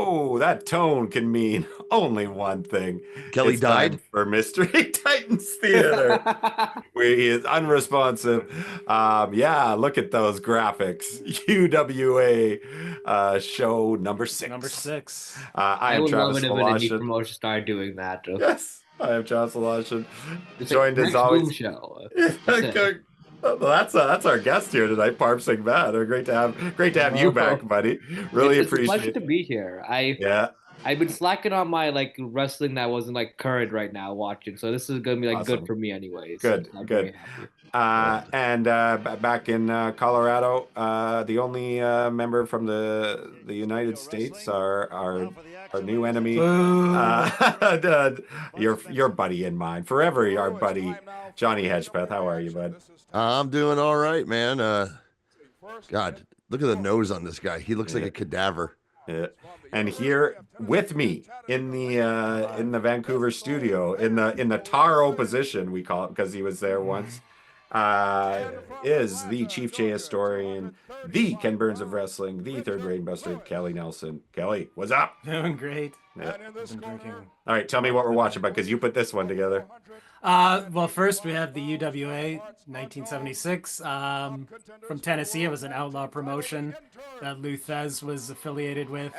Oh, that tone can mean only one thing. Kelly It's died time for Mystery Titans Theater, where he is unresponsive. Yeah, look at those graphics. UWA show number 6. Number 6. I I am would love Travis it if an indie Volashin. promotion started doing that. Yes, I am Travis Volashin. It's Joined like as next Boom always. show. That's it. Well, that's our guest here tonight, Parm Singh Mann. Great to have you back, buddy. Really It's a pleasure appreciate to it. be here. Yeah, I've been slacking on my wrestling that wasn't current right now watching, so this is gonna be Awesome. good for me anyways. Good, I'm good. very happy. And back in Colorado, the only member from the United States, our new enemy, your buddy and mine, forever our buddy, Johnny Hedgepeth. How are you, bud? I'm doing all right, man. God, look at the nose on this guy. He looks like a cadaver. Yeah. And here with me in the Vancouver studio, in the Taro position, we call it because he was there once, is the Chief J historian, the Ken Burns of wrestling, the third grade buster, Kelly Nelson. Kelly, what's up? Doing great. Yeah. Been drinking. All right, tell me what we're watching, because you put this one together. Well, first we have the UWA 1976 from Tennessee. It was an outlaw promotion that Lou Thez was affiliated with.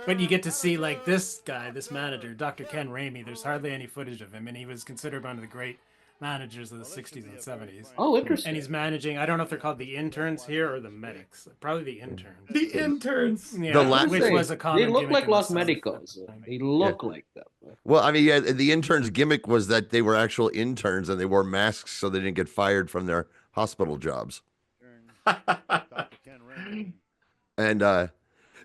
But you get to see this guy, this manager, Dr. Ken Ramey. There's hardly any footage of him, and he was considered one of the great managers of the 60s and 70s. Oh, interesting. And he's managing, I don't know if they're called the interns here or the medics. Probably the interns. The interns. Yeah, which was a common They look gimmick like in the Los South. Medicos. They look like them. Well, I mean, yeah, the intern's gimmick was that they were actual interns and they wore masks so they didn't get fired from their hospital jobs. And the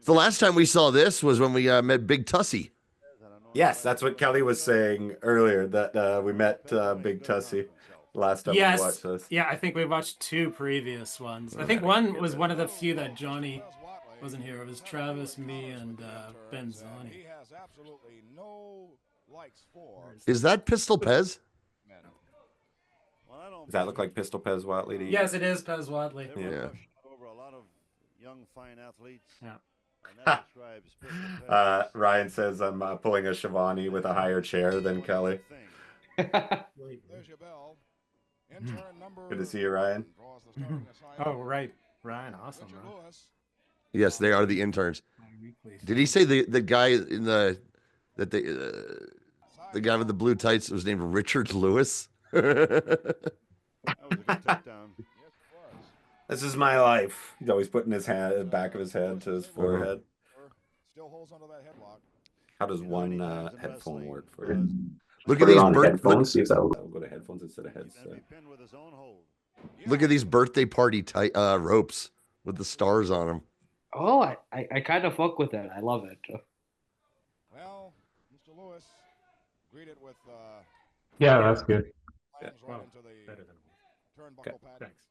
last time we saw this was when we met Big Tussie. Yes, that's what Kelly was saying earlier, that we met Big Tussie last time we watched this. Yeah, I think we watched 2 previous ones. I think one was one of the few that Johnny wasn't here. It was Travis, me, and Ben Zani. Is that Pistol Pez? Does that look like Pistol Pez Watley to you? Yes, it is Pez Watley. Yeah. Ryan says I'm pulling a Shivani with a higher chair than Kelly. Good to see you, Ryan. Oh, right. Ryan, awesome. Bro. Yes, they are the interns. Did he say the guy in the guy with the blue tights was named Richard Lewis? This is my life. He's always putting his hand, back of his head to his forehead. How does one headphone work for you? Look at these headphones. See if that'll go to headphones instead of headset. Look at these birthday party ropes with the stars on them. Oh, I kind of fuck with that. I love it. Well, Mr. Lewis, greeted with yeah, that's good. right into the turnbuckle pad. Thanks.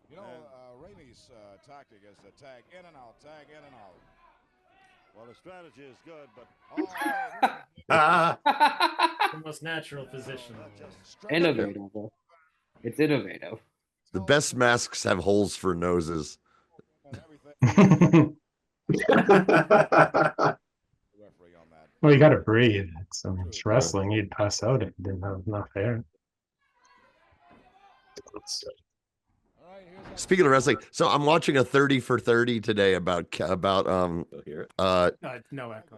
You know, Ramey's tactic is to tag in and out, tag in and out. Well, the strategy is good, but The most natural position. Innovative. It's innovative. The best masks have holes for noses. Well, you got to breathe. It's wrestling. You'd pass out if you didn't have enough air. Speaking of wrestling, so I'm watching a 30 for 30 today about No echo.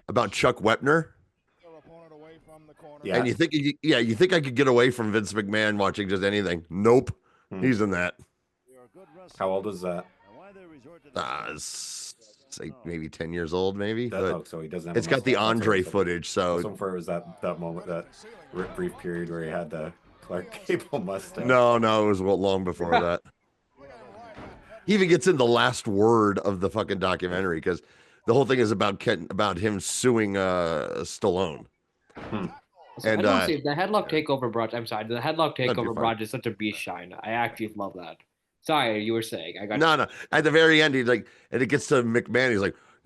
about Chuck Wepner. Yeah. And you think I could get away from Vince McMahon watching just anything? Nope. He's in that. How old is that? It's like maybe 10 years old, maybe. So he doesn't have it's got the Andre footage, so far was that moment, that brief period where he had the Clark Gable mustache. No, it was long before that. He even gets in the last word of the fucking documentary because the whole thing is about him suing Stallone. And I don't see the headlock takeover broad. I'm sorry, the headlock takeover broad is such a beast shine. I actually love that. Sorry, you were saying. I got no. At the very end, he's like, and it gets to McMahon. He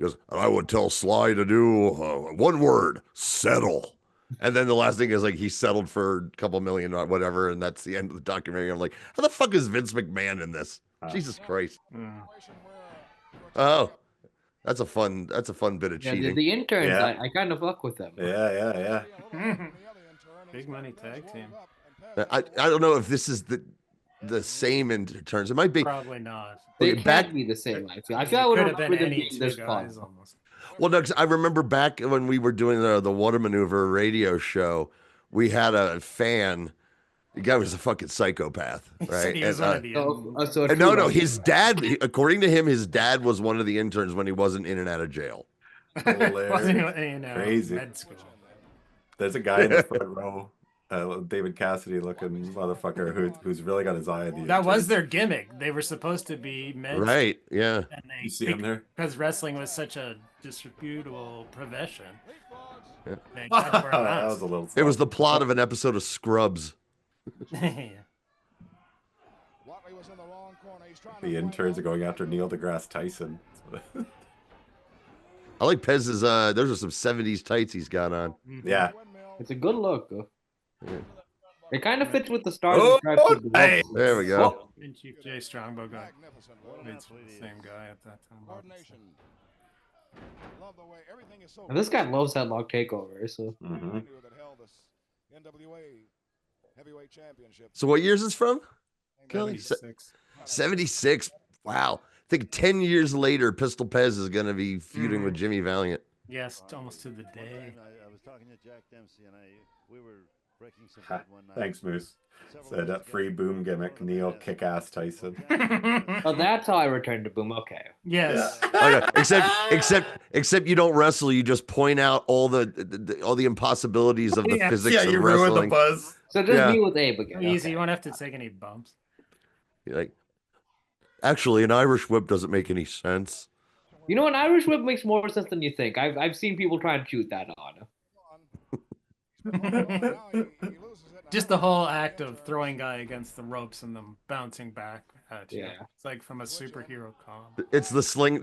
goes, I would tell Sly to do one word, settle. And then the last thing is he settled for a couple million or whatever, and that's the end of the documentary. I'm like, how the fuck is Vince McMahon in this? Jesus Christ. Oh, That's a fun bit of Yeah, cheating. the interns, Yeah. I kind of fuck with them. Yeah. Big money tag team. I don't know if this is the same in terms. It might be. Probably not. They Okay, can't be the same. I feel I It would could have been remember them any being two this fun. guys almost. Well, no, 'cause I remember back when we were doing the Water Maneuver radio show, we had a fan. The guy was a fucking psychopath, He said right? he was one of the. So a And true no, love. his dad, according to him, his dad was one of the interns when he wasn't in and out of jail. Wasn't in Crazy. med school. There's a guy in the front row, David Cassidy looking motherfucker who's really got his eye on the That was interns. their gimmick. They were supposed to be med. Right? Yeah. And they, You see him there? because wrestling was such a disreputable profession. Yeah. They got to wear That masks. was a little. It was the plot of an episode of Scrubs. The interns are going after Neil deGrasse Tyson. I like Pez's. Those are some '70s tights he's got on. Yeah. It's a good look. Yeah. It kind of fits with the stars. Oh, and stripes of the hey. logo. There we go. Oh, And Chief J Strongbow got leads for the same guy at that time. obviously. and this guy loves headlock takeover. So Mhm. So what years is from? Kelly? 76. 76. Wow. I think 10 years later, Pistol Pez is going to be feuding with Jimmy Valiant. Yes, almost to the day. I was talking to Jack Dempsey, and we were breaking some Ha, bread one night. Thanks, Moose. Said that free boom gimmick, Neil kick-ass Tyson. oh, that's how I returned to Boom. Okay. Yes. Okay, except you don't wrestle. You just point out all the impossibilities of the Yeah. physics Yeah, of you ruined the wrestling. buzz. So just Yeah. me with Abe again. Easy. Okay. You won't have to take any bumps. You're like, actually, an Irish whip doesn't make any sense. You know, an Irish whip makes more sense than you think. I've seen people try and shoot that on. Just the whole act of throwing guy against the ropes and them bouncing back at you. Yeah. It's like from a superhero comic. It's the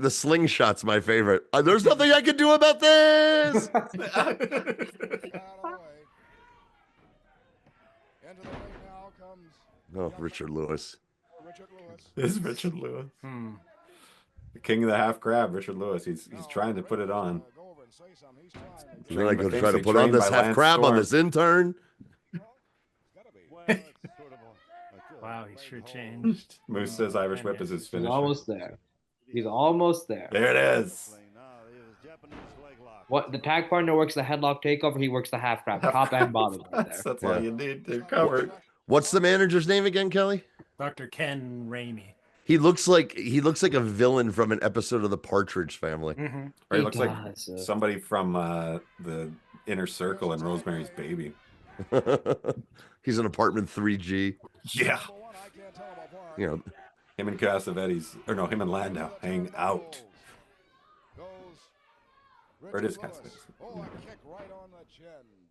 slingshot's my favorite. There's nothing I can do about this. Oh, Richard Lewis. This is Richard Lewis. Hmm. The king of the half crab, Richard Lewis. He's trying to put it on. And then I go Trained try to by put on this Lance half crab on Storm. this intern. Wow, he sure changed. Moose says Irish whip is his He's finisher. almost there. He's almost there. There it is. What the tag partner works the headlock takeover, he works the half crab, top and bottom right there. That's all Yeah. you need to cover. What's the manager's name again, Kelly? Dr. Ken Ramey. He looks like a villain from an episode of the Partridge Family. Mm-hmm. Or he looks like does, somebody from the Inner Circle in Rosemary's Baby. He's in apartment 3G. Yeah. You know, Him and Cassavetes, or no, him and Landau hang out. Or it is Cassavetes.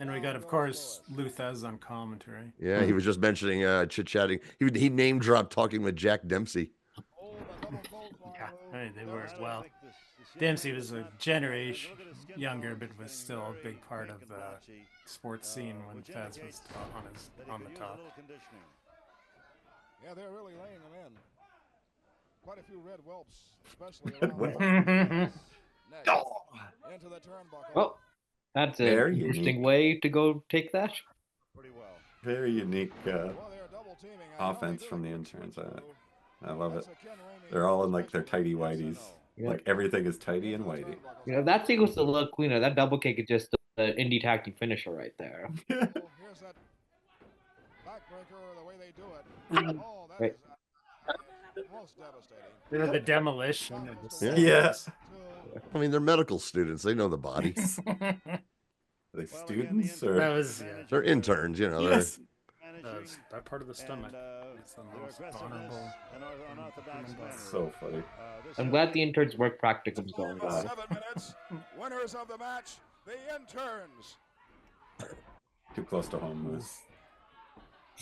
And we got, of course, Luthez on commentary. yeah, he was just mentioning chit-chatting. He name dropped talking with Jack Dempsey. Yeah, I mean, they were well. Dempsey was a generation younger, but was still a big part of the sports scene when Fez was on the top. Yeah, they're really laying them in. Quite a few red whelps, especially around into the turnbuckle. Well, that's an Very interesting unique. way to go take that. Pretty well. Very unique Well, they're double teaming. offense from the interns. I love it. They're all in like their tighty whities. Yeah. Like everything is tighty and whitey. You know, that equals to look, you know, that double kick is just the indie tag team finisher right there. Here's that backbreaker, the way they do it. Oh, that Right. is most devastating. The demolition. And the Yeah. I mean, they're medical students. They know the body. Are they students that or? was, yeah, They're interns, you know. Yes. that part of the stomach. It's the most honorable. So funny. I'm glad the interns work practicums going on. 7 minutes. Winners of the match, the interns. Too close to home, Moose.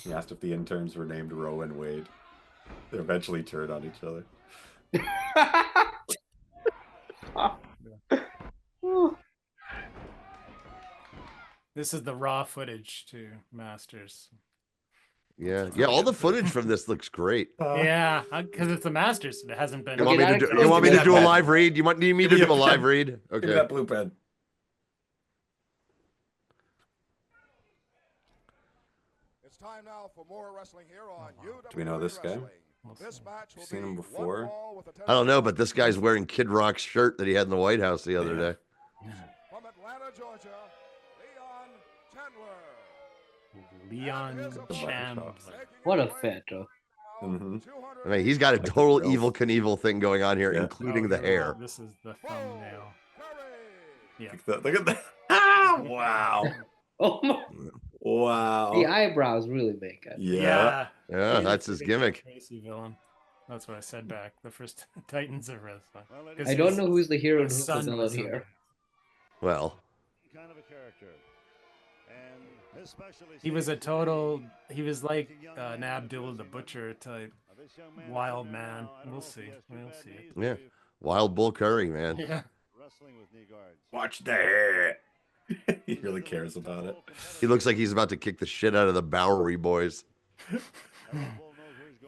He asked if the interns were named Roe and Wade. They eventually turned on each other. This is the raw footage to Masters. Yeah, yeah. All the footage from this looks great. Yeah, because it's the Masters. It hasn't been. You want me to do? You want me to do a live read? You need me to do a live read? Okay. Give me that blue pen. It's time now for more wrestling here on UWA. Do we know this guy? This match will Seen be him before? I don't know, but this guy's wearing Kid Rock's shirt that he had in the White House the other day. From Atlanta, Georgia, Leon Chandler. What a fit. Mm-hmm. I mean, he's got a total Evil Knievel thing going on here, including the hair. This is the thumbnail. Yeah. Look at that. Ah, wow. Oh my. Wow. The eyebrows really make it. Yeah. Yeah, that's his gimmick. Crazy villain. That's what I said back. The first Titans of Wrestling. I don't know who's the hero and his who's the son villain was here. Well, kind of a character. And especially he was a total. He was like an Abdullah the Butcher type wild man. We'll see. We'll see it. yeah, Wild Bull Curry, man. Yeah. wrestling with knee guards. Watch the hair. He really cares about it. He looks like he's about to kick the shit out of the Bowery Boys. He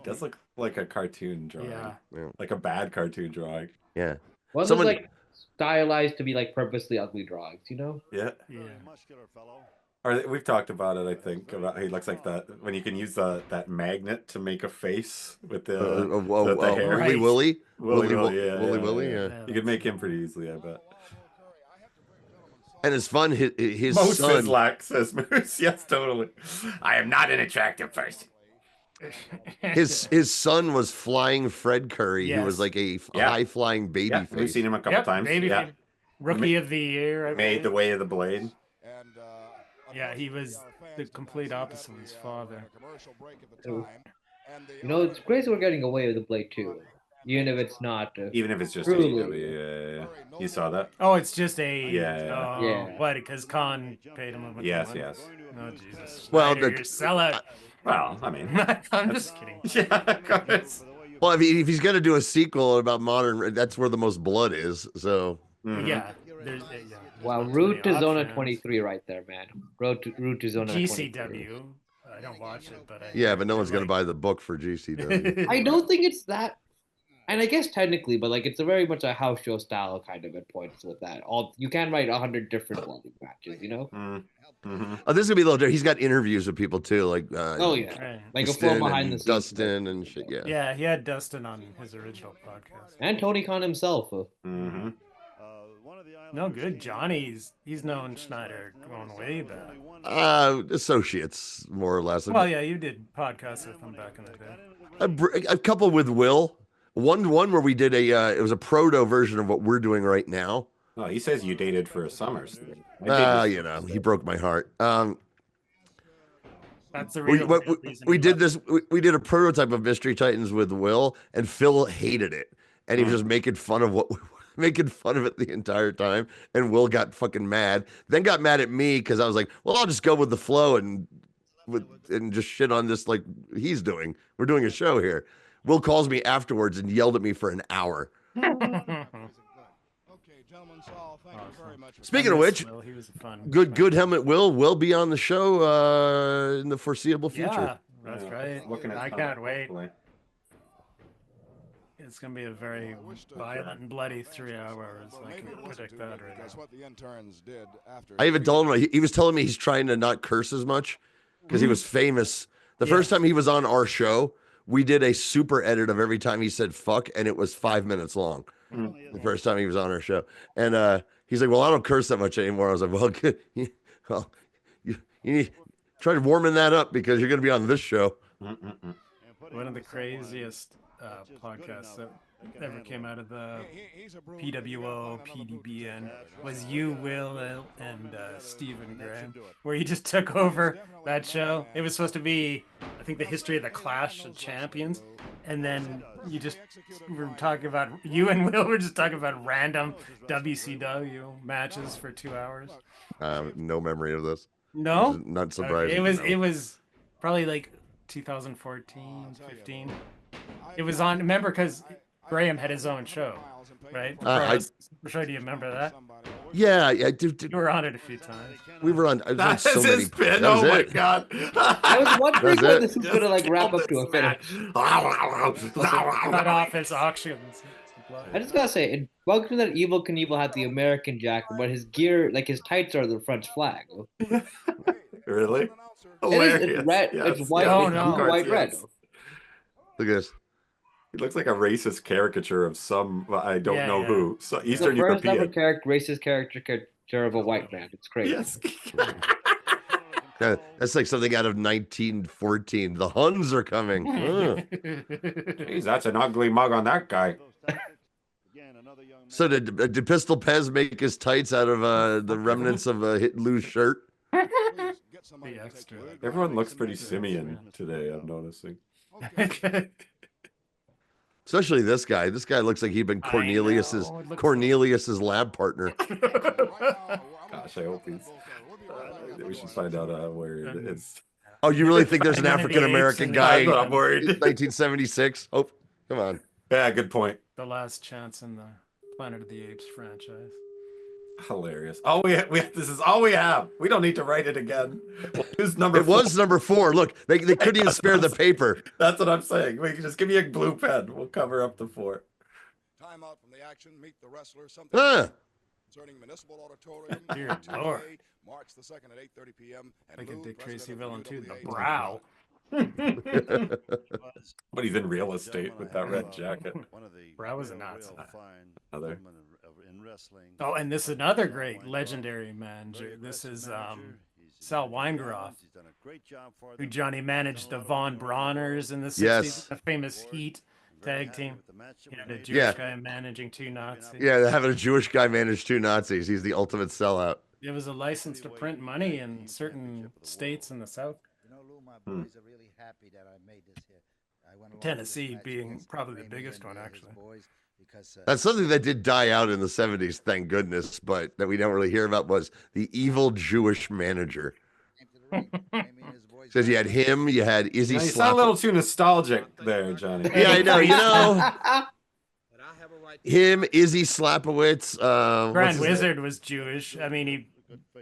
does look like a cartoon drawing. Yeah. Like a bad cartoon drawing. Yeah. Wasn't Someone- like stylized to be like purposely ugly drawings, you know? Yeah. Yeah. Muscular fellow. Or we've talked about it, I think, about he looks like that when you can use that magnet to make a face with the hair. Willy Right. Willy? Willy, Willy yeah, Willy, yeah. yeah. You could make him pretty easily, I bet. And it's fun. His Most son. Sizzlack says Moose. Yes, totally. I am not an attractive person. His son was Flying Fred Curry, who was Yes. like a Yeah. high flying baby Yeah, face. we've seen him a couple Yep, times. baby Yeah. Rookie of the year. I Made the believe. way of the blade. And, Yeah, he was the complete opposite of his father. You know, it's crazy we're getting away with the blade too. Even if it's not. Even if it's just Truly. AEW. You saw that? Oh, it's just a. Yeah. Oh, Yeah. What? Because Khan paid him a bunch Yes, of money? yes. Oh, Jesus. Well, Snyder, the- you're sellout. Well, I mean, I'm just kidding. yeah, of course. Well, if he's gonna do a sequel about modern, that's where the most blood is. So Mhm. Yeah. There's, yeah. Wow, There's route to many Zona options. 23 right there, man. Route to Zona 23. GCW. I don't watch it, but I. yeah, but no one's gonna buy the book for GCW. I don't think it's that. And I guess technically, but like it's a very much a house show style kind of at points with that. You can write 100 different bloody matches, you know? Mhm. Oh, this is gonna be a little different. He's got interviews with people too, like Oh yeah, Right. like a Dustin full behind the and scenes. Dustin and shit. Yeah. Yeah, he had Dustin on his original podcast. And Tony Khan himself. Mhm. No good. Johnny's. He's known Schneider going way back. Associates, more or less. Well, yeah, you did podcasts with him back in the day. A couple with Will. One where we did it was a proto version of what we're doing right now. Oh, he says you dated for a summer. You know, he broke my heart. That's the We, real we, reason we he did left. this. We did a prototype of Mystery Titans with Will, and Phil hated it, and he was just making fun of making fun of it the entire time. And Will got fucking mad. Then got mad at me because I was like, "Well, I'll just go with the flow and just shit on this like he's doing. We're doing a show here." Will calls me afterwards and yelled at me for an hour. Speaking of which, Will, he was fun. good helmet will be on the show in the foreseeable future. Yeah, that's right. Looking at I how- can't wait. It's gonna be a very violent and bloody 3 hours. I can predict that right That's now. what the interns did after. I even told him he was telling me he's trying to not curse as much because he was famous. The first time he was on our show, we did a super edit of every time he said fuck, and it was 5 minutes long. The first time he was on our show, and he's like, "Well, I don't curse that much anymore." I was like, "Well, good. You need try warming that up because you're going to be on this show." One of the craziest podcasts that ever came out of the PWO, PDBN was you, Will, and Stephen Graham, where you just took over that show. It was supposed to be, I think, the history of the Clash of Champions, and then you just were talking about, you and Will were just talking about random WCW matches for 2 hours. No memory of this. No? Which is not surprising. It was probably like 2014, 15. It was on, remember, because Graham had his own show, right? I For sure, do you remember that? Yeah, dude, You were on it a few times. we were on. I was on That's so many. his pin. That was Oh my it. god! I was wondering when this was Just gonna like wrap killed up to a this man. finish. Cut off his auctions. I just gotta say, Welcome to that Evil Knievel had the American jacket, but his gear, like his tights, are the French flag. Really? It is. Hilarious. It's red. Yes, It's white. yes, Oh, it's no. blue, white, red. Look at this. He looks like a racist caricature of some I don't know Yeah. who. So The Eastern first ever European. racist caricature of a white man. It's crazy. Yes. That's like something out of 1914. The Huns are coming. Jeez, that's an ugly mug on that guy. So did Pistol Pez make his tights out of the remnants of a loose shirt? The extra. Everyone looks pretty simian today, I'm noticing. Especially this guy. This guy looks like he'd been Cornelius's lab partner. Gosh, I hope he's. We should find out where it is. Oh, you really think there's an African American guy? That's what I'm worried. 1976. Oh, come on. Yeah, good point. The last chance in the Planet of the Apes franchise. Hilarious. Oh, we this is all we have. We don't need to write it again. Who's number? It was number 4. Look, they couldn't even spare the paper. That's what I'm saying. We can just give me a blue pen. We'll cover up the 4. Time out from the action. Meet the wrestler. Something concerning Municipal Auditorium. Dear Lord. March the 2nd at 8:30 p.m. I could Dick Tracy villain too. The UWA. brow. But he's in real estate with that red jacket. Brow is a Nazi. Another. Oh, and this is another great legendary manager. This is Sal Weingroff, who Johnny managed the Von Brauners in the 60s, Yes. the famous Heat tag team. You know, the Jewish Yeah. guy managing 2 Nazis. Yeah, having a Jewish guy manage 2 Nazis. He's the ultimate sellout. It was a license to print money in certain states in the South. Tennessee being probably the biggest one, actually. That's something that did die out in the 70s, thank goodness, but that we don't really hear about was the evil Jewish manager. Because you had him, you had Izzy You sound a little too nostalgic there, Johnny. Yeah, I know. You know, him, Izzy Slapowitz. Grand Wizard was Jewish. I mean, he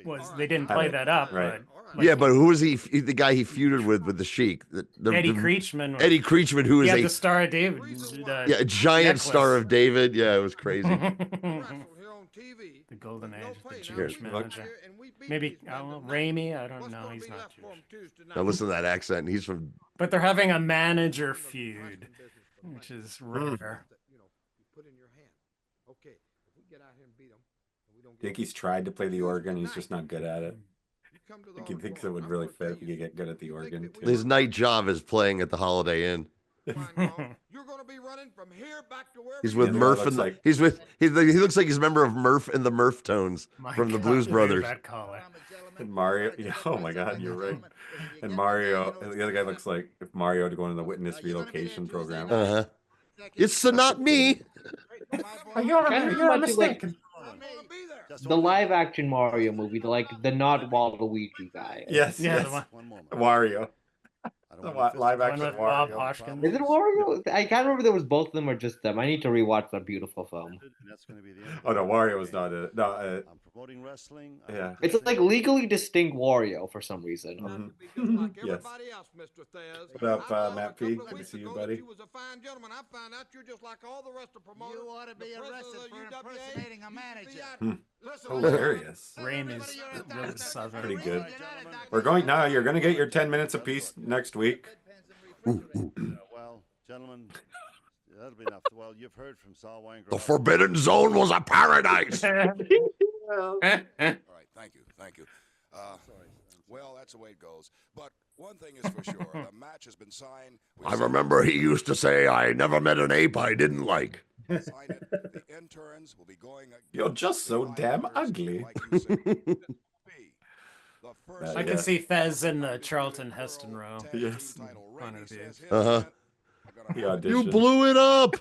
was. They didn't play that up, Right. but Yeah, but who was he? The guy he feuded with the Sheik. Eddie Creechman. Eddie Creechman, who is the Star of David. a giant Star of David. Yeah, it was crazy. The golden age of the Jewish manager. Maybe Raimi. I don't know. He's not Jewish. Now listen to that accent. He's from. But they're having a manager feud, which is rare. I think he's tried to play the organ. He's just not good at it. I think he thinks it would really fit if he could get good at the organ too. His night job is playing at the Holiday Inn. He's with Murph and he looks like he's a member of Murph and the Murph Tones from the Blues Brothers. And Mario, yeah, oh my God, you're right. And Mario, the other guy looks like if Mario to go into the witness relocation program. It's not me. You're mistaken. The live action Mario movie, the not Waluigi guy. Yes, Yeah, yes. Wario. The live action Bob Wario. Hoskins. Is it Wario? I can't remember if there was both of them or just them. I need to rewatch that beautiful film. Oh no, Wario was not it. No, I'm promoting wrestling. yeah. It's like legally distinct Wario for some reason. Yes. What up, Matt P? Good to see you, buddy. You was a fine gentleman. I found out you're just like all the rest of promoters. You ought to be arrested for impersonating a manager. Hilarious. Raimi's really southern. Pretty good. We're going now. You're going to get your 10 minutes apiece next week. Well, gentlemen, that'll be enough. Well, you've heard from Saul Weingroff. The Forbidden Zone was a paradise. All right, thank you. Well, that's the way it goes. But one thing is for sure, the match has been signed. I remember he used to say, "I never met an ape I didn't like." The interns will be going. You're just so damn ugly. I can see Fez in the Charlton Heston row. Yes. You blew it up.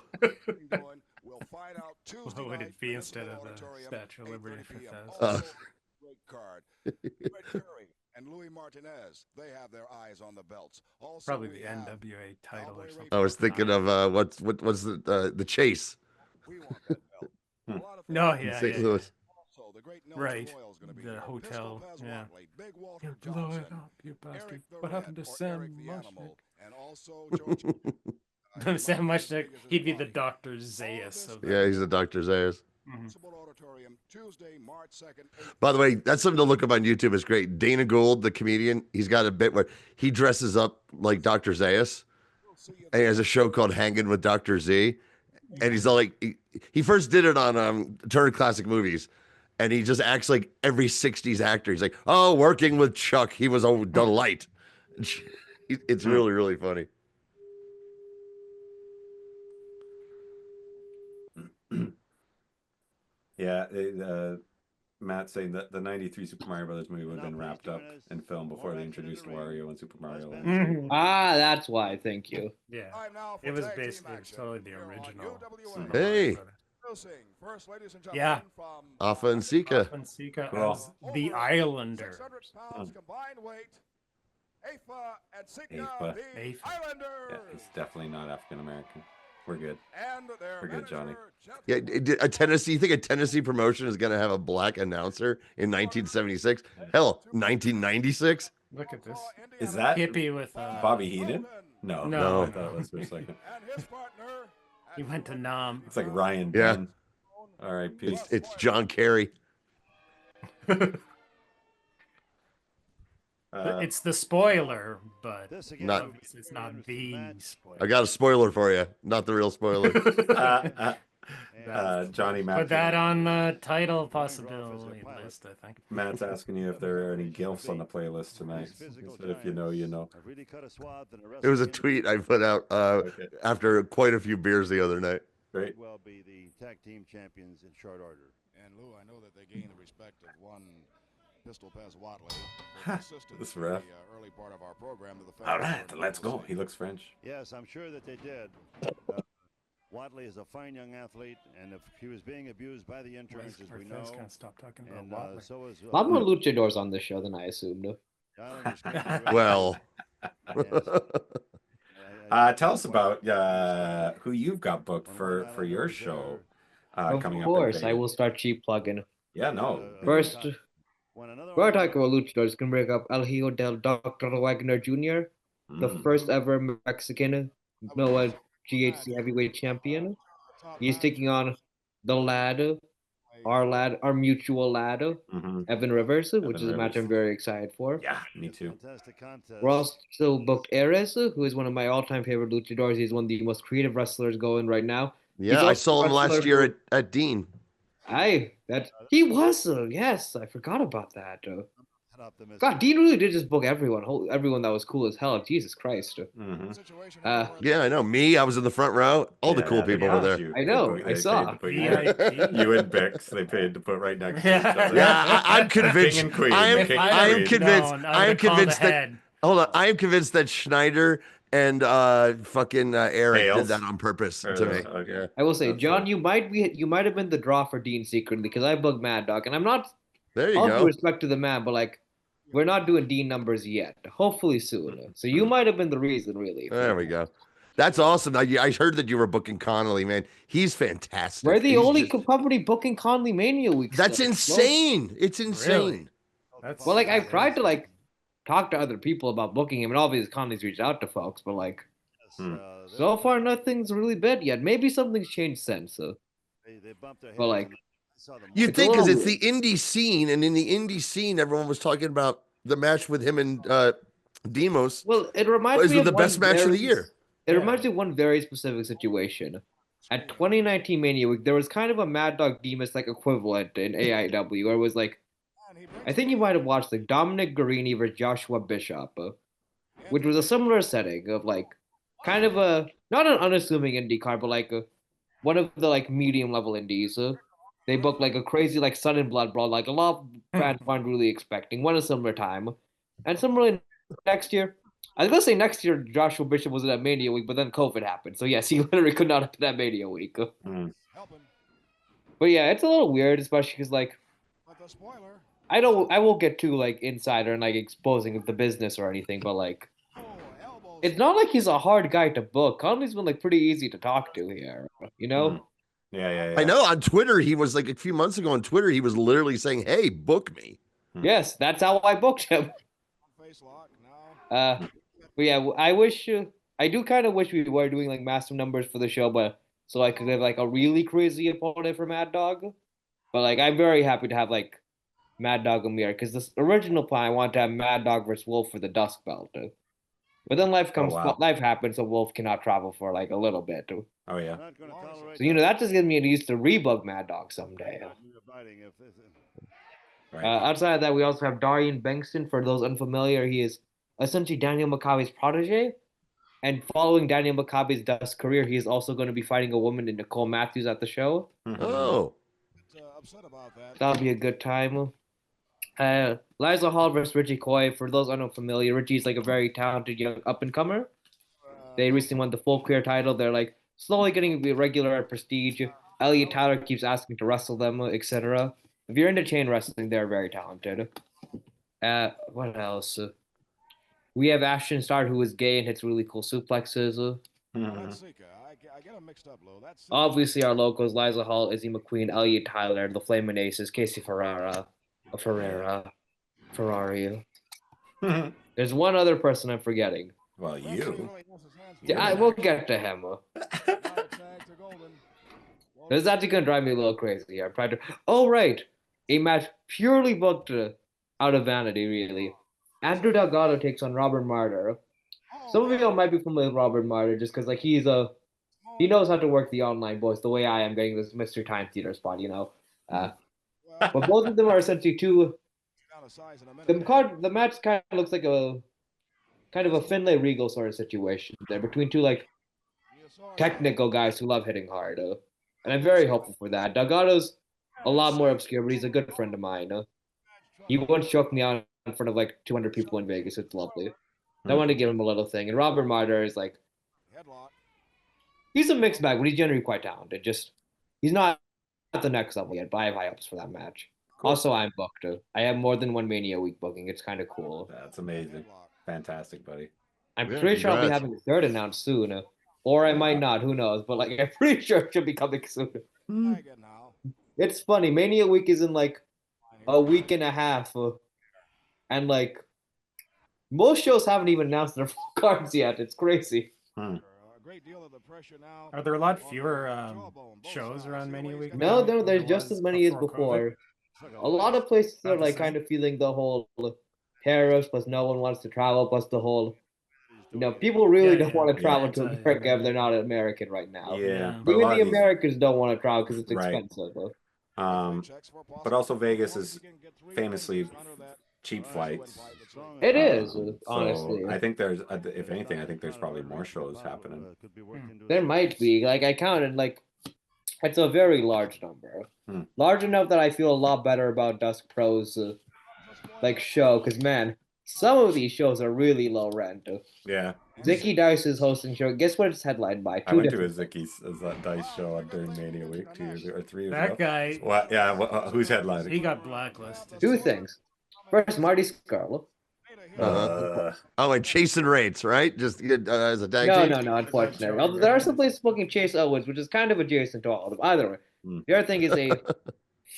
What would it be instead of the Statue of Liberty for Fez? and Louis Martinez. They have their eyes on the belts. Also, Probably we the have NWA title or something. I was thinking of what's the Chase We want that belt. A lot of No, things- yeah, St. yeah, Louis. Also, the great Nelson Right. Royal's gonna be The here. hotel, Pistol Pez yeah. Watley, Big Walter You blow it Johnson, up, you bastard. Eric the What Red, happened to or Sam Eric the Mushnick? Animal, and also George. Sam Mushnick, he'd be the Dr. Zayas of Yeah, he's the Dr. Zayas. Auditorium, Tuesday, March 2nd. By the way, that's something to look up on YouTube. It's great. Dana Gould, the comedian, he's got a bit where he dresses up like Dr. Zayas. And he has a show called Hanging with Dr. Z. And he's all like, he first did it on Turner Classic Movies. And he just acts like every 60s actor. He's like, oh, working with Chuck, he was a delight. It's really, really funny. Yeah, Matt saying that the '93 Super Mario Brothers movie would have been wrapped up and filmed before they introduced Wario and Super Mario Land. Ah, that's why. Thank you. Yeah, it was basically totally the original. Hey. Yeah. Afa and Sika. And Sika Cool. as the Islander. Combined weight. Afa and Sika, Afa. the Afa. Islanders. Yeah, he's definitely not African American. We're good. And their We're good, Johnny. manager, Yeah, a Tennessee. You think a Tennessee promotion is going to have a black announcer in 1976? Hell, 1996. Look at this. Is that Hippie with Bobby Heenan? No, No. I thought it was for a second. And his partner. He went to Nam. It's like Ryan Yeah. Dunn. All right, peace. It's John Kerry. It's the spoiler, but Not. obviously it's not the spoiler. I got a spoiler for you. Not the real spoiler. Johnny Matt. Put that on the title possibility list, I think. Matt's asking you if there are any gilfs on the playlist tonight. If you know, you know. It was a tweet I put out after quite a few beers the other night. Great. Will be the tag team champions in short order. And Lou, I know that they gained the respect of one Pistol Pez Watley. This ref. Early part of our program to the All right, let's go. He looks French. Yes, I'm sure that they did. Watley is a fine young athlete, and if he was being abused by the interns, as we know, Can't stop talking about and Watley. so is A lot more luchadors on this show than I assumed. Well, tell us about who you've got booked for your show coming up. Of course, I will start cheap plugging. Yeah, no. First, we're talking about luchadors. Can bring up El Hijo del Dr. Wagner Jr., the first ever Mexican Noah GHC heavyweight champion. He's taking on the lad, our mutual lad, Evan Rivers, which is a match I'm very excited for. Yeah, me too. We're also booked Ares, who is one of my all-time favorite luchadors. He's one of the most creative wrestlers going right now. yeah, I saw him last year at Dean. He was, yes, I forgot about that. God, Dean really did just book everyone that was cool as hell. Jesus Christ. Yeah, I know. Me, I was in the front row. All the cool people were there. I know, I saw. You and Bix, they paid to put right next to each other. Yeah, I'm convinced. King and Queen, I the king am and convinced. Known, I am convinced that. head. Hold on. I am convinced that Schneider and fucking Eric Hales. did that on purpose to me. Okay. I will say, That's John, it. you might have been the draw for Dean secretly because I bugged Mad Dog, and I'm not. There you All due go. respect to the man, but like, we're not doing Dean numbers yet. Hopefully soon. So you might have been the reason, really. There we go. That's awesome. I heard that you were booking Connolly, man. He's fantastic. We're the He's only just- company booking Conley Mania week. That's still. insane. It's insane. That's Well, like I've tried to like talk to other people about booking him, and obviously Conley's reached out to folks, but like so far nothing's really bid yet. Maybe something's changed since. But like, You It's think a because little it's the indie scene, and in the indie scene, everyone was talking about the match with him and Demos. well, it reminds Is me the of best one match of the very- year. It reminds me of one very specific situation. At 2019 Mania Week, there was kind of a Mad Dog Demas like equivalent in AIW, where it was like, I think you might have watched like Dominic Guarini versus Joshua Bishop, which was a similar setting of like kind of a not an unassuming indie card, but like one of the like medium level indies. They booked like a crazy like Sun and Blood brawl, like a lot of fans weren't really expecting. One a similar time, and similarly next year. I was gonna say next year Joshua Bishop was in that Mania Week, but then COVID happened. So yes, he literally could not have been that Mania Week. But yeah, it's a little weird, especially because like I won't get too like insider and like exposing of the business or anything, but like it's not like he's a hard guy to book. Conley's been like pretty easy to talk to here, you know? Mhm. Yeah. I know on Twitter, he was like a few months ago on Twitter, he was literally saying, "Hey, book me." Yes, that's how I booked him. But yeah, I do kind of wish we were doing like massive numbers for the show, but so I could have like a really crazy opponent for Mad Dog. But like, I'm very happy to have like Mad Dog and Mir because this original plan I wanted to have Mad Dog versus Wolf for the Dusk Belt. But then life happens, so Wolf cannot travel for like a little bit. Oh yeah. So that just gives me an excuse to rebug Mad Dog someday. Right. Outside of that, we also have Darian Bankston. For those unfamiliar, he is essentially Daniel Maccabe's protege. And following Daniel Maccabe's Dusk career, he is also going to be fighting a woman in Nicole Matthews at the show. Oh. That'll be a good time. Liza Hall versus Richie Coy. For those unfamiliar, Richie's like a very talented young up-and-comer. They recently won the full clear title. They're like slowly getting regular at Prestige. Elliot Tyler keeps asking to wrestle them, etc. If you're into chain wrestling, they're very talented. What else? We have Ashton Starr, who is gay and hits really cool suplexes. Obviously, our locals: Liza Hall, Izzy McQueen, Elliot Tyler, the Flaming Aces, Casey Ferrari. There's one other person I'm forgetting. Well, you. Yeah, I will get to him. This is actually gonna drive me a little crazy. I'm trying to. Oh right, a match purely booked out of vanity, really. Andrew Delgado takes on Robert Martyr. Some of you might be familiar with Robert Martyr just because like he knows how to work the online boys the way I am getting this Mr. Time Theater spot, But both of them are essentially two. The match kind of looks like a Finlay Regal sort of situation. They're between two like technical guys who love hitting hard, and I'm very hopeful for that. Delgado's a lot more obscure, but he's a good friend of mine. He once choked me out in front of like 200 people in Vegas. It's lovely. I want to give him a little thing. And Robert Martyr is like, he's a mixed bag, but he's generally quite talented. Just he's not at the next level yet, but I have high hopes for that match. Cool. Also, I'm booked. I have more than one Mania week booking. It's kind of cool. That's amazing. Fantastic, buddy. I'm pretty sure I'll be having a third announced soon. Or I might not. Who knows? But like, I'm pretty sure it should be coming soon. It's funny. Mania week is in like a week and a half. And like, most shows haven't even announced their full cards yet. It's crazy. Are there a lot fewer shows around Mania week? No, there's just as many as before. A lot of places are like kind of feeling the whole tariffs, plus no one wants to travel, plus the whole, people really don't want to travel to America if they're not American right now. Yeah. Even the Americans don't want to travel because it's expensive. But also Vegas is famously cheap flights. It is, honestly. So I think there's, if anything, I think there's probably more shows happening. There might be. Like, I counted, like, it's a very large number. Large enough that I feel a lot better about Dusk Pro's, like, show. Because, man, some of these shows are really low rent. Yeah. Zicky Dice is hosting show. Guess what it's headlined by? I went to a Zicky Dice show during Mania Week 2 years or 3 years ago. That guy. What? Yeah. Who's headlining? He got blacklisted. Two things. First, Marty Scurll. And Chase and Rates, right? Just as a tag team? No, unfortunately. Although there are some places booking Chase Owens, which is kind of adjacent to all of them. Either way. The other thing is a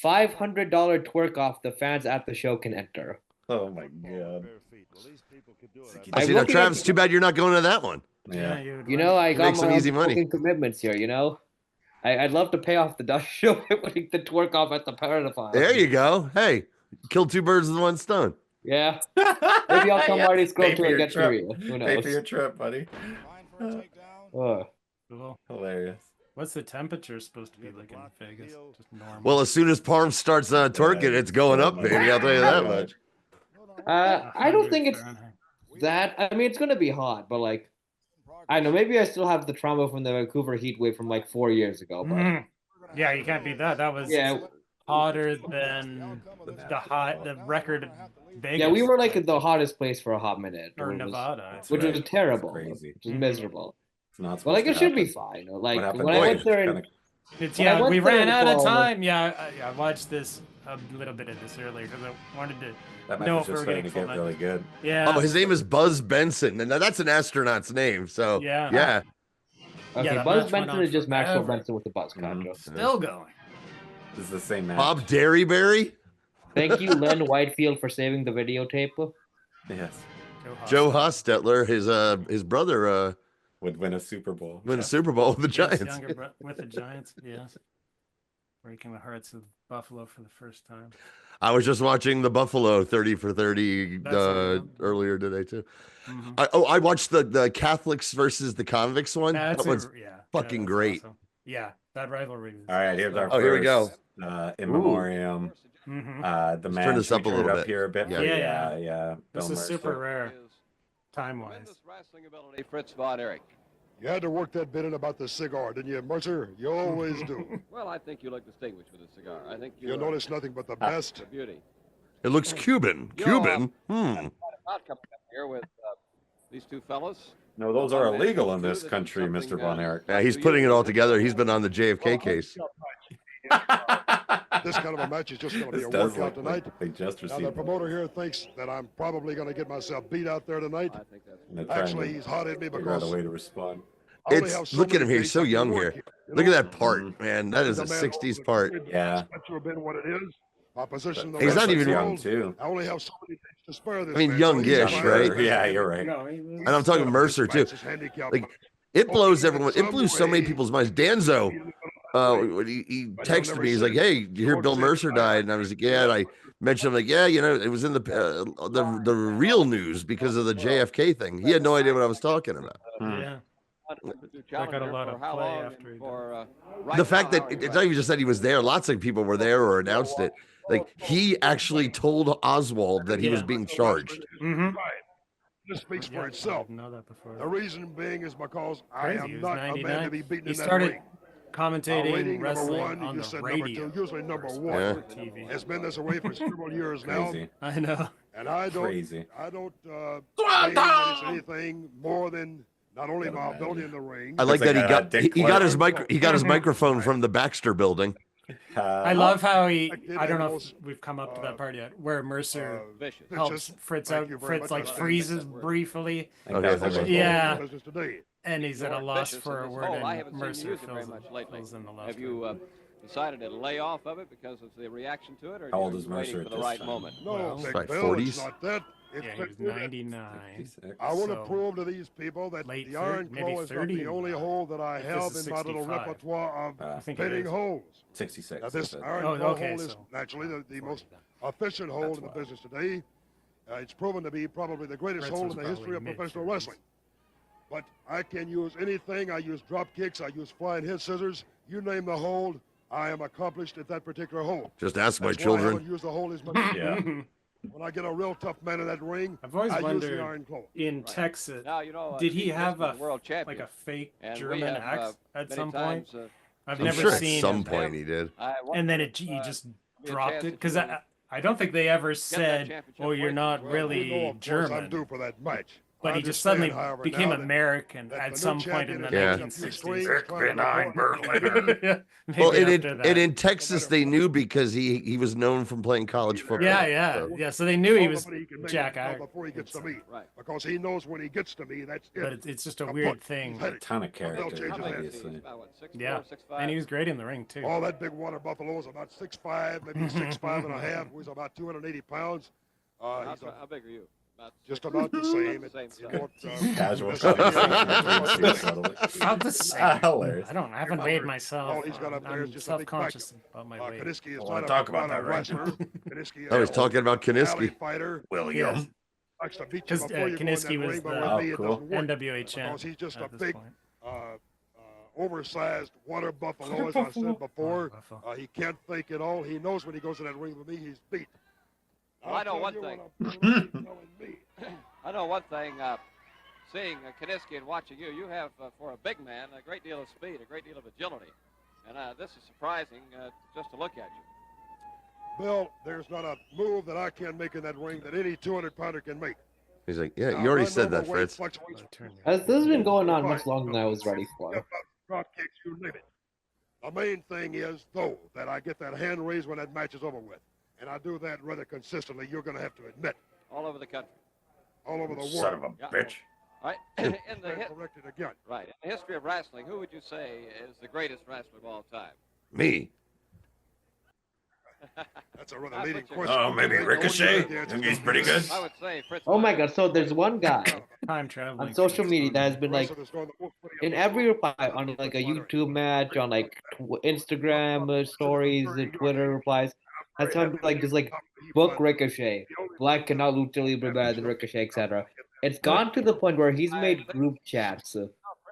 $500 twerk off the fans at the show can enter. Oh my god. See, now, Travis, too bad you're not going to that one. Yeah. I got some easy money commitments here, I'd love to pay off the Dutch show by putting the twerk off at the Paradifier. There you go. Hey, kill two birds with one stone. Yeah. Maybe I'll come Marty Scurll to and get to you. Who knows? Pay for your trip, buddy. Hilarious. What's the temperature supposed to be like in Vegas? Just normal. Well, as soon as Parm starts twerking, it's going up, baby. I'll tell you that much. I don't think it's that. I mean, it's going to be hot, but like, I don't know. Maybe I still have the trauma from the Vancouver heat wave from like 4 years ago. But yeah, you can't beat that. That was hotter than the record. Vegas. Yeah, we were like the hottest place for a hot minute. Or Nevada. Which was terrible. Crazy. Which was miserable. It's not but like, it should be fine. Like, when I went there... we ran out of time. Yeah, I watched this a little bit of this earlier because I wanted to That match know was if we just were starting getting to full get really good. Yeah. Oh, his name is Buzz Benson, and that's an astronaut's name. So Yeah. yeah. Okay, that Buzz match went Benson on is just Maxwell forever. Benson with a buzz cut. Joe. Still going. This is the same match. Bob Derryberry. Thank you, Len Whitefield, for saving the videotape. Yes. Joe Hostetler, his brother, would win a Super Bowl. win a Super Bowl with the His Giants. younger with the Giants, yes. Breaking the hearts of Buffalo for the first time. I was just watching the Buffalo 30 for 30 earlier today too. Mm-hmm. I watched the Catholics versus the Convicts one. That one's fucking great. Awesome. Yeah, that rivalry. All right, here's our here we go. In memoriam. Mm-hmm. The Let's match. turn this up a We little turned bit. Here a bit. Yeah. This Bill is super Mercer. rare, time-wise. Wrestling ability, Fritz Von Erich. You had to work that bit in about the cigar, didn't you, Mercer? You always do. Well, I think you look distinguished with a cigar. I think You notice nothing but the best. The beauty. It looks Cuban. Cuban. About coming up here with these two fellas. No, those are illegal in this country, Mr. Von Erich. Yeah, he's putting it all together. He's been on the JFK case. This kind of a match is just going to be a This does workout look tonight. like they just Now, received the promoter here thinks that I'm probably going to get myself beat out there tonight. I think that's And they're trying Actually, to he's hot at me figure out because a way to respond. I only have It's so look at many him here. days He's so I can young work here. here, you Look know? at that part, man. That is a The man 60s who part. Yeah. That's been what it is. My position in the He's not wrestling even young world, too. I only have so many days to spare this I mean, man. youngish, He's right? fine. Yeah, you're right. No, And I'm talking Mercer too. Like it blows everyone. It blew so many people's minds. Danzo, when he texted me. He's like, "Hey, you hear Bill Mercer died?" And I was like, "Yeah." And I mentioned, like, "Yeah, you know, it was in the real news because of the JFK thing." He had no idea what I was talking about. Yeah. I got a lot of play after he died. The fact that it's not even just that he was there. Lots of people were there or announced it. Like he actually told Oswald that he was being charged. Mm-hmm. This speaks Yeah, for itself. I didn't know that before. The reason being is because I Crazy. He am was not a man to 99. be beaten He in that started ring. commentating Rating wrestling number one, on you the said radio. number two, usually number versus one. Yeah. TV. It's been this way for several years now, Crazy. I know. and I don't Crazy. say that it's anything more than not only my ability in the ring. I like It's that like he a Dick got his Clark. he got his microphone from the Baxter building. I love how he. did I don't know almost, if we've come up to that part yet, where Mercer vicious. helps Fritz Thank out. you very Fritz much. like freezes briefly, Okay, Okay, so so- Yeah. Business today. and he's at a loss Vicious for in a this word, hole. I and haven't seen Mercer you use it very fills, much lately. fills in the last Have you decided to lay off of it because of the reaction to it, or How old are is you Mercer waiting at for the this right time? moment? No, Well, Big like Bill, 40s? it's not that. It's Yeah, he was 99. I want to so- prove to these people that Late the Iron maybe Claw is not 30 the only now. hole that I If this have is in my little 65. repertoire I of think it fitting is. holes. 66. Now, this is it? Iron Oh, Claw okay, hole is so- naturally the most efficient hole in the business today. It's proven to be probably the greatest Fritz hole was in the history of probably professional mid-50s. wrestling. But I can use anything. I use drop kicks. I use flying head scissors. You name the hold, I am accomplished at that particular hole. Just ask my That's why I haven't children. used the hole as much. Yeah. When I get a real tough man in that ring, I've always I use wondered the Iron Claw. in Texas, Now you know. did he Keith have Richmond, a world champion? like a fake And we German have, accent at many some point? times, I've I'm never sure at seen some him. point he did. And then he just be a dropped chance it if because you I don't think they ever that said, championship "Oh, you're weight. not Well, really you know, of course, I'm German." due for that match. But I he just understand, suddenly however, became now that- American that at the some new point in the champion Yeah. is a few 1960s. strings trying to Yeah, maybe Well, and after that. in Texas they knew because he was known from playing college football. yeah. So- So they knew he was Nobody can make Jack it Iron. before he gets to me. Right. Because he knows when he gets to me, that's it. But it's just a A weird buck. thing. He's had A ton of character, change his head. obviously. Yeah, and he was great in the ring too. All that big water buffalo is about 6'5", maybe 6'5" and a half. Weighs about 280 pounds. He's How big are you? About just about the same. the same It's size. what, Casual this conversation. is- About the same. Hilarious. I haven't weighed myself. All he's got up there is I'm just a big self-conscious about my weight. Kaniski is Well, not I'll a, talk about not a that right wrestler. Kaniski is I was a talking about alley Kaniski. fighter. William. Likes to beat you Because before you go in that Kaniski was ring, but the with me, it cool. doesn't work. NWA champ Because he's just a at this big, point. oversized water buffalo, as I said before. Buffalo. He can't think at all. He knows when he goes in that ring with me, he's beat. Well, I know I'll one tell you thing. when I'm telling me. I know one thing. Seeing Kaniski and watching you, you have, for a big man, a great deal of speed, a great deal of agility. And this is surprising just to look at you. Bill, there's not a move that I can make in that ring that any 200-pounder can make. He's like, yeah, Now, you already my said that, normal weight Fritz. fluctuates This has been going on much longer than I was ready for. drop kicks, you name it. The main thing is, though, that I get that hand raised when that match is over with. and I do that rather consistently, you're going to have to admit. All over the country. All over the world. Son of a bitch. All right. In the corrected again. Right. In the history of wrestling, who would you say is the greatest wrestler of all time? Me. That's a rather leading question. Oh, maybe Ricochet. Think he's pretty good. I would say Fritz. Oh my god, so there's one guy Time traveling. on social media that has been like in every reply on like a YouTube match, on like Instagram stories, Twitter replies, has come like just like book Ricochet. Black cannot lucha libre better than Ricochet, etc. It's gone to the point where he's made group chats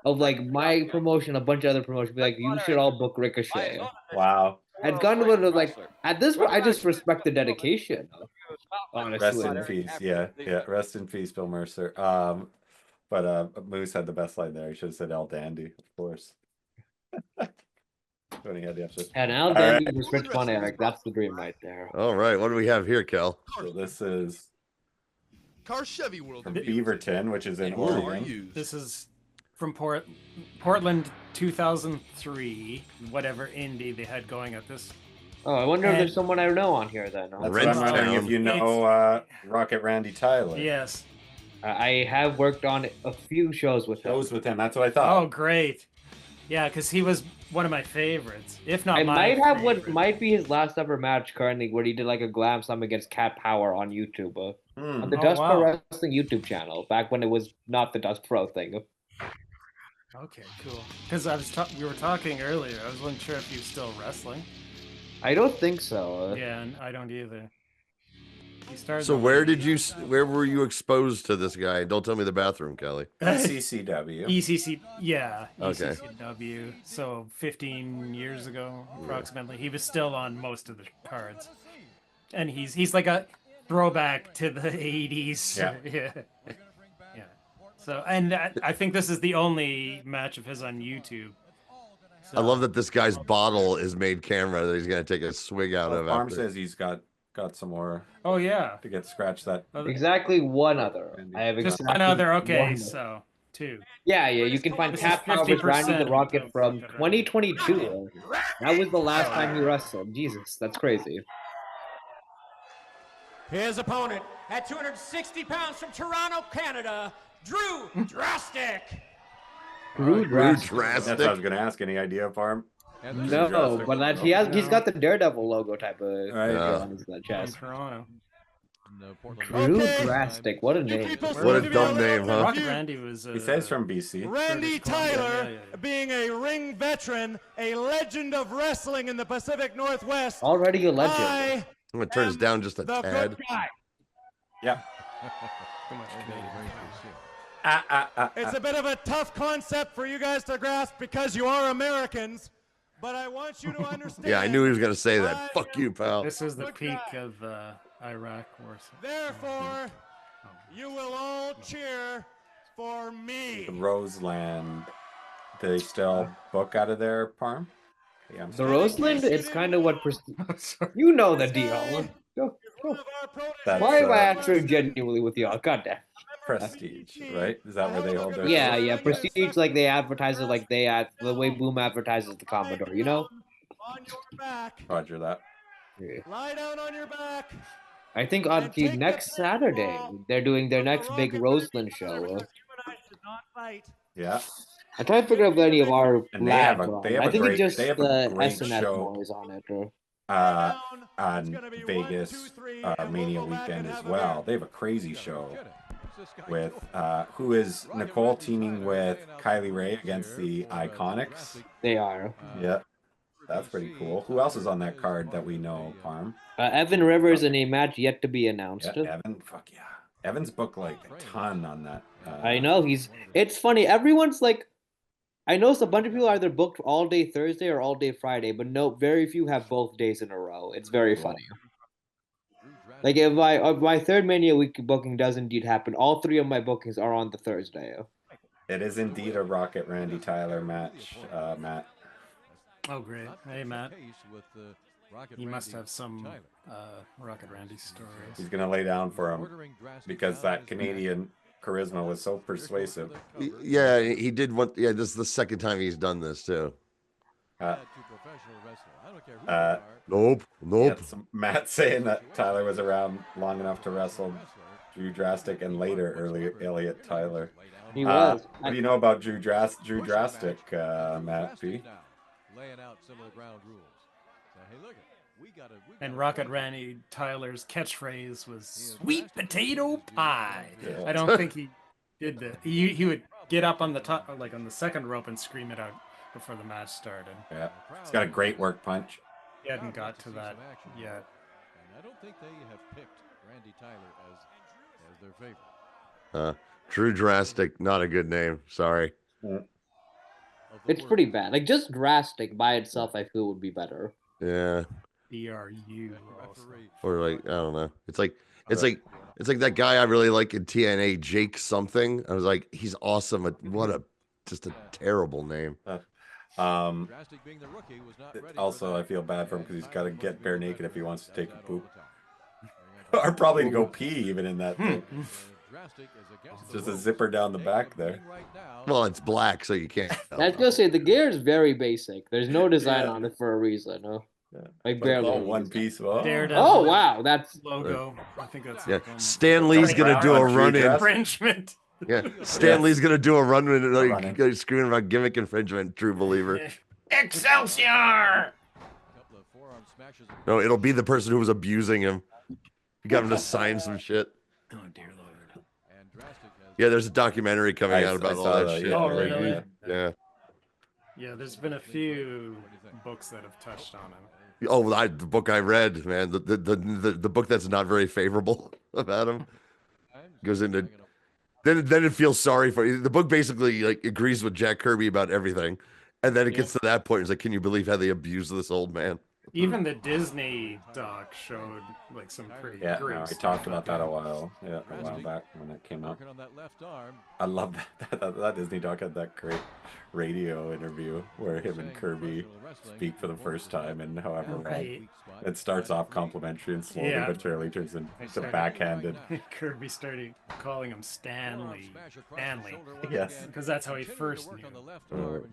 of like my promotion, a bunch of other promotions, be like, you should all book Ricochet. Wow. It's gone to the like at this point, I just respect the dedication. Rest Honestly, in peace. Yeah. Rest in peace, Bill Mercer. But Moose had the best line there. He should have said El Dandy, of course. When he had the episode. and Al Dandy was Rich Von Erich. That's the dream right there. All right, what do we have here, Kel? So this is Car Chevy World from Beaverton, which is in Oregon. This is from Portland 2003, whatever indie they had going at this. Oh, I wonder if there's someone I know on here then. That's what I'm wondering if you know Rocket Randy Tyler. Yes. I have worked on a few shows with him. That's what I thought. Oh, great. Yeah, because he was one of my favorites, if not I my might have favorite. what might be his last ever match currently, where he did like a glam slam against Cat Power on YouTube, on the Dust Pro Wrestling YouTube channel, back when it was not the Dust Pro thing. Okay, cool. Because we were talking earlier. I wasn't sure if he was still wrestling. I don't think so. Yeah, and I don't either. He started. So where were you exposed to this guy? Don't tell me the bathroom, Kelly. CCW. ECC, yeah. Okay. ECCW. So 15 years ago, approximately, he was still on most of the cards, and he's like a throwback to the 80s. Yeah. Yeah. So, and I think this is the only match of his on YouTube. So, I love that this guy's bottle is made camera that he's gonna take a swig out of. Parm after. says he's got some more. Oh yeah. To get scratched that. Exactly one other. I have Just exactly another. Okay, one. So two. Yeah. You can find This Cat is Power versus Randy the 50% Rocket from 2022. That was the last time he wrestled. Jesus, that's crazy. His opponent at 260 pounds from Toronto, Canada, Drew Drastic. Drew Drastic. That's what I was gonna ask. Any idea, Parm? No, but he's got the Daredevil logo type of on his chest. Toronto. Drew Drastic, what a name! What a dumb name, huh? Rocket Randy was. He says from BC. Randy Tyler, being a ring veteran, a legend of wrestling in the Pacific Northwest. Already a legend. I'm gonna turn this down just a tad. Yeah. It's a bit of a tough concept for you guys to grasp because you are Americans, but I want you to understand. Yeah, I knew he was gonna say that. Fuck you, pal. This is the peak of Iraq War. Therefore, you will all cheer for me. Roseland. Do they still book out of there, Parm? Yeah. The Roseland, it's kind of what you know the deal. Why am I answering genuinely with y'all? Goddamn. Prestige, right? Is that where they hold their? Yeah. Prestige, like they advertise it, like the way Boom advertises the Commodore. You know. Roger that. Yeah. Lie down on your back. I think on the next Saturday they're doing their next big Roseland show. Yeah. I'm trying to figure out if any of our And they have lads a- are they on. have I a think great- it's just they have a the great SNS show. boys on it. On Vegas Mania weekend as well. They have a crazy show with who is Nicole teaming with Kylie Ray against the Iconics. They are. Yeah, that's pretty cool. Who else is on that card that we know, Parm? Evan Rivers in a match yet to be announced. Yeah, Evan. Fuck yeah. Evan's booked like a ton on that. I know it's funny. Everyone's like, I know a bunch of people are either booked all day Thursday or all day Friday, but no, very few have both days in a row. It's very funny. Like if my third Mania week booking does indeed happen, all three of my bookings are on the Thursday. It is indeed a Rocket Randy Tyler match, Matt. Oh great! Hey Matt. He must have some Rocket Randy stories. He's gonna lay down for him because that Canadian charisma was so persuasive. Yeah, he did one. Yeah, this is the second time he's done this too. Nope. Yeah, Matt saying that Tyler was around long enough to wrestle Drew Drastic and later early Elliot Tyler. He was. What do you know about Drew Drastic, Matt P? Laying out some of the ground rules. So, hey, look, and Rocket Randy Tyler's catchphrase was "Sweet potato pie." Yeah. I don't think he did that. He would get up on the top, like on the second rope, and scream it out before the match started. Yeah, he's got a great work punch. He hadn't got to that yet. And I don't think they have picked Randy Tyler as their favorite. Drew Drastic, not a good name. Sorry. It's pretty bad. Like just Drastic by itself, I feel would be better. Yeah. DRU. Or like I don't know. It's like that guy I really like in TNA, Jake something. I was like, he's awesome. What just a terrible name. Also, I feel bad for him because he's got to get bare naked if he wants to take a poop. Or probably go pee even in that thing. It's just a zipper down the back there. Well, it's black, so you can't. I was gonna say the gear is very basic. There's no design on it for a reason. Huh? Yeah. Like barely. All one piece. Oh wow, that's logo. I think that's Stan Lee's gonna do a run in infringement. Yeah, Stan Lee's gonna do a run in, like screaming about gimmick infringement. True believer. Excelsior! No, it'll be the person who was abusing him. You got him to sign some shit. Oh dear Lord. Yeah, there's a documentary coming out about all that shit. Oh, really? Yeah. Yeah, there's been a few books that have touched on him. Oh, the book I read, man, the book that's not very favorable about him goes into. Then it feels sorry for you. The book basically like agrees with Jack Kirby about everything, and then it gets to that point. It's like, can you believe how they abuse this old man? Even the Disney doc showed like some pretty. Yeah, no, I talked about that a while back when it came out. I love that Disney doc had that great radio interview where him and Kirby speak for the first time, and however long it starts off complimentary and slowly but surely turns into backhanded. Kirby started calling him Stanley. Yes, because that's how he first knew.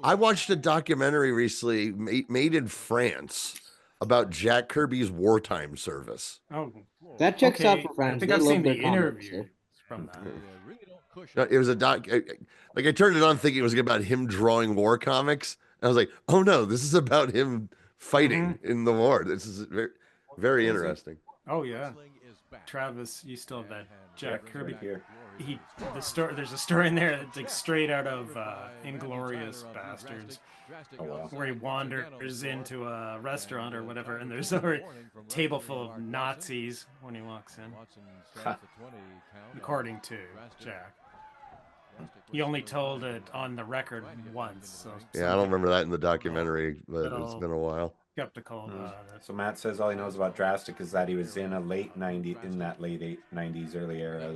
I watched a documentary recently made in France about Jack Kirby's wartime service. Oh, that checks out for France. I think I've seen the interview from that. No, it was a doc. Like I turned it on thinking it was about him drawing war comics. And I was like, oh no, this is about him fighting in the war. This is very, very interesting. Oh yeah, Travis, you still have that Jack Kirby here. There's a story in there that's like straight out of Inglorious Bastards, where he wanders into a restaurant or whatever, and there's a table full of Nazis when he walks in. According to Jack, he only told it on the record once. So yeah, I don't remember that in the documentary, but it's been a while. Skeptical. So Matt says all he knows about Drastic is that he was in a late 90s, early era,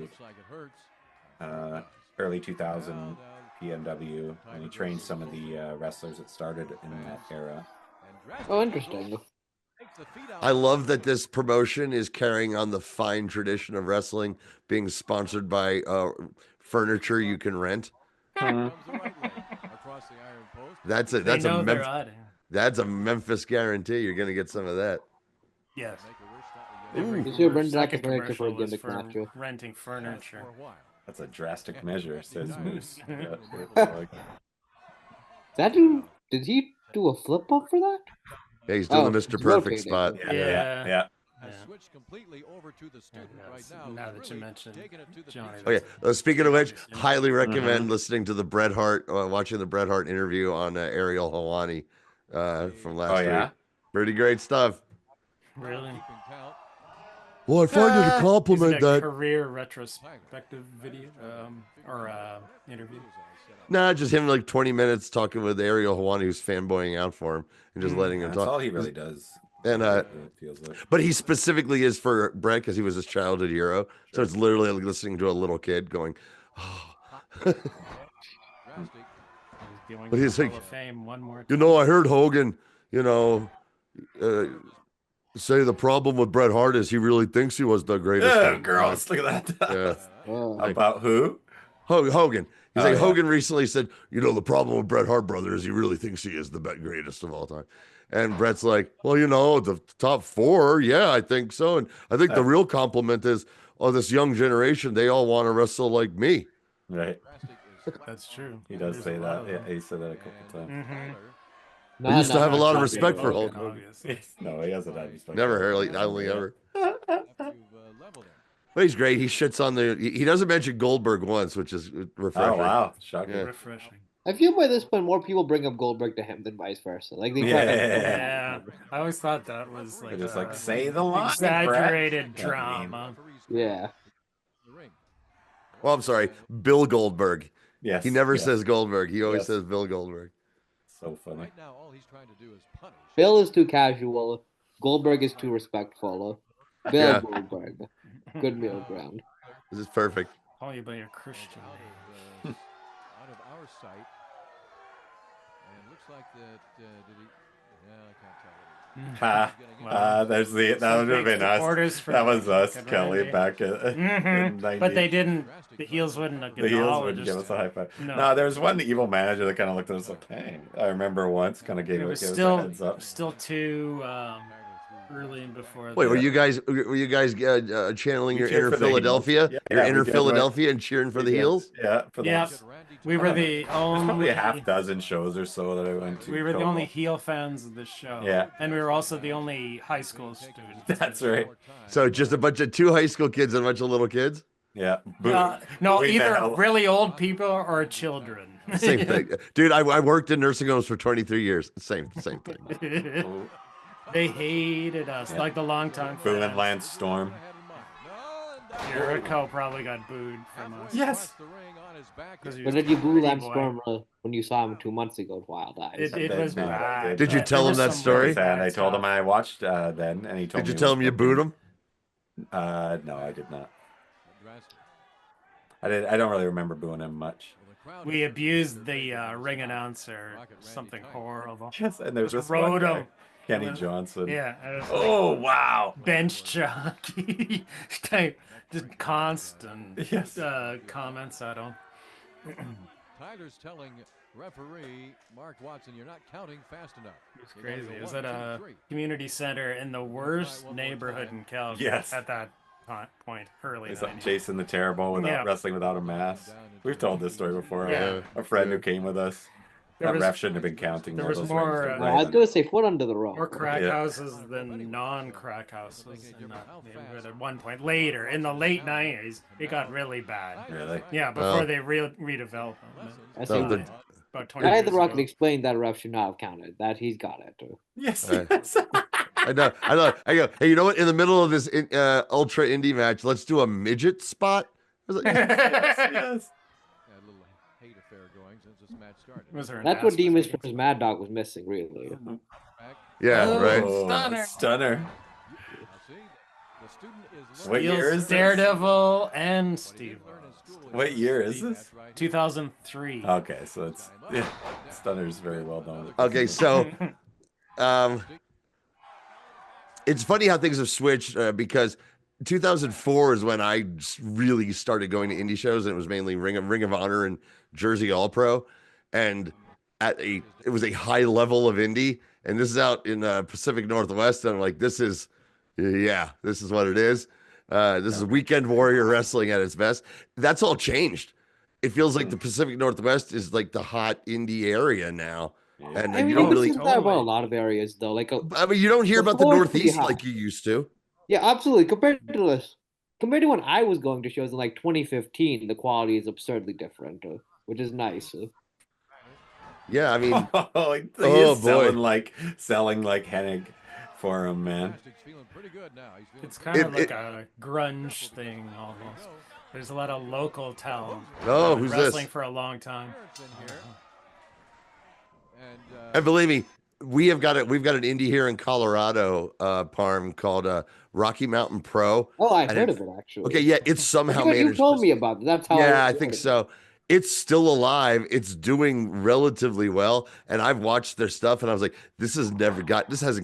early 2000 PNW, and he trained some of the wrestlers that started in that era. Oh, interesting. I love that this promotion is carrying on the fine tradition of wrestling, being sponsored by furniture you can rent. That's a Memphis guarantee. You're gonna get some of that. Yes. Renting furniture. That's a drastic measure, says Moose. That dude, did he do a flip up for that? Yeah, he's doing the Mr. Perfect spot. Yeah. Switch completely over to the student right now that you mentioned Johnny. Okay. Speaking of which, highly recommend listening to the Bret Hart, watching the Bret Hart interview on Ariel Helwani from last week. Pretty great stuff. Really? Well, I find it a compliment that career retrospective video or interview. Nah, just him like 20 minutes talking with Ariel Helwani, who's fanboying out for him and just letting him talk. That's all he really does. And but he specifically is for Bret because he was his childhood hero. So it's literally like listening to a little kid going, "Oh." But he's like, I heard Hogan, say the problem with Bret Hart is he really thinks he was the greatest. Yeah, girls, look at that. Yeah. About who? Hogan. He's Oh, like, yeah. Hogan recently said, the problem with Bret Hart, brother, is he really thinks he is the greatest of all time. And Bret's like, well, the top 4, yeah, I think so. And I think the real compliment is, this young generation, they all want to wrestle like me. Right. That's true. He does There's say a lot that. of Yeah, them. he said that a couple times. I used to have a lot of not respect for Hogan, Hulk Hogan. obviously. No, he hasn't had respect. Never, for hardly, Hulk I only Hogan, ever. But he's great. He shits on he doesn't mention Goldberg once, which is refreshing. Oh, wow. Shocking. Yeah. Refreshing. I feel by this point more people bring up Goldberg to him than vice versa. Like they try Yeah, I always thought that was like Just like, say the line, exaggerated Brett. drama. Yeah. Well, I'm sorry, Bill Goldberg. Yes. He never yeah. says Goldberg. He always Yes. says Bill Goldberg. So funny. Right now, all he's trying to do is punish. Bill is too casual. Goldberg is too respectful. Bill Yeah. Goldberg. Good middle ground. This is perfect. Call you by your Christian name. Out of our sight. And it looks like that, did he? Yeah, I can't tell. There's that would have been us. That was us, Kelly, back in 90. But they didn't. The heels wouldn't The heels wouldn't give us a high five. No, there was one evil manager that kind of looked at us like, "Hey." I remember once, kind of gave us a heads up. Still too early and before. Wait, were you guys channeling your inner Philadelphia, your inner Philadelphia, and cheering for the heels? Yeah, we were the only. Probably a half dozen shows or so that I went to. We were the only heel fans of the show. Yeah, and we were also the only high school students. That's right. So just a bunch of 2 high school kids and a bunch of little kids. Yeah. No, either really old people or children. Same thing, dude. I worked in nursing homes for 23 years. Same thing. They hated us like the longtime. Boo and Lance Storm. Jericho probably got booed from us. Yes. But did you boo Lance Storm when you saw him 2 months ago at Wild Eyes? It was bad. Did you tell him that story? And I told him I watched then, and he told me. Did you tell him you booed him? No, I did not. I don't really remember booing him much. We abused the ring announcer, something horrible. Yes, and there's just this one rode guy, him. Kenny Johnson. Yeah. Oh wow. Bench jockey type, just constant comments at him. Tyler's telling referee Mark Watson, "You're not counting fast enough." It's crazy. It was at a community center in the worst neighborhood in Calgary. Yes. At that point, early. He's like Jason the Terrible wrestling without a mask. We've told this story before. Yeah. A friend who came with us. That ref shouldn't have been counting. There was more. I was gonna say foot under the rope. More crack houses than non-crack houses in that neighborhood at one point. Later, in the late 90s, it got really bad. Really? Yeah, before they redeveloped them. About 20 years ago. Rock explained that ref should not have counted. That he's got it. Yes. I know. I go, hey, you know what? In the middle of this ultra indie match, let's do a midget spot. I was like, yes. That's what Demons from his Mad Dog was missing, really. Yeah, right. Stunner. What year is this? Daredevil and Steve. What year is this? 2003. Okay, so it's Stunner's very well known. Okay, so it's funny how things have switched because 2004 is when I really started going to indie shows, and it was mainly Ring of Honor and Jersey All Pro, and it was a high level of indie, and this is out in Pacific Northwest, and I'm like, this is what it is. This is Weekend Warrior Wrestling at its best. That's all changed. It feels like the Pacific Northwest is like the hot indie area now. Yeah. And you don't really that about a lot of areas though. Like I mean, you don't hear about the Northeast like you used to. Yeah, absolutely. Compared to when I was going to shows in like 2015, the quality is absurdly different, which is nice. Yeah, I mean, selling like Hennig for him, man. It's kind of like a grunge thing almost. There's a lot of local talent. Oh, who's wrestling this? For a long time. And believe me, we've got an indie here in Colorado, Parm, called Rocky Mountain Pro. Oh, I've heard of it actually. Okay, yeah, it's somehow managed. You told me about it. That's how. Yeah, I think so. It's still alive. It's doing relatively well, and I've watched their stuff, and I was like, this hasn't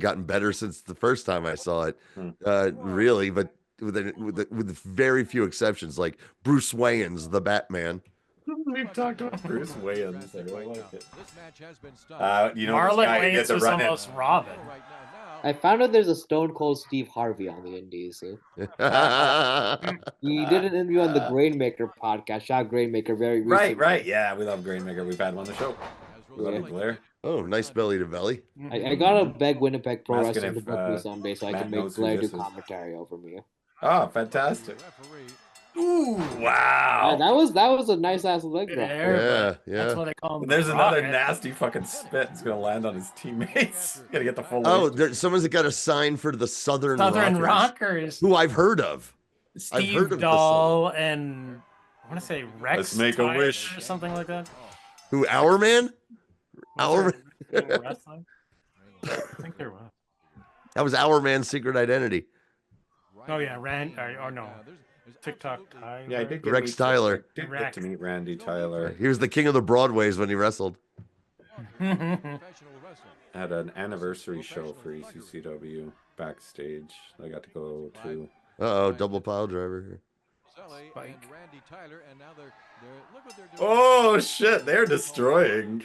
gotten better since the first time I saw it, really. But with very few exceptions, like Bruce Wayne's the Batman. We've talked about Bruce Wayans. I really like it. This match has been stopped. You know, Marlon this guy Wayans gets a was run in. almost Robin. I found out there's a Stone Cold Steve Harvey on the Indies. He did an interview on the Grainmaker podcast. Shout out Grainmaker very recently. Right. Yeah, we love Grainmaker. We've had him on the show. We love you, Blair. Oh, nice belly to belly. I gotta beg Winnipeg Pro Asking Wrestling to if, book me someday so I Matt can make knows who Blair do this is. commentary over me. Oh, fantastic. Ooh, wow. That was a nice ass leg drop. Yeah. That's what they call him. There's the another Rocket. nasty fucking spit. It's gonna land on his teammates. Gonna get the full. Oh, waist. someone's got a sign for the Southern Rockers. who I've heard of. I've Steve heard of Dahl and I want to say Rex. Let's make a Tyler wish. or something like that. Who? Our man? Our Was there anything wrestling? I think there was. That was Our Man's secret identity. Oh yeah, Rand or no, TikTok Tyler. Yeah, I did get Rex meet- Tyler. I did Rex. get to meet Randy Tyler. He was the king of the Broadways when he wrestled. Had an anniversary show for ECCW backstage. I got to go to. Uh-oh, double pile driver here. Oh shit! They're destroying.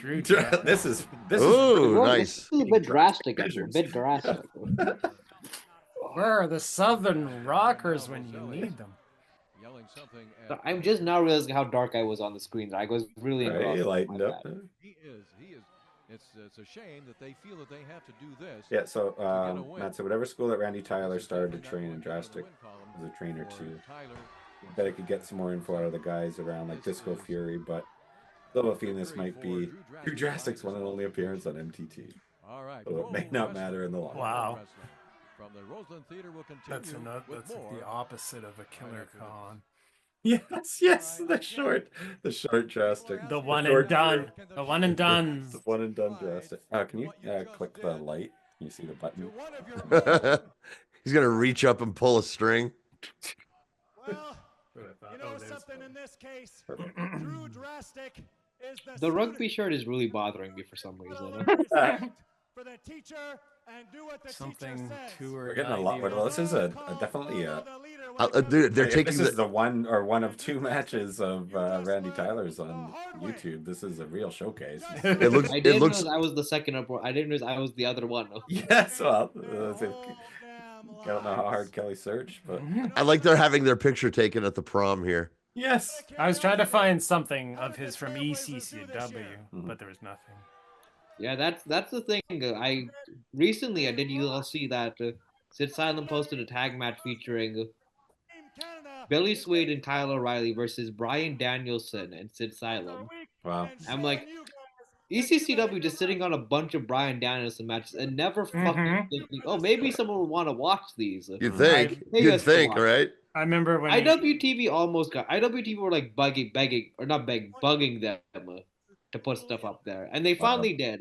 This is Ooh, nice. A bit drastic. A bit drastic. Where are the Southern Rockers when you need them? I'm just now realizing how dark I was on the screen. I was really Right, he lightened up. He is. It's a shame that they feel that they have to do this. Yeah, so Matt said whatever school that Randy Tyler started to train in Drastic as a trainer too. I bet I could get some more info out of the guys around like Disco Fury, but still have a feeling this might be Drew Drastic's one and only appearance on MTT. So it may not matter in the long run. Wow. From the Roseland Theater will continue. That's the opposite of a killer con. Yes, the short Drastic. The one short and done. Drew. The one and done. The one and done Drastic. Can you click the light? Can you see the button? He's gonna reach up and pull a string. Well, you know something in this case, Drew Drastic is The rugby shirt is really bothering me for some reason. for the teacher and do what the Something to We're getting a lot. Well, this is definitely a. Dude, they're If taking this is the one of two matches of Randy Tyler's on YouTube. This is a real showcase. It looks. I It didn't looks. realize I was the second up. I didn't realize I was the other one. Yes, well, I don't know how hard Kelly searched, but I like they're having their picture taken at the prom here. yes. I was trying to find something of his from ECCW, but there was nothing. Yeah, that's the thing. I did you all see that Sid Silent posted a tag match featuring Billy Swade and Kyle O'Reilly versus Brian Danielson and Sid Silent. Wow. I'm like, ECCW just sitting on a bunch of Brian Danielson matches and never fucking thinking, oh, maybe someone would want to watch these. You'd think. You'd think, right? I remember when IWTV almost got IWTV were like bugging them to put stuff up there, and they finally did.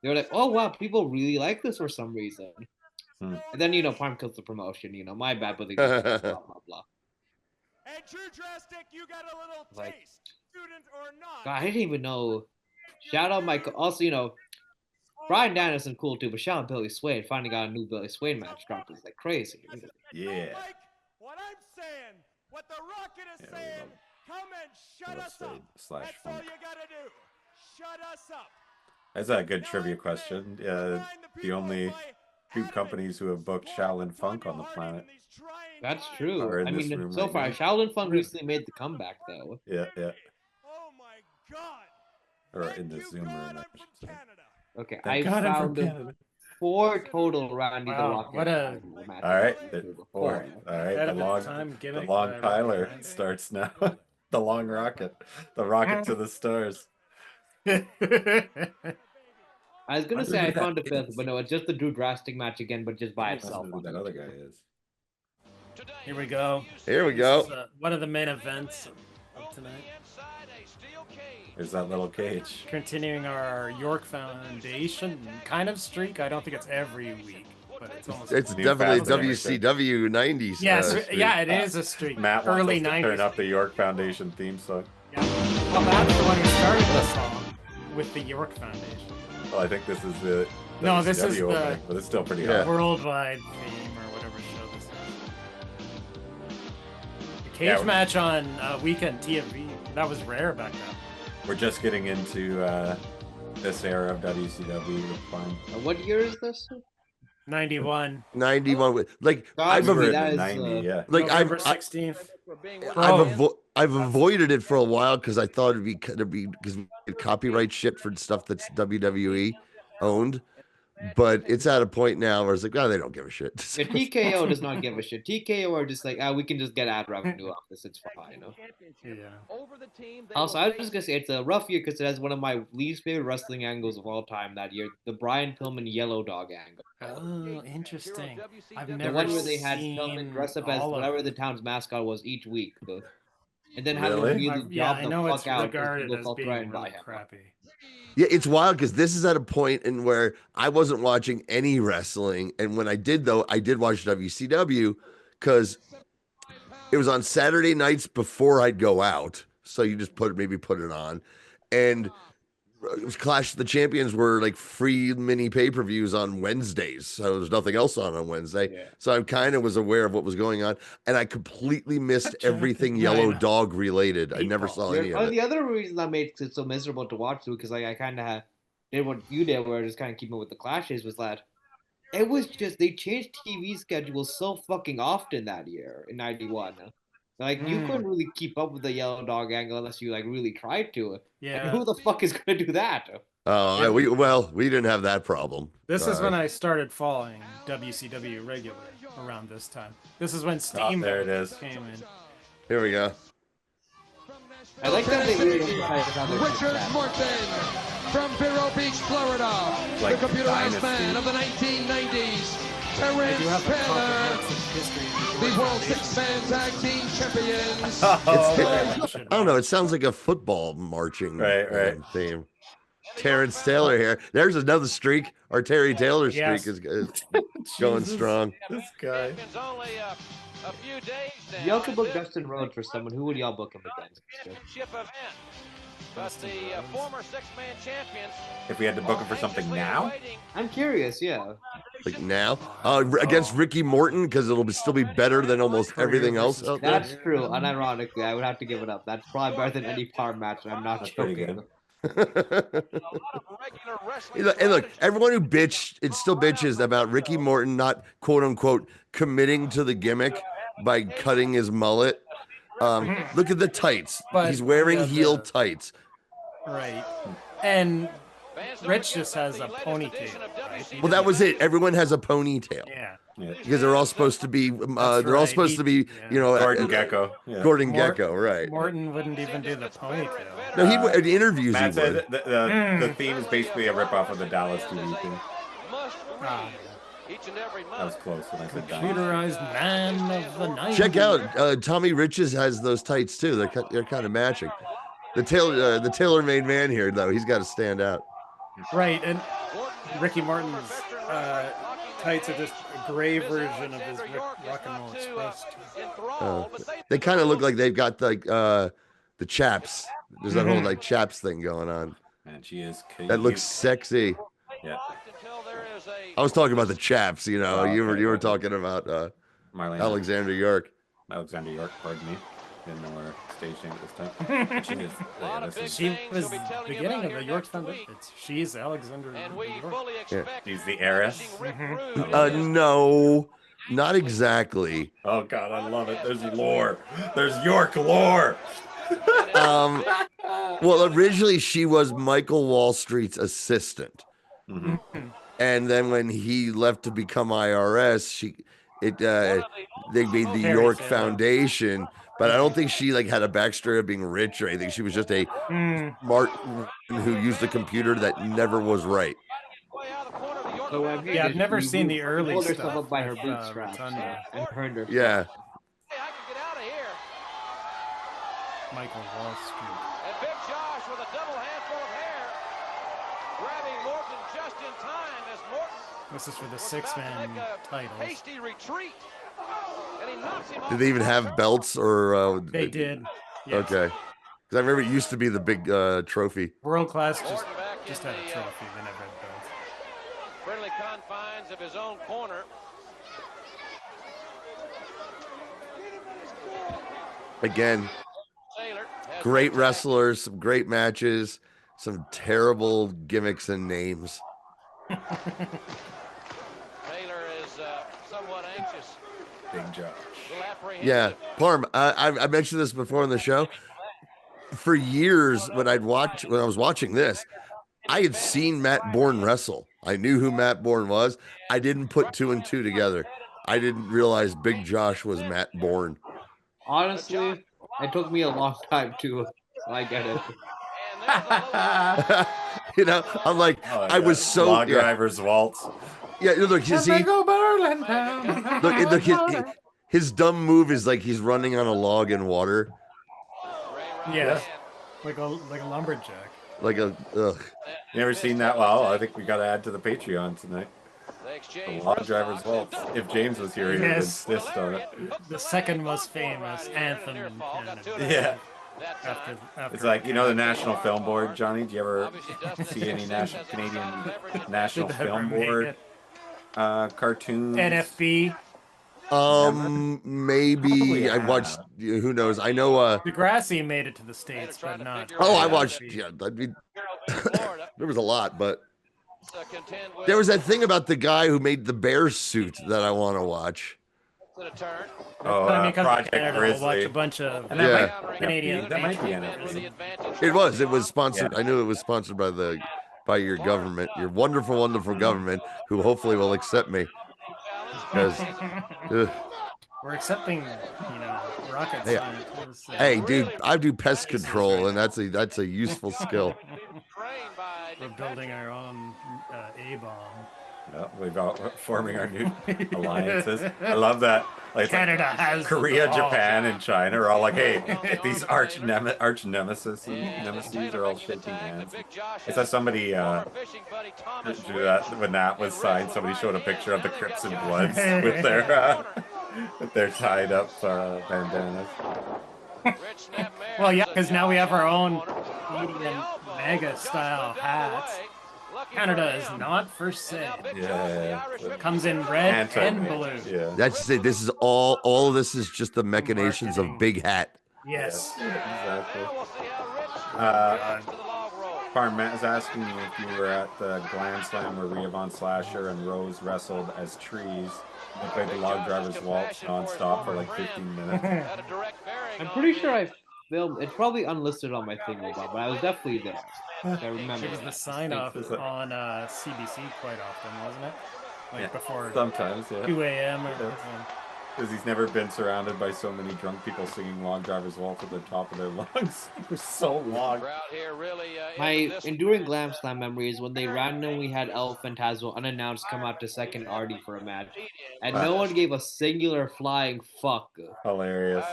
They were like, "Oh wow, people really like this for some reason." And then Parm kills the promotion. My bad, but they blah blah blah. And Drew Drastic, you got a little taste, student or not. God, I didn't even know. Shout out Mike. Also, Brian Danielson cool too, but shout out Billy Swade. Finally got a new Billy Swade match dropped. It's like crazy. Yeah. What I'm saying, what the Rocket is saying, come and shut us up. That's all you gotta do. Shut us up. That's a good trivia question. The only two companies who have booked Shaolin Funk on the planet. That's true. Are in I this mean, room so right far, now. Shaolin Funk recently made the comeback though. Yeah. Oh my God. Or in the Zoom room. I should say. Okay, Thank I God I'm from found Canada. 4 total Randy the Wow, Rocket. what a- matches. All right, 4. All right, Had the a bit long, of time the gimmick, long but I Tyler recognized it. starts now. The long rocket, the rocket to the stars. I was gonna Wonder say who I that found a 5th, is. but no, it's just the Drew Drastic match again, but just by I don't itself. know who that other guy is. Here we go. Here we This go. is, one of the main events of tonight. There's that little cage. Continuing our York Foundation kind of streak. I don't think it's every week, but it's almost. It's New definitely Foundation. WCW 90s. Yes, streak. yeah, it is a streak. Matt wants Early us to 90s. turn up the York Foundation theme song. Yeah. Well, Matt's the one who started the song with the York Foundation. Well, I think this is the No, this is WCW the- opening, but it's still pretty Yeah. hot. Worldwide theme or whatever show this is. The cage Yeah, match on Weekend TFV. That was rare back then. We're just getting into this era of WCW with Parm. What year is this? 91. 91. Like God, We were in that the is, 90, yeah. like November 16th. I've avoided it for a while because I thought it'd be because copyright shit for stuff that's WWE owned. But it's at a point now where it's like, oh, they don't give a shit. Yeah, TKO does not give a shit. TKO are just like, we can just get ad revenue off this. It's fine. You know? Yeah. Also, I was just gonna say it's a rough year because it has one of my least favorite wrestling angles of all time that year, the Brian Pillman Yellow Dog angle. Oh, interesting. I've The never one where they had seen Pillman dress up as all of whatever it. the town's mascot was each week, and then had to Really? really Yeah, job I the know it's fuck out because regarded people as felt being threatened by really him. crappy. Yeah, it's wild because this is at a point in where I wasn't watching any wrestling, and when I did though, I did watch WCW because it was on Saturday nights before I'd go out. So you just put it on, and it was Clash of the Champions were like free mini pay-per-views on Wednesdays, so there's nothing else on Wednesday. Yeah. So I kind of was aware of what was going on, and I completely missed everything Yeah, I Yellow know. Dog related. I never saw any of it. The other reason that made it so miserable to watch too, because I kind of did what you did, where I just kind of keep up with the clashes, was that it was just they changed TV schedules so fucking often that year in '91. Like you couldn't really keep up with the Yellow Dog angle unless you like really tried to. Yeah. And who the fuck is gonna do that? Oh, we didn't have that problem. This is when I started following WCW regular around this time. This is when Steam there it is. came in. Here we go. I like that they Richard Morton from Vero Beach, Florida, Like the computerized Dynasty. man of the 1990s. I do Terrence have a Taylor, comprehensive history. the World Six-Man Tag Team Champions. I don't know. It sounds like a football marching Right. theme. Terrence Taylor here. There's another streak. Our Terry Taylor streak Yes. is going strong. This guy. Y'all could book Dustin Rhodes for someone. Who would y'all book him against? But the former six-man champions. If we had to book him for something now, I'm curious. Yeah. Like now, against Ricky Morton because it'll still be better than almost everything else out there. That's true. Unironically, I would have to give it up. That's probably better than any Parm match. And I'm not That's pretty joking. And look, everyone who it still bitches about Ricky Morton not quote unquote committing to the gimmick by cutting his mullet. Look at the tights. But He's wearing the- heel tights. Right. And Rich just has a ponytail. Right? Well, that was it. Everyone has a ponytail. Yeah. Because they're all supposed to be. They're all right. supposed to be. Yeah. You know, Gordon Gekko. Yeah. Gordon Gekko, right? Morton wouldn't even do the ponytail. No, he in interviews. Matt he would. said the theme is basically a ripoff of the Dallas TV theme. Ah, That was close when I said Dynasty. computerized man of the night. Check out Tommy Riches has those tights too. They're kind of matching. The tailor-made man here though, he's got to stand out. Right, and Ricky Martin's tights are just a gray version of his Rock and Roll Express. They kind of look like they've got like the chaps. There's that whole like chaps thing going on. Man, she is. That looks sexy. Yeah. I was talking about the chaps. You know, Oh, you okay. were talking about Marlene Alexander York. Alexander York, pardon me. Didn't know her stage name at this time. She is. Yeah, this is She was the beginning of the York Foundation. She's Alexander York. Yeah. she's the heiress. No, not exactly. Oh God, I love it. There's lore. There's York lore. Well, originally she was Michael Wall Street's assistant, and then when he left to become IRS, they made the York Foundation. But I don't think she like had a backstory of being rich or anything. She was just a smart woman who used a computer that never was right. So, Yeah, I've never seen the early Hold stuff. herself up by her with, bootstraps Rotunda. and her under. Yeah. Michael Wall Street. And Big Josh with a double handful of hair, grabbing Morton just in time as Morton This is for the six-man titles. hasty retreat. And he knocks him Did they even have belts or? They did. Yes. Okay. Because I remember it used to be the big trophy. World Class just had a trophy. They never had belts. friendly confines of his own corner. Again, great wrestlers, some great matches, some terrible gimmicks and names. Taylor is somewhat anxious. Big Josh. Yeah, Parm. I mentioned this before on the show. For years, when I was watching this, I had seen Matt Bourne wrestle. I knew who Matt Bourne was. I didn't put 2 and 2 together. I didn't realize Big Josh was Matt Bourne. Honestly, it took me a long time to. I get it. You know, I'm like, I was so Log Driver's Waltz. Yeah, look, look, his dumb move is like he's running on a log in water. Yeah, like a lumberjack. Like a ugh. You ever seen that? Well, I think we got to add to the Patreon tonight. The Log Driver's Waltz. If James was here, he would insist on it. The second most famous anthem in Canada. Yeah. After It's like, you know, the National Film Board, Johnny. Do you ever see any Canadian National Film Board cartoons? NFB. Maybe I watched. Who knows? I know. Degrassi made it to the States, but not. Oh, I watched. Yeah, I mean, there was a lot, but there was that thing about the guy who made the bear suit that I want to watch. Oh, Project Canada, Grizzly. we'll watch a bunch of Canadian. That might be NFB. It was sponsored. Yeah. I knew it was sponsored by your government, your wonderful, wonderful government, who hopefully will accept me. Because we're accepting, rocket science. Hey, dude, I do pest control, and that's a useful skill. We're building our own A-bomb. Yeah, we're forming our new alliances. I love that. Like, Canada has Korea, Japan, and China are all like, hey, these arch nemesis are all shaking hands. I saw somebody do that when that was signed. Somebody showed a picture of the Crips and Bloods with their tied up bandanas. Well, yeah, because now we have our own Canadian MAGA style hats. Canada is not for sale. Yeah. Comes in red and blue. Yeah. That's it. This is all of this is just the machinations of Big Hat. Yes. Yeah, exactly. Parm, Matt is asking you if you were at the Glam Slam where Rhea Von Slasher and Rose wrestled as trees. They played the Log Driver's Waltz non-stop for like 15 minutes. I'm pretty sure I filmed. It's probably unlisted on my thing, but I was definitely there. I remember. It was the sign-off on CBC quite often, wasn't it? Like before sometimes, 2 a.m. Because he's never been surrounded by so many drunk people singing Log Driver's Waltz at the top of their lungs for so long. My enduring Glam Slam memory is when they randomly had El Phantasmo unannounced come out to second Artie for a match, and no one gave a singular flying fuck. Hilarious.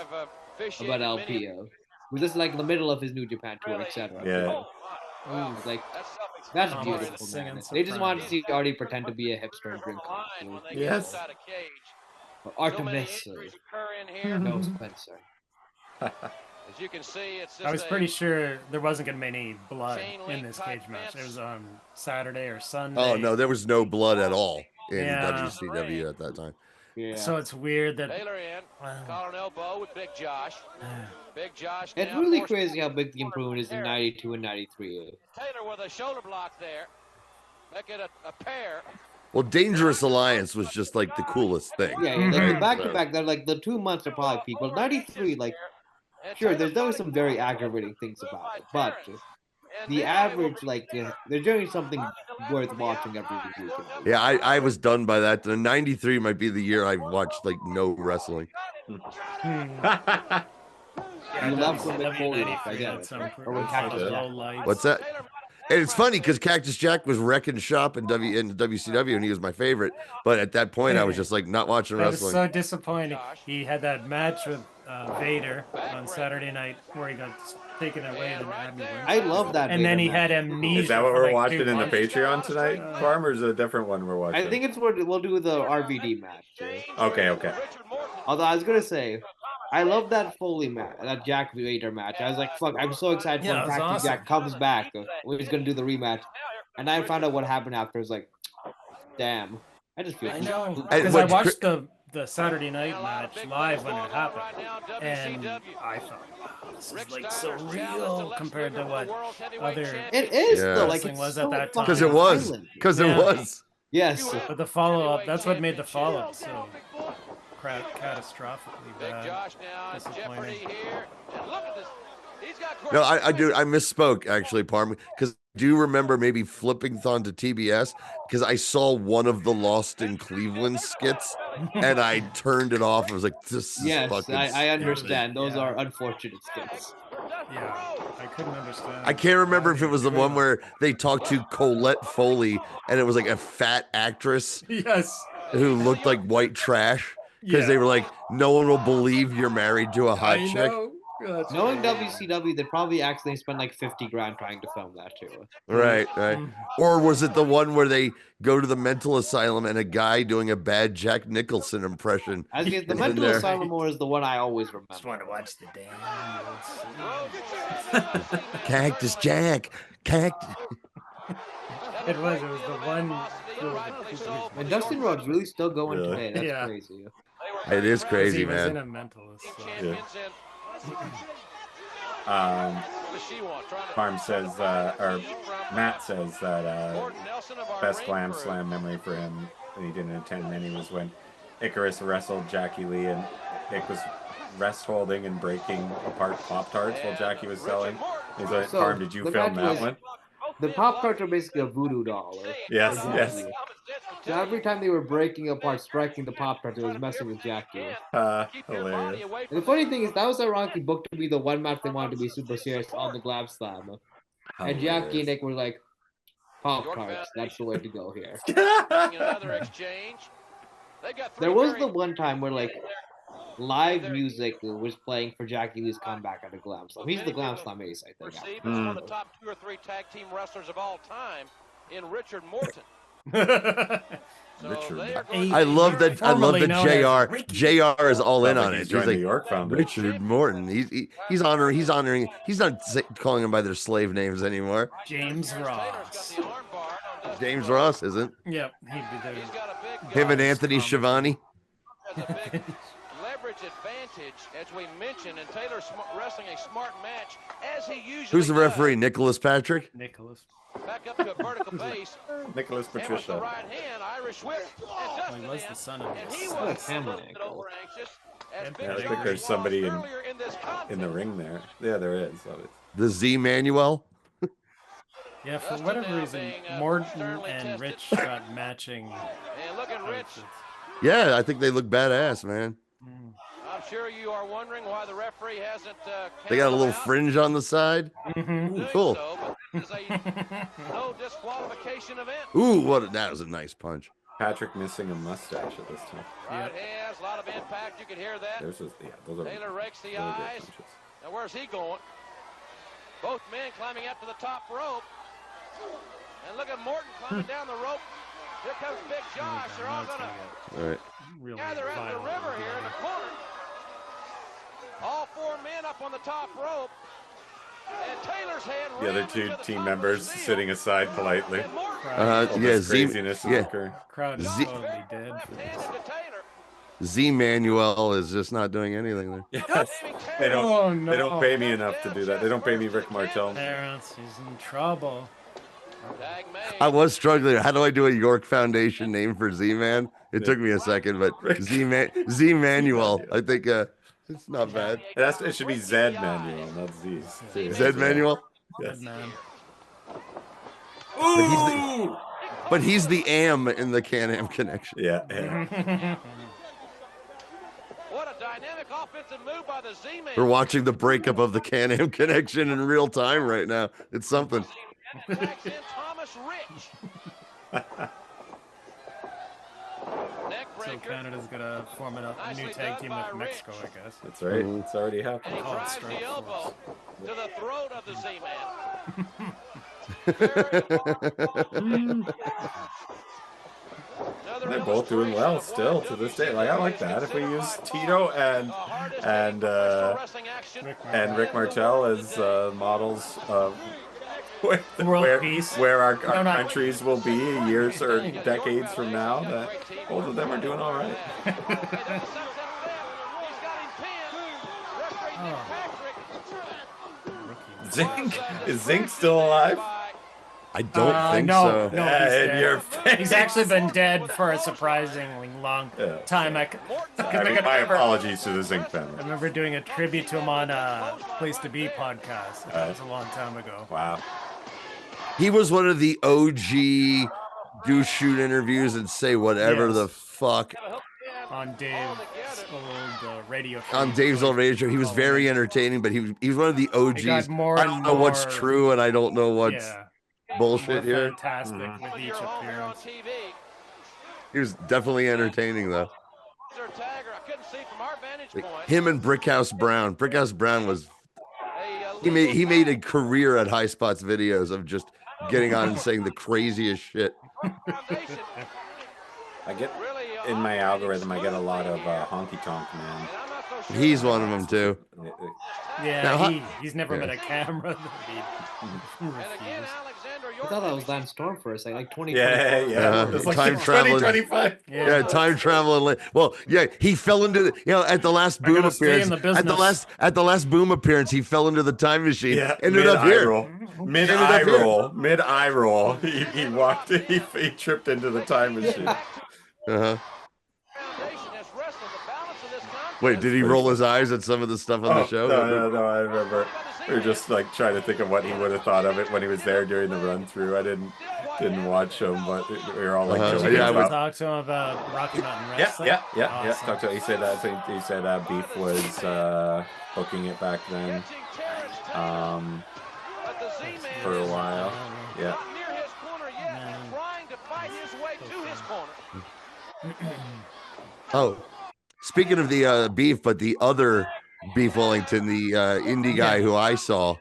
About LPO. It was just like in the middle of his New Japan tour, etc. Yeah. Like, that's beautiful, man. They just wanted to see Artie pretend to be a hipster and drink coffee. Yes. Artemis. No Spencer. As you can see, it's just I was pretty sure there wasn't going to be any blood in this cage match. It was on Saturday or Sunday. Oh, no, there was no blood at all in WCW at that time. Yeah. So it's weird that Taylor in, collar and elbow with Big Josh. Big Josh. It's really crazy how big the improvement is in 92 and 93. Taylor with a shoulder block there. Make it a pair. Well, Dangerous Alliance was just like the coolest thing. Yeah, like back to back, they're like the 2 months are probably people. 93, like, sure, there's always some very aggravating things about it, but the average, like, they're doing something worth watching every week. Yeah, I was done by that. The 93 might be the year I watched like no wrestling. You love from the Foley, I guess. Or when Cactus Jack. What's that? And it's funny because Cactus Jack was wrecking shop in WCW, and he was my favorite. But at that point, I was just like not watching wrestling. I was so disappointed. He had that match with Vader on Saturday night where he got taken away in an ambulance. I love that. And then he had amnesia. Is that what we're watching in the Patreon tonight, Parm, or is it a different one we're watching? I think it's what we'll do the RVD match. Okay. Although I was gonna say, I love that Foley match, that Jack Vader match. I was like, fuck, I'm so excited when Cactus Jack comes back. He's gonna do the rematch. And I found out what happened after. I was like, damn. I just feel I know. Because I watched the the Saturday night match live when it happened, and I thought, wow, this is like so real compared to what other It is though. Like wrestling it's was so at that time. Because it was. violent. Because it was. Yes. But the follow-up, that's what made the follow-up so catastrophically bad. Disappointing. No, I do. I misspoke actually, Parm. Because do you remember maybe flipping on to TBS? Because I saw one of the Lost in Cleveland skits, and I turned it off. I was like, "This is Yes, fucking." I understand. stupid. Those are unfortunate skits. Yeah, I couldn't understand. I can't remember if it was the one where they talked to Colette Foley, and it was like a fat actress. Yes. Who looked like white trash because they were like, "No one will believe you're married to a hot chick." Knowing WCW, they probably accidentally spent like 50 grand trying to film that too. Right. Or was it the one where they go to the mental asylum and a guy doing a bad Jack Nicholson impression? I guess the mental asylum one is the one I always remember. Just want to watch the damn. Cactus Jack. Cactus. It was the one. And Dustin Rhodes really still going today. That's Yeah. crazy. It is crazy, He was man. in a mentalist. So. Parm says, or Matt says that best Glam Slam memory for him when he didn't attend many was when Icarus wrestled Jackie Lee and Ick was rest holding and breaking apart Pop-Tarts while Jackie was selling. He's like, So, Parm, did you the film match that was- one? The Pop-Tarts are basically a voodoo doll. Yes, for yes. Jackie. So every time they were breaking apart, striking the Pop-Tarts, it was messing with Jackie. Hilarious. And the funny thing is, that was ironically booked to be the one match they wanted to be super serious on the Glam Slam. And Jackie and Nick were like, Pop-Tarts, that's the way to go here. Another exchange. There was the one time where like live music was playing for Jackie Lee's comeback at a Glam Slam. He's the Glam Slam ace, I think. He's one of the top 2 or 3 tag team wrestlers of all time in Richard Morton. I love that. I love that JR is all in on it. He's like New York Foundation. Richard Morton. He's honoring. He's not calling them by their slave names anymore. James Ross. James Ross isn't. Yep, he'd be there. Him and Anthony Schiavone. Leverage advantage, as we mentioned, and Taylor's wrestling a smart match as he usually Who's the does. referee? Nicholas Patrick. Nicholas. Back up to a vertical base. Nicholas And with the Patricia. right hand, Irish whip. And Dustin He was the son of and his he son. was a little bit over anxious. As Big I think Josh there's somebody was earlier in this in the ring there. Yeah, there is. The Z Manuel. Yeah, for whatever reason, Morton and Rich got matching. And look at Rich. Yeah, I think they look badass, man. I'm sure you are wondering why the referee hasn't. They got a little fringe on the side. Ooh, cool. So, but this is a no disqualification event. Ooh, that was a nice punch. Patrick missing a mustache at this time. Right hands, a lot of impact. You can hear that. Those are Taylor rakes the really good eyes. punches. Now where's he going? Both men climbing up to the top rope. And look at Morton climbing down the rope. Here comes Big Josh. They're all gonna All right. gather out the river here in the corner. All 4 men up on the top rope. And Taylor's head The other two team members sitting aside politely. Yeah, This Z. craziness is Yeah. occurring. Crowd is Z- totally dead for this. Z Manuel is just not doing anything there. Yes. They don't pay me enough to do that. They don't pay me Rick Martel. Terrence, he's in trouble. I was struggling. How do I do a York Foundation name for Z Man? It took me a second, but Z Manuel. I think it's not bad. It should be Zed Manuel, not Z. Zed Manuel. Yes. Man. But he's the am in the Can-Am connection. Yeah. What a dynamic offensive move by the Z-Man. We're watching the breakup of the Can-Am connection in real time right now. It's something. Tags in Thomas Rich. Neck So breaker. Canada's gonna form a new tag team with Mexico, I guess. That's right. It's already And happened. he Call it drives Strike the elbow Force. to the throat of the Z-Man. They're both doing well still to this day. Like I like that. If we use Tito and Rick Martel as models of World peace. where our No, not- countries will be years or decades from now. That both of them are doing all right. Zink, is Zink still alive? I don't think no, so. No, Yeah, he's in dead. your face. He's actually been dead for a surprisingly long time. My apologies to the Zink family. I remember doing a tribute to him on a Place to Be podcast. That was a long time ago. Wow. He was one of the OG do shoot interviews and say whatever the fuck. On Dave's old radio show. On Dave's old radio show. He was very entertaining, but he was one of the OGs. I don't know what's true and I don't know what's bullshit here. Fantastic with each appearance. He was definitely entertaining though. Him and Brickhouse Brown. Brickhouse Brown was he made a career at High Spots videos of just getting on and saying the craziest shit. I get in my algorithm. I get a lot of Honky Tonk Man. He's one of them too. Yeah, now, he's never met a camera. I thought that was Lance Storm for a second, like 20. Yeah. It's like time traveling. 2025. Yeah, time traveling. Well, yeah, he fell into the, at the last Boom appearance. At the last Boom appearance, he fell into the time machine. Yeah, ended up here. Mid eye roll. He walked. He tripped into the time machine. Wait, did he roll his eyes at some of the stuff on the show? No, I remember. We were just like trying to think of what he would have thought of it when he was there during the run through. I didn't watch him, but we were all like, we talked to him about Rocky Mountain Wrestling. Yeah. Talked to him. He said that. I think he said Beef was booking it back then. For a while. Yeah. Oh, speaking of the Beef, but the other Beef Wellington, the indie guy who I saw,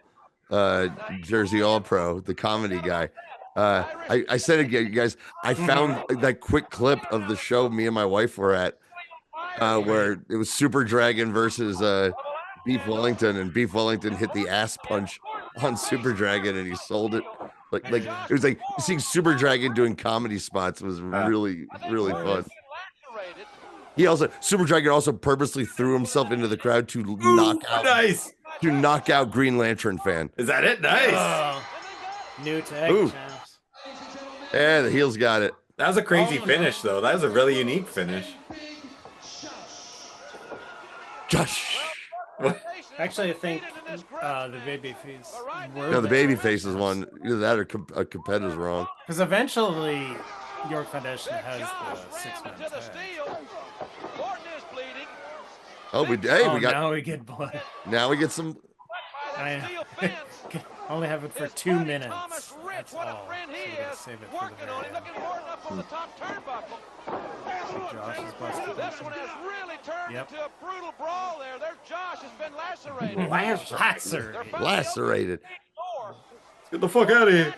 Jersey All Pro, the comedy guy. I said it, you guys. I found that quick clip of the show me and my wife were at, where it was Super Dragon versus Beef Wellington, and Beef Wellington hit the ass punch on Super Dragon, and he sold it. Like it was like seeing Super Dragon doing comedy spots was really fun. Super Dragon also purposely threw himself into the crowd to knock out Green Lantern fan. Is that it? Nice. New tag champs. Yeah, the heels got it. That was a crazy finish, though. That was a really unique finish. Josh. Actually, I think the babyface. No, the babyface is one. Either that or a competitor's wrong. Because eventually, York Foundation has the 6-man tag. Oh, we got. Now we get blood. Now we get some. I only have it for 2 minutes. That's all. So we gotta save it for the very end. Josh is busted. This one has really turned into a brutal brawl there. There's Josh has been lacerated. Lacerated. Get the fuck out of here.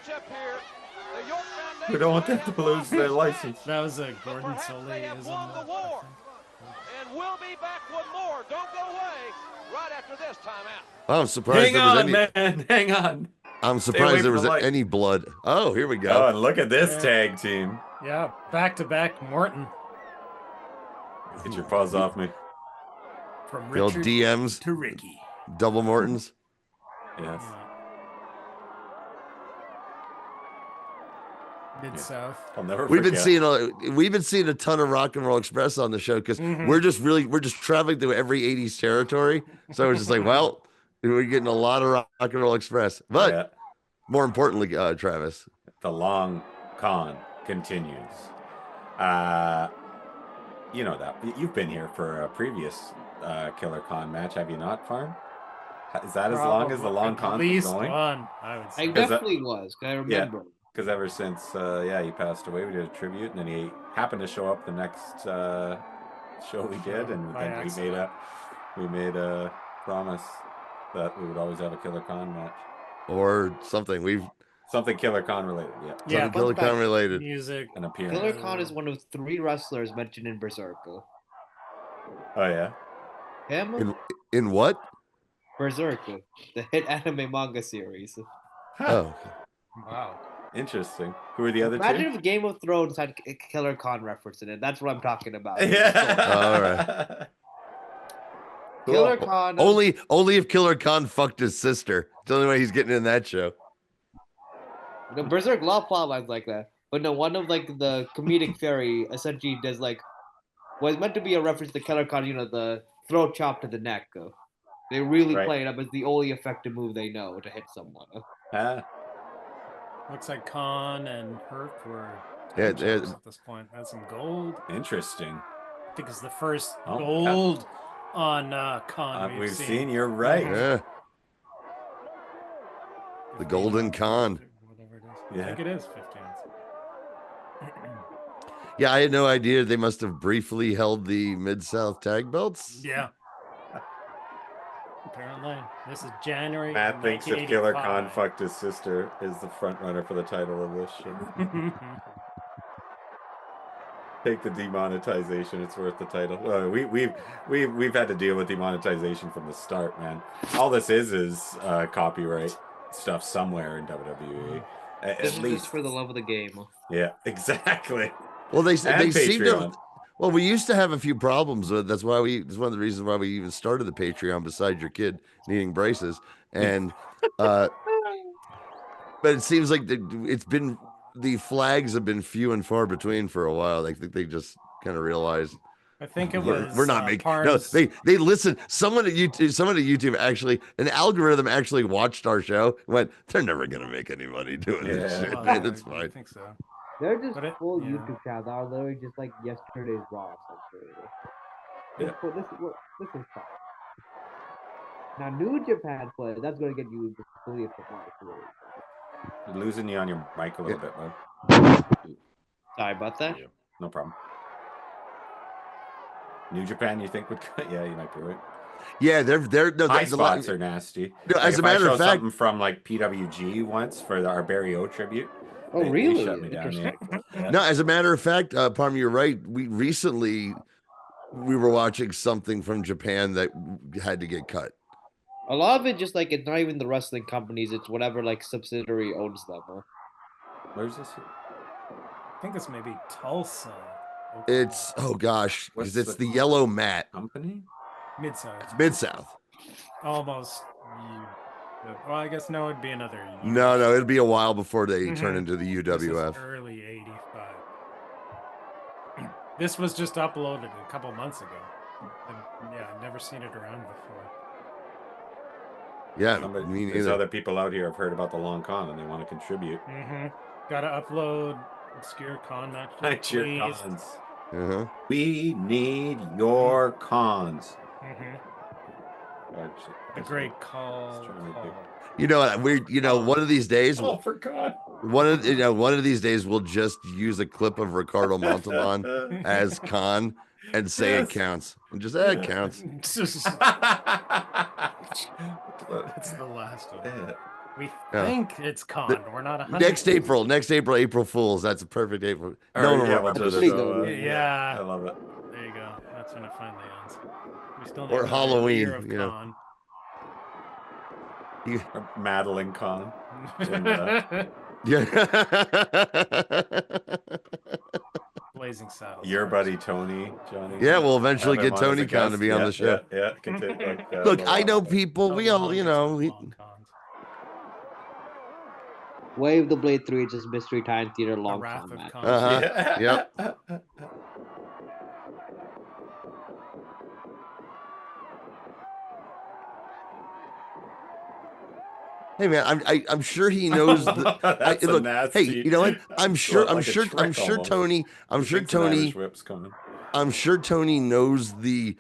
We don't want them to lose their license. That was a Gordon Solie-ism. And we'll be back with more. Don't go away. Right after this timeout. Oh, I'm surprised Hang on. I'm surprised there was any blood. Oh, here we go. Oh, and look at this tag team. Yeah, back-to-back Morton. Get your paws off me. From the old Richard DMs to Ricky. Double Mortons. Yes. Mid-South. I'll never We've forget. been seeing a ton of Rock and Roll Express on the show because we're just traveling through every 80s territory. So it's just like, well, we're getting a lot of Rock and Roll Express. But more importantly, Travis, the long con continues. You know that you've been here for a previous Killer Con match, have you not, Farm? Is that as long as the long con was going? One, I would say. I definitely was. I remember. Because ever since he passed away, we did a tribute, and then he happened to show up the next show we did, and then we made a promise that we would always have a Killer Con match or something. Something Killer Con related, something Killer Con related. Music, an appearance. Killer Con is one of 3 wrestlers mentioned in Berserker. Oh yeah. Him? In what? Berserker, the hit anime manga series. Oh. Wow. Interesting. Who are the other Imagine two? if Game of Thrones had a Killer Khan reference in it. That's what I'm talking about. All right. Killer Cool. Khan. Only if Killer Khan fucked his sister. It's the only way he's getting in that show. You know, Berserk love plot lines like that. But no, one of like the comedic fairy essentially does like was meant to be a reference to Killer Khan, you know, the throat chop to the neck. They really Right. play it up as the only effective move they know to hit someone. Looks like Khan and Herc were Yeah, champs at this point. Had some gold. Interesting. I think it's the first Oh, gold on Khan we've seen. You're right. Yeah. The Golden Khan. Whatever it is. Yeah. I think it is 15. Yeah, I had no idea they must have briefly held the Mid-South tag belts. Yeah. Apparently. This is January. Matt thinks if Killer 1985. Khan fucked his sister is the front runner for the title of this show. Take the demonetization; it's worth the title. We've had to deal with demonetization from the start, man. All this is copyright stuff somewhere in WWE. This is just for the love of the game. Yeah, exactly. Well, they And seem to. Patreon. Well, we used to have a few problems with. That's why That's one of the reasons why we even started the Patreon. Besides your kid needing braces, and but it seems like the flags have been few and far between for a while. I think they just kind of realized. I think it was. We're not making. Parm's... No, they listen. Someone at YouTube actually, an algorithm actually watched our show and went, they're never gonna make any money doing this shit. Well, And it's I fine. think so. They're just full yeah. YouTube channels that are literally just like yesterday's Raw. Yeah. This is fine. Now, New Japan play, that's going to get you the affiliate for life. You're losing you on your mic a little bit, man. Sorry about that. Yeah, no problem. New Japan, you think would? Yeah, you might be right. Yeah, they're no, high spots are nasty. No, as a matter of fact, something from like PWG once for our Barry O tribute. Oh, they really? shut me down. Yeah. No, as a matter of fact, Parm, you're right. We were watching something from Japan that had to get cut. A lot of it just like it's not even the wrestling companies; it's whatever like subsidiary owns them. Where's this? I think it's maybe Tulsa. It's gosh, What's because it's the yellow mat company. Mid-South. Mid-South. Almost. Well, I guess no, it'd be another. No, it'd be a while before they turn into the UWF. This is early '85. This was just uploaded a couple months ago. Yeah, I've never seen it around before. Yeah, there's other people out here have heard about the long con and they want to contribute. Gotta upload obscure con matches. Your cons. Uh-huh. We need your cons. The great call. You know, one of these days. Oh, for God. One of these days we'll just use a clip of Ricardo Montalban as Khan and say it counts. And just it counts. It's the last one. We think it's con. We're not 100%. Next April, April Fools. That's a perfect April. No one remembers this. Yeah, I love it. There you go. That's when it finally ends. We still Or need Halloween, year of you know. con. Madeline Con. Yeah. Blazing Saddles. Your buddy Tony, Johnny. Yeah, we'll eventually Have him get on as a Tony Khan to guest. be on the show. Yeah. Continue, Look, I know people. We all, Wave the Blade 3, just Mystery Time Theater long Wrath con of match. Khan. Yep. Hey man, I'm sure he knows. Hey, you know what? I'm sure Tony knows the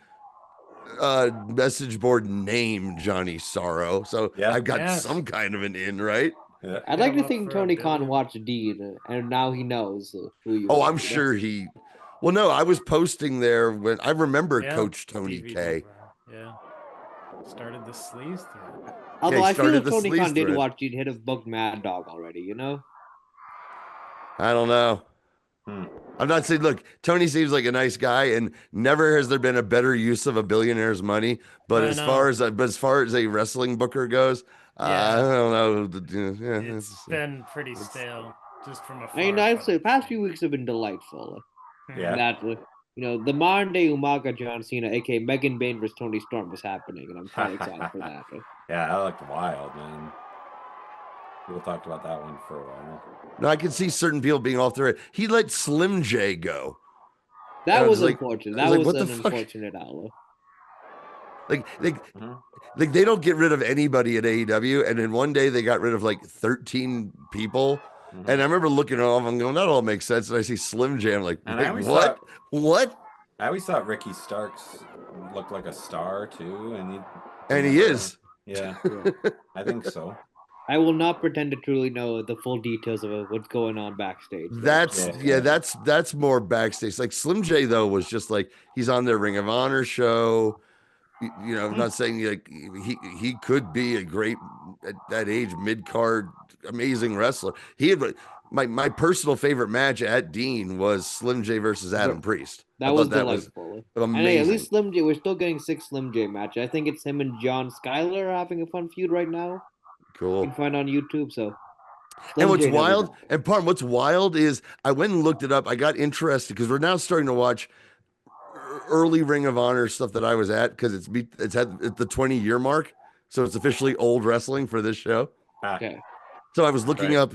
message board name Johnny Sorrow. So I've got some kind of an in, right? Yeah. I'd like to think Tony Khan watched Dean, and now he knows who you. I'm sure he. Well, no, I was posting there when I remember Coach Tony K. Yeah, started the sleaze thread. Although I feel like Tony Khan did watch Dean hit have booked Mad Dog already, you know. I don't know. I'm not saying. Look, Tony seems like a nice guy, and never has there been a better use of a billionaire's money. But as far as a wrestling booker goes, I don't know. Yeah, It's been pretty stale, just from afar. I mean, I'd say the past few weeks have been delightful. Yeah. That the modern day Umaga John Cena, aka Megan Bain versus Tony Storm, was happening, and I'm kind of excited for that. Yeah, that looked wild, man. People talked about that one for a while. No, I can see certain people being off their. He let Slim J go. That was like, unfortunate. I That was was like, an what the fuck? unfortunate outlook. Like they don't get rid of anybody at AEW, and then one day they got rid of like 13 people. And I remember looking at all of them going, that all makes sense. And I see Slim J, I'm like, And wait, I always what? thought- What? I always thought Ricky Starks looked like a star too, and he is. Yeah, I think so. I will not pretend to truly know the full details of what's going on backstage. That's more backstage. Like Slim J though was just like he's on their Ring of Honor show. You know, I'm not saying like he could be a great at that age mid card amazing wrestler. He had my personal favorite match at Dean was Slim J versus Adam Priest. That was delightful. Amazing. And hey, at least Slim J, we're still getting 6 Slim J matches. I think it's him and John Skyler are having a fun feud right now. Cool. You can find on YouTube. So, and what's wild, and Parm, what's wild is I went and looked it up. I got interested because we're now starting to watch early Ring of Honor stuff that I was at because it's had the 20-year mark, so it's officially old wrestling for this show. Okay. So I was looking up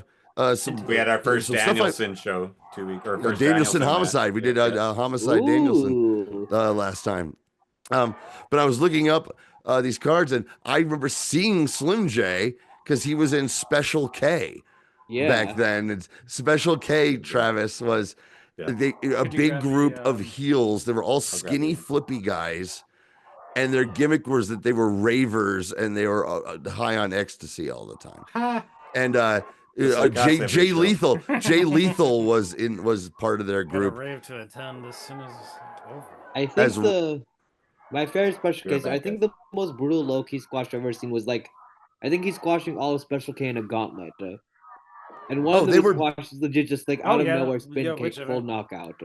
some. We had our first Danielson show 2 weeks or first Danielson homicide. We did a homicide Danielson last time. But I was looking up these cards, and I remember seeing Slim J because he was in Special K back then. And Special K, Travis, was a big group of heels. They were all skinny, flippy guys, and their gimmick was that they were ravers and they were high on ecstasy all the time. And Jay Lethal was part of their group. Rave to attend as soon as it's over. I think my favorite Special K. I think the most brutal low key squash I've ever seen was like, I think he's squashing all of Special K in a gauntlet. And one of the squashes legit just like out of nowhere spin kick full knockout.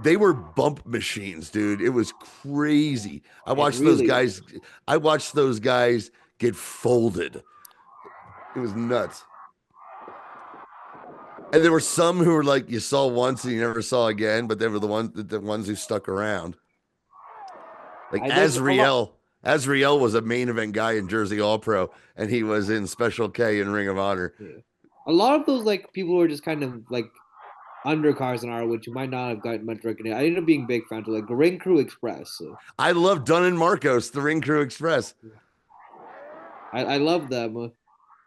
They were bump machines, dude. It was crazy. I watched those guys get folded. It was nuts. And there were some who were like you saw once and you never saw again, but they were the ones who stuck around. Like Azriel was a main event guy in Jersey All Pro, and he was in Special K in Ring of Honor. Yeah. A lot of those like people who are just kind of like undercards in our, which you might not have gotten much recognition. I ended up being big fans of like Ring Crew Express. I love Dunn and Marcos, the Ring Crew Express. I love them.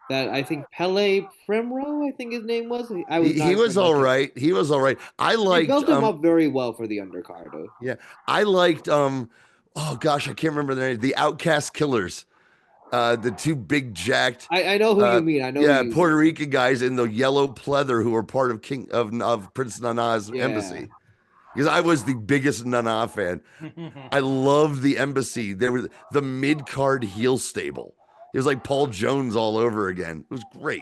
That I think Pele Primro, I think his name was. He was all right. He was all right. I liked. He built him up very well for the undercard. Yeah, I liked. Oh gosh, I can't remember their name. The Outcast Killers. The two big jacked. I know who you mean. I know. Yeah, Puerto Rican guys in the yellow pleather who were part of Prince Nana's embassy. Because I was the biggest Nana fan. I loved the embassy. They were the mid card heel stable. It was like Paul Jones all over again. It was great.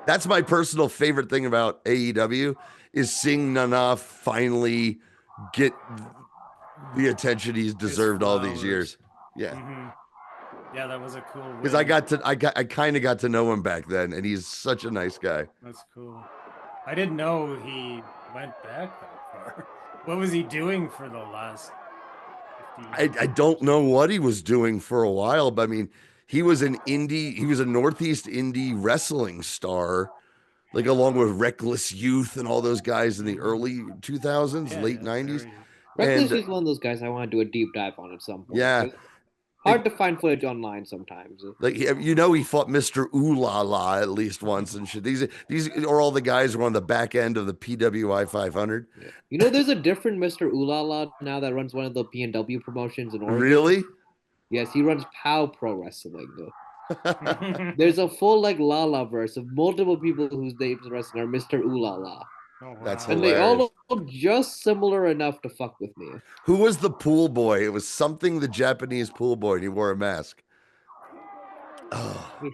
That's my personal favorite thing about AEW is seeing Nana finally get the attention he's deserved all these years. Yeah. Yeah, that was a cool win. Because I kind of got to know him back then, and he's such a nice guy. That's cool. I didn't know he went back that far. What was he doing for the last 50 years? I don't know what he was doing for a while, but I mean, he was a Northeast indie wrestling star, like along with Reckless Youth and all those guys in the early 2000s, late 90s. Reckless Youth is one of those guys I want to do a deep dive on at some point. Yeah. Hard to find footage online sometimes. Like he fought Mr. Ooh La La at least once and shit. These are all the guys who are on the back end of the PWI 500. Yeah. There's a different Mr. Ooh La La now that runs one of the PNW promotions in Oregon. Really? Yes, he runs POW Pro Wrestling. There's a full like La verse of multiple people whose names in wrestling are Mr. Ooh La La. Oh, wow. That's and hilarious. they all look just similar enough to fuck with me. Who was the pool boy? It was something the Japanese pool boy, and he wore a mask. Oh. You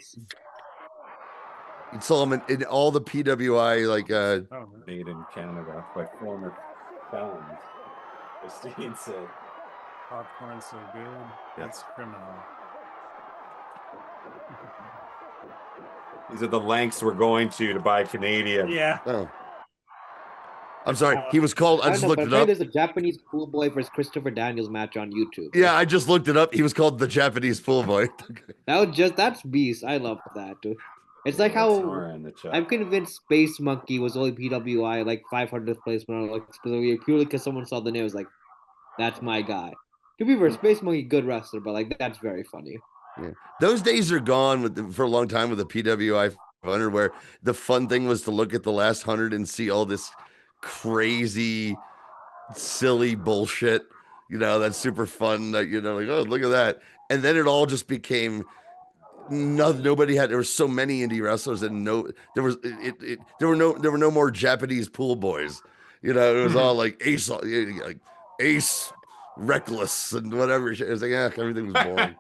saw him in all the PWI, like made in Canada by former felons. Christine said. Popcorn so good. That's criminal. These are the lengths we're going to buy Canadian. Yeah. Oh. I'm sorry. He was called. I I just don't know, looked but it apparently up. there's a Japanese pool boy versus Christopher Daniels match on YouTube. Yeah, I just looked it up. He was called the Japanese pool boy. That's beast. I love that. It's like how Nora in the chat. I'm convinced Space Monkey was only PWI like 500th placement on purely because someone saw the name. Was like, that's my guy. To be fair, Space Monkey good wrestler, but like that's very funny. Yeah. Those days are gone for a long time with the PWI 500, where the fun thing was to look at the last 100 and see all this crazy, silly bullshit. You know, that's super fun. That, you know, like, oh, look at that. And then it all just became nobody had. There were so many indie wrestlers, and there were no more Japanese pool boys. You know, it was all like Ace, Reckless, and whatever. It was like, everything was boring.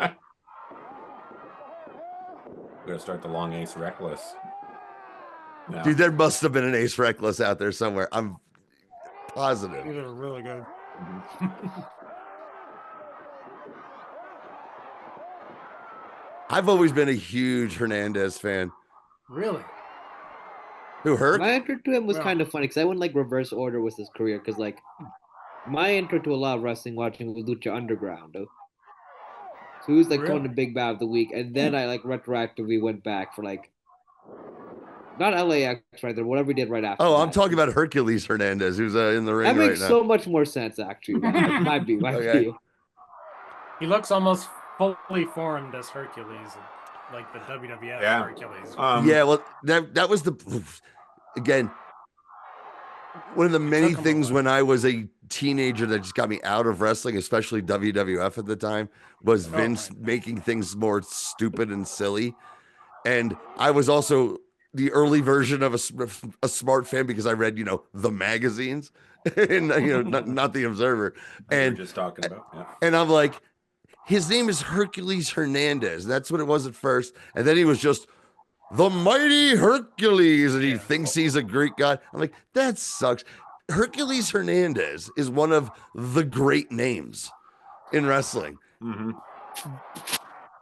We're gonna start the long Ace Reckless. No. Dude, there must have been an Ace Reckless out there somewhere. I'm positive. These are really good. I've always been a huge Hernandez fan. Really? Who hurt? My intro to him was kind of funny because I went like reverse order with his career because like my intro to a lot of wrestling watching was Lucha Underground. So he was like going to Big Bad of the Week, and then I like retroactively went back for like not LAX right there, whatever we did right after. Oh, I'm talking about Hercules Hernandez, who's in the ring that right makes now. so much more sense actually. Might be. He looks almost fully formed as Hercules, like the WWF Hercules. Yeah, well, that was again one of the many things when I was a teenager that just got me out of wrestling, especially WWF at the time, was Vince making things more stupid and silly. And I was also the early version of a smart fan because I read, the magazines and, not the Observer. And just talking about, and I'm like, his name is Hercules Hernandez. That's what it was at first. And then he was just the mighty Hercules, and he thinks he's a Greek god. I'm like, that sucks. Hercules Hernandez is one of the great names in wrestling. Mm-hmm.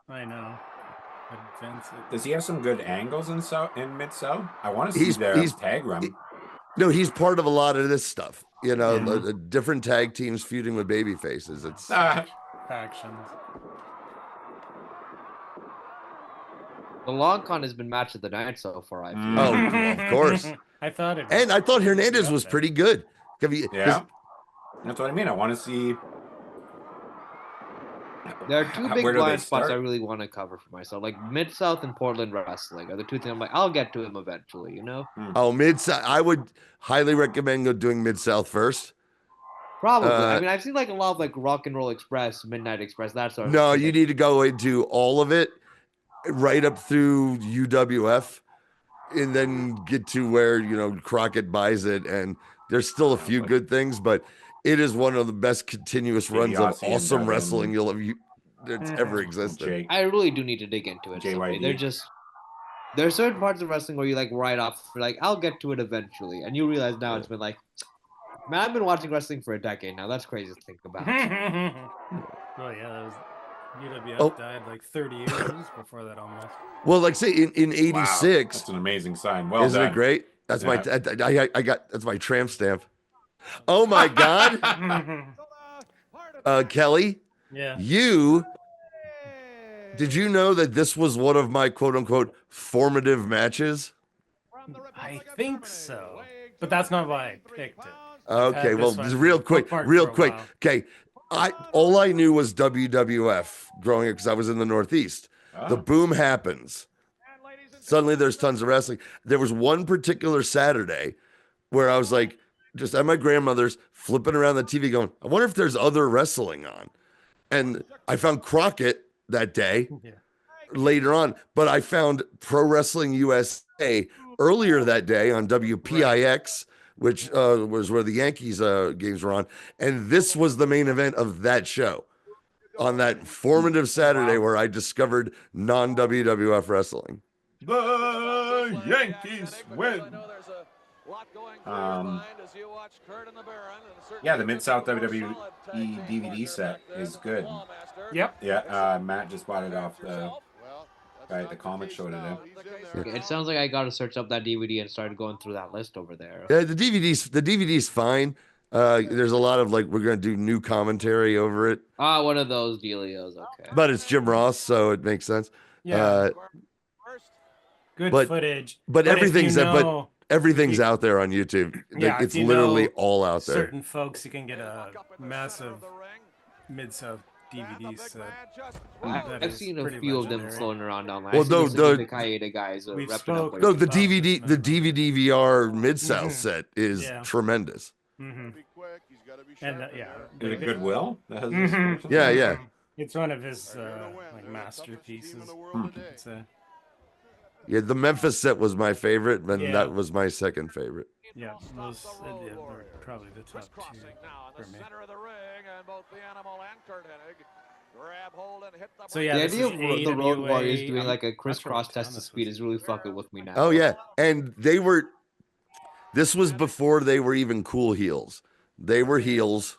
I know. Does he have some good angles in Mid-South? I want to see their tag run. No, he's part of a lot of this stuff. Different tag teams feuding with baby faces. It's factions. The long con has been match of the night so far. I feel. Oh, well, of course. I thought it. And I thought Hernandez was pretty good. Yeah, that's what I mean. I want to see. There are two big blind spots I really want to cover for myself, like Mid-South and Portland wrestling are the two things I'm like, I'll get to them eventually, Oh, Mid-South. I would highly recommend doing Mid-South first. Probably. I mean, I've seen like a lot of like Rock and Roll Express, Midnight Express, that sort of No, thing. you need to go into all of it right up through UWF and then get to where, Crockett buys it. And there's still a few good things, but it is one of the best continuous runs of awesome wrestling that's ever existed. I really do need to dig into it. There's certain parts of wrestling where you like write off, like, I'll get to it eventually. And you realize now it's been like, man, I've been watching wrestling for a decade now. That's crazy to think about. Oh, yeah, that was UWF died like 30 years before that almost. Well, like say in 86. Wow, that's an amazing sign. Well isn't done. it great? That's my that's my tramp stamp. Oh my God. Kelly. Yeah. Did you know that this was one of my quote unquote formative matches? I think so. But that's not why I picked it. Okay, well, just real quick. Okay. All I knew was WWF growing up because I was in the Northeast. The boom happens. Suddenly there's tons of wrestling. There was one particular Saturday where I was like, just at my grandmother's flipping around the TV going, I wonder if there's other wrestling on. And I found Crockett that day later on, but I found Pro Wrestling USA earlier that day on WPIX, which was where the Yankees games were on. And this was the main event of that show on that formative Saturday where I discovered non-WWF wrestling. The Yankees win. Yeah, the Mid-South WWE DVD set is good. Yep. Yeah, Matt just bought it off Right, the comic showed it in. Okay, it sounds like I gotta search up that DVD and start going through that list over there. Yeah, the DVD's fine. There's a lot of like we're gonna do new commentary over it. Ah, one of those dealios. Okay. But it's Jim Ross, so it makes sense. Yeah. Good footage. But everything's but everything's out there on YouTube. Yeah, Like, it's literally all out there. Certain folks, you can get a massive Mid-South DVD set. I've seen a few of them floating around online. Well, no, the Kaida guys we've repping up. No, the DVD VR Mid-South set is tremendous. And yeah, Is it Goodwill? Yeah. It's one of his like masterpieces. Yeah, the Memphis set was my favorite, and that was my second favorite. Yeah, those are probably the top two for me. So yeah, the idea of the Road Warriors doing like a crisscross test of speed is really fucking with me now. Oh yeah, and this was before they were even cool heels. They were heels,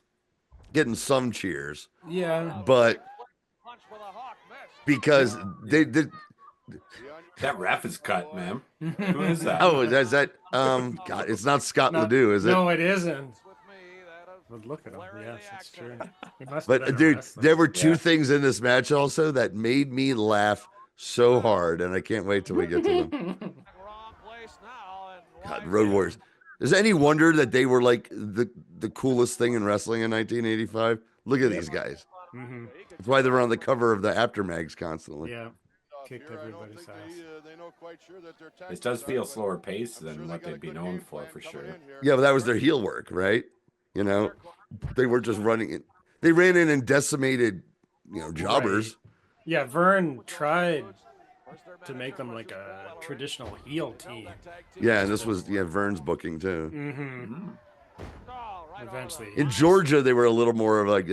getting some cheers. Yeah, but because they that ref is cut, man. Who is that? Oh, is that God, it's not Scott Ledoux, is it? No, it isn't. But look at him. Yes, it's true. But dude, there were two things in this match also that made me laugh so hard, and I can't wait till we get to them. God, Road Warriors. Is it any wonder that they were like the coolest thing in wrestling in 1985? Look at these guys. That's why they were on the cover of the Aftermags constantly. Yeah. Kicked everybody's ass. It does feel slower paced than what they'd be known for sure. Yeah, but that was their heel work, right? You know, they were just running it. They ran in and decimated, jobbers. Right. Yeah, Vern tried to make them like a traditional heel team. Yeah, and this was Vern's booking too. Eventually, in Georgia, they were a little more of like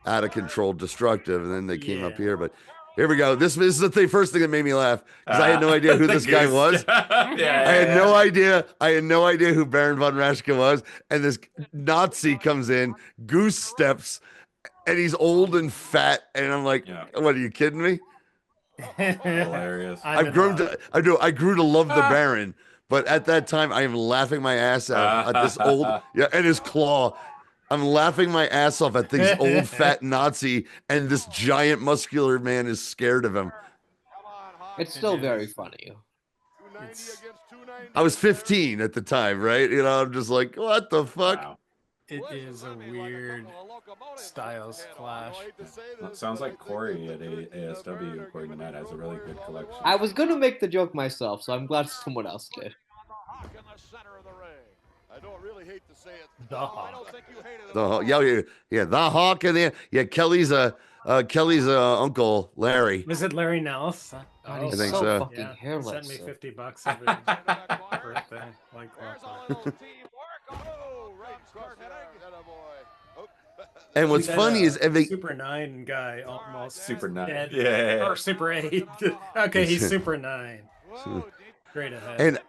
out of control, destructive, and then they came up here, but. Here we go. This is the first thing that made me laugh because I had no idea who this guy was. I had no idea. I had no idea who Baron von Raschke was. And this Nazi comes in, goose steps, and he's old and fat. And I'm like, what? Are you kidding me? Hilarious. I grew to love the Baron, but at that time I am laughing my ass out at this old and his claw. I'm laughing my ass off at this old fat Nazi, and this giant muscular man is scared of him. It's still very funny. I was 15 at the time, right? I'm just like, what the fuck? Wow. It is a weird styles clash. Well, it sounds like Corey at ASW, according to Matt, has a really good collection. I was going to make the joke myself, so I'm glad someone else did. I don't really hate to say it. The Hawk. The Hawk. Yeah, the Hawk and Kelly's uncle Larry. Was it Larry Nels? God, he's I think so so. fucking hairless. Sent me $50 every birthday. Like And what's funny is Super 9 guy almost Super 9. dead. Yeah. Or Super 8. Okay, he's Super 9. Great ahead.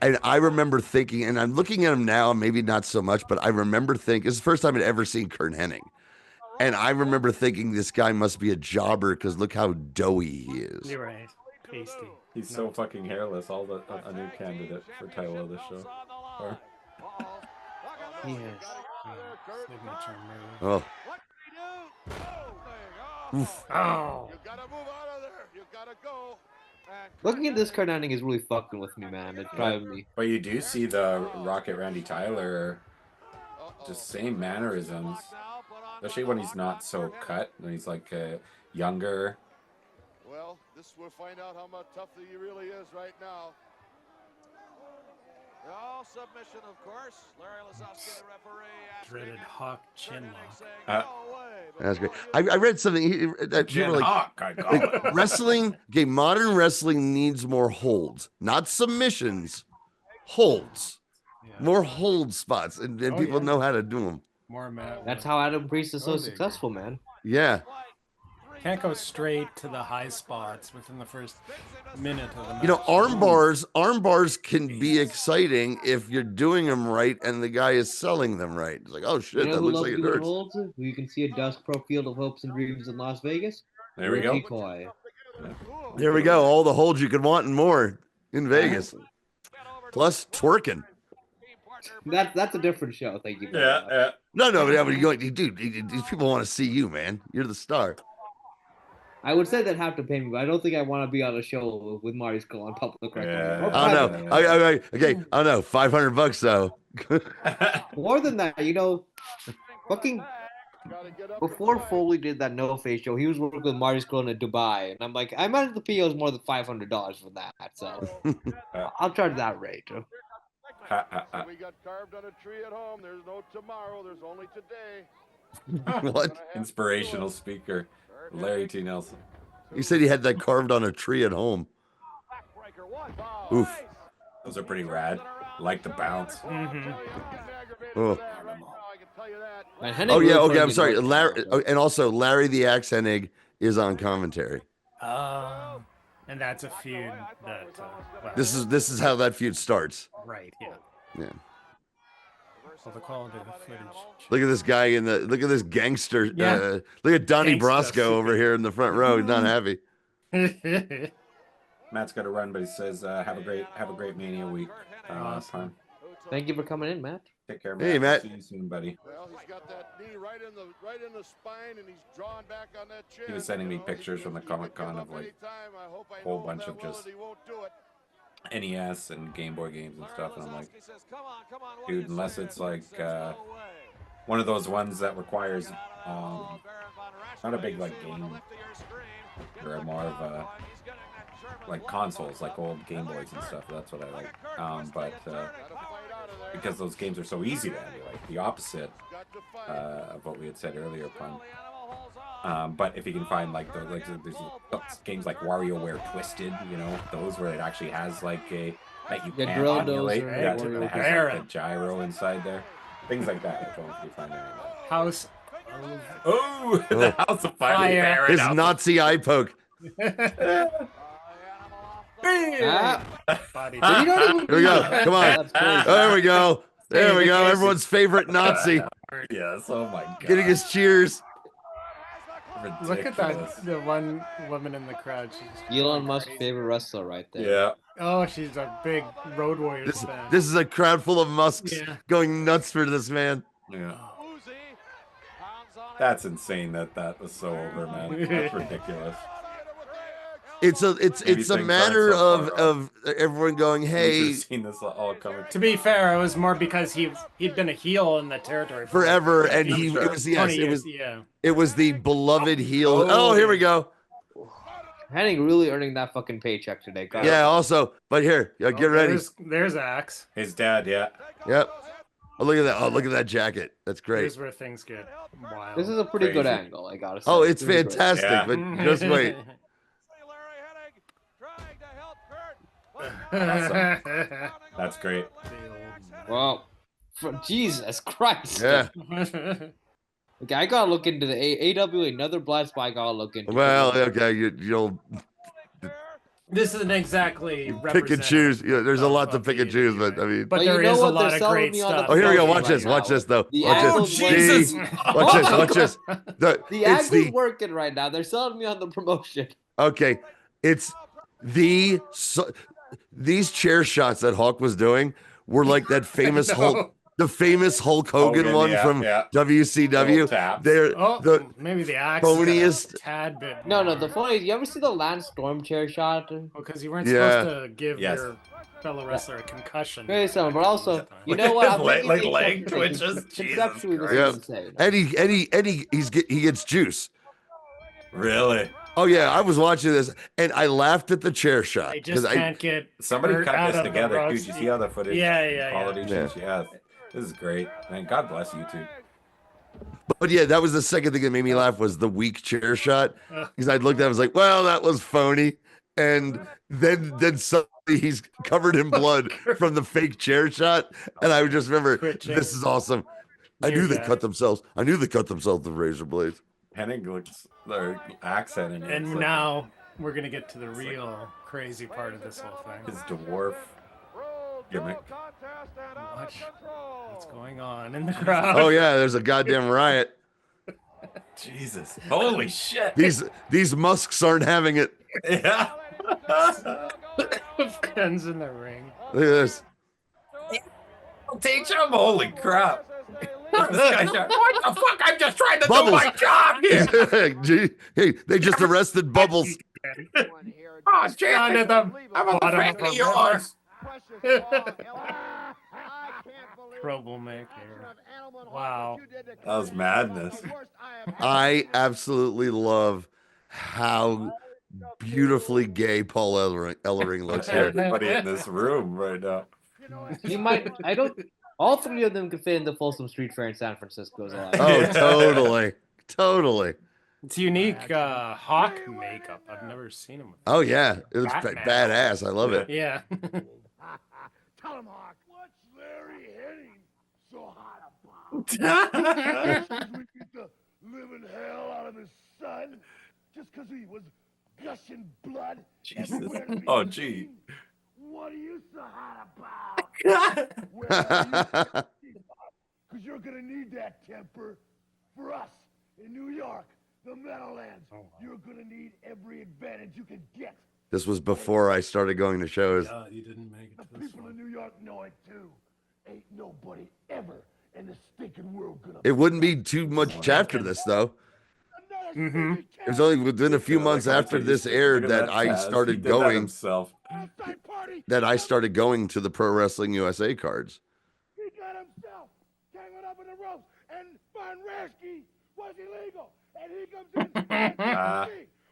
And I remember thinking, and I'm looking at him now, maybe not so much, but I remember thinking, it's the first time I'd ever seen Kurt Hennig. And I remember thinking this guy must be a jobber because look how doughy he is. You're right. Pasty. He's so fucking hairless. A new candidate for title of the show. Yes. Signature move. Oof. Oh. You gotta move out of there. You gotta go. Looking at this Kurt Hennig is really fucking with me, man. It's driving me. But you do see the Rocket Randy Tyler, just same mannerisms, especially when he's not so cut, when he's like younger. Well, we'll find out how much tougher he really is right now. All submission, of course. Larry Lazowski, the referee. Dreaded Hawk Chinlock. That's great. I read something that you were like, wrestling. Okay, modern wrestling needs more holds, not submissions. Holds, more hold spots, and people know how to do them. More Matt. That's how Adam Priest is so successful, man. Yeah. Can't go straight to the high spots within the first minute of the match. Arm bars can be exciting if you're doing them right and the guy is selling them right. It's like, oh shit, that looks like it hurts. You can see a Dust Pro Field of Hopes and Dreams in Las Vegas. There we go. Decoy. There we go. All the holds you could want and more in Vegas. Plus twerking. That's a different show. Thank you. Yeah. No, but dude, these people want to see you, man. You're the star. I would say they'd have to pay me, but I don't think I want to be on a show with Marty Skull on public record. Yeah. I don't know. Okay, I don't know. $500 though. More than that, fucking before Foley did that No Face show, he was working with Marty Skull in Dubai, and I'm like, I imagine the PO is more than $500 for that, so I'll charge that rate. We got carved on a tree at home. There's no tomorrow. There's only today. What? Inspirational speaker, Larry T. Nelson. He said he had that carved on a tree at home. Oof. Those are pretty rad. Like the bounce. Mm-hmm. Oh. Oh yeah, okay. I'm sorry, Larry, and also Larry the Axe Hennig is on commentary. And that's a feud that. Well, This is how that feud starts. right. Yeah. Yeah. So the quality of the footage. Look at this guy look at this gangster. Yeah. Look at Donnie Gangsta. Brasco over here in the front row. He's not happy. Matt's got to run, but he says, "Have a great Mania week." Parm. Thank you for coming in, Matt. Take care, Matt. Hey, Matt. See you soon, buddy. Well, he's got that knee right in the spine, and he's drawn back on that chin. He was sending me pictures from the Comic-Con of like a whole bunch of just NES and Game Boy games and stuff, and I'm like, dude, unless it's like one of those ones that requires not a big like game, or more of a like consoles, like old Game Boys and stuff. That's what I like. But because those games are so easy to emulate, the opposite of what we had said earlier, Pun. But if you can find like there's games like WarioWare Twisted, those where it actually has like a that you can emulate, that has like a gyro inside there, things like that. If you find any of that. House. Oh, the House of Fire. His Nazi eye poke. Body. Here we go. Come on. There we go. There we go. Everyone's favorite Nazi. Yes. Oh my God. Getting his cheers. Ridiculous. Look at that. The one woman in the crowd. She's Elon Musk's favorite wrestler right there. Yeah. Oh, she's a big Road Warriors fan. This is a crowd full of Musks going nuts for this man. Yeah. That's insane that was so over, man. That's ridiculous. It's a matter of everyone going, hey. Seen this all coming. To be fair, it was more because he'd been a heel in the territory forever, and it was the beloved heel. Oh, here we go. Hennig really earning that fucking paycheck today, guys. Yeah. Also, but here, get ready. There's Axe. His dad, yeah. Yep. Oh, look at that! Oh, look at that jacket. That's great. Here's where things get wild. This is a pretty good angle, I gotta say. Oh, it's fantastic, but just wait. That's great. Well, Jesus Christ. Yeah. Okay, I gotta look into the AWA. Another blind spot I gotta look into. Well, okay, you'll This isn't exactly pick and choose. Yeah, there's a lot to pick and choose, but I mean, but there is a lot of great stuff. Oh, here we go. Watch this. Watch this, though. Watch this. Jesus. Watch this. The angle's working right now. They're selling me on the promotion. Okay, it's these chair shots that Hawk was doing were like that famous Hulk. The famous Hulk Hogan one from WCW. They're maybe the Axe phoniest tad bit. No, the funny is, you ever see the Lance Storm chair shot? Because you weren't supposed to give your fellow wrestler a concussion. Very similar, but also, you know what? I'm like leg twitches. Conceptually, this is insane. And he gets juice. Really? Oh yeah, I was watching this and I laughed at the chair shot. I just can't get somebody cut this together. Dude, you see how the footage? Yeah. Quality she has. This is great, man. God bless YouTube. But yeah, that was the second thing that made me laugh was the weak chair shot. Because I looked at it, I was like, well, that was phony. And then suddenly he's covered in blood from the fake chair shot. And I just remember, this is awesome. I knew they cut themselves. I knew they cut themselves with razor blades. Hennig looks their accent. And now we're going to get to the real crazy part of this whole thing. His dwarf gimmick. What's going on in the crowd? Oh yeah, there's a goddamn riot. Jesus. Holy shit. These musks aren't having it. Yeah. Pens in the ring. Look at this. I'll teach him. Holy crap. This guy's what the fuck? I'm just trying to Bubbles. do my job here. Gee, hey, they just arrested Bubbles. Oh, shit. I'm on the friend of yours. Troublemaker. Wow. That was madness. I absolutely love how beautifully gay Paul Ellering looks here. Everybody in this room right now. All three of them could fit in the Folsom Street Fair in San Francisco. Oh, totally. Totally. It's unique Hawk makeup. I've never seen him with. Oh, yeah. It looks badass. I love it. Yeah. Tell him, Hawk. What's Larry Henning so hot about? We beat the living hell out of his son just because he was gushing blood. Jesus. Oh, gee. What are you so hot about? Because you're going to need that temper for us in New York, the Meadowlands. You're going to need every advantage you can get. This was before I started going to shows. God, you didn't make it. The people in New York know it too. Ain't nobody ever in the stinking world gonna. It wouldn't be too much after this, though. Mm-hmm. It was only within a few months after this aired that I started going. That I started going to the Pro Wrestling USA cards. He got himself tangled up in the ropes, and Von Raschke was illegal, and he comes in.